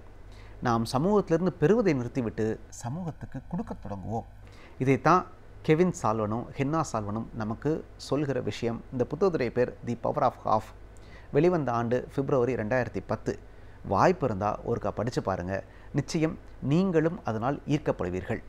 நாம் சமூகத்திலிருந்து பெறுவதை நிறுத்திவிட்டு சமூகத்துக்கு கொடுக்க தொடங்குவோம். இதைத்தான் கெவின் சால்வனும் ஹென்னா சால்வனும் நமக்கு சொல்கிற விஷயம். இந்த புத்தகத்துடைய பேர் தி பவர் ஆஃப் ஹாஃப். வெளிவந்த ஆண்டு பிப்ரவரி 2010. வாய்ப்பு இருந்தால் ஒருக்கா படித்து பாருங்கள், நிச்சயம் நீங்களும் அதனால் ஈர்க்கப்படுவீர்கள்.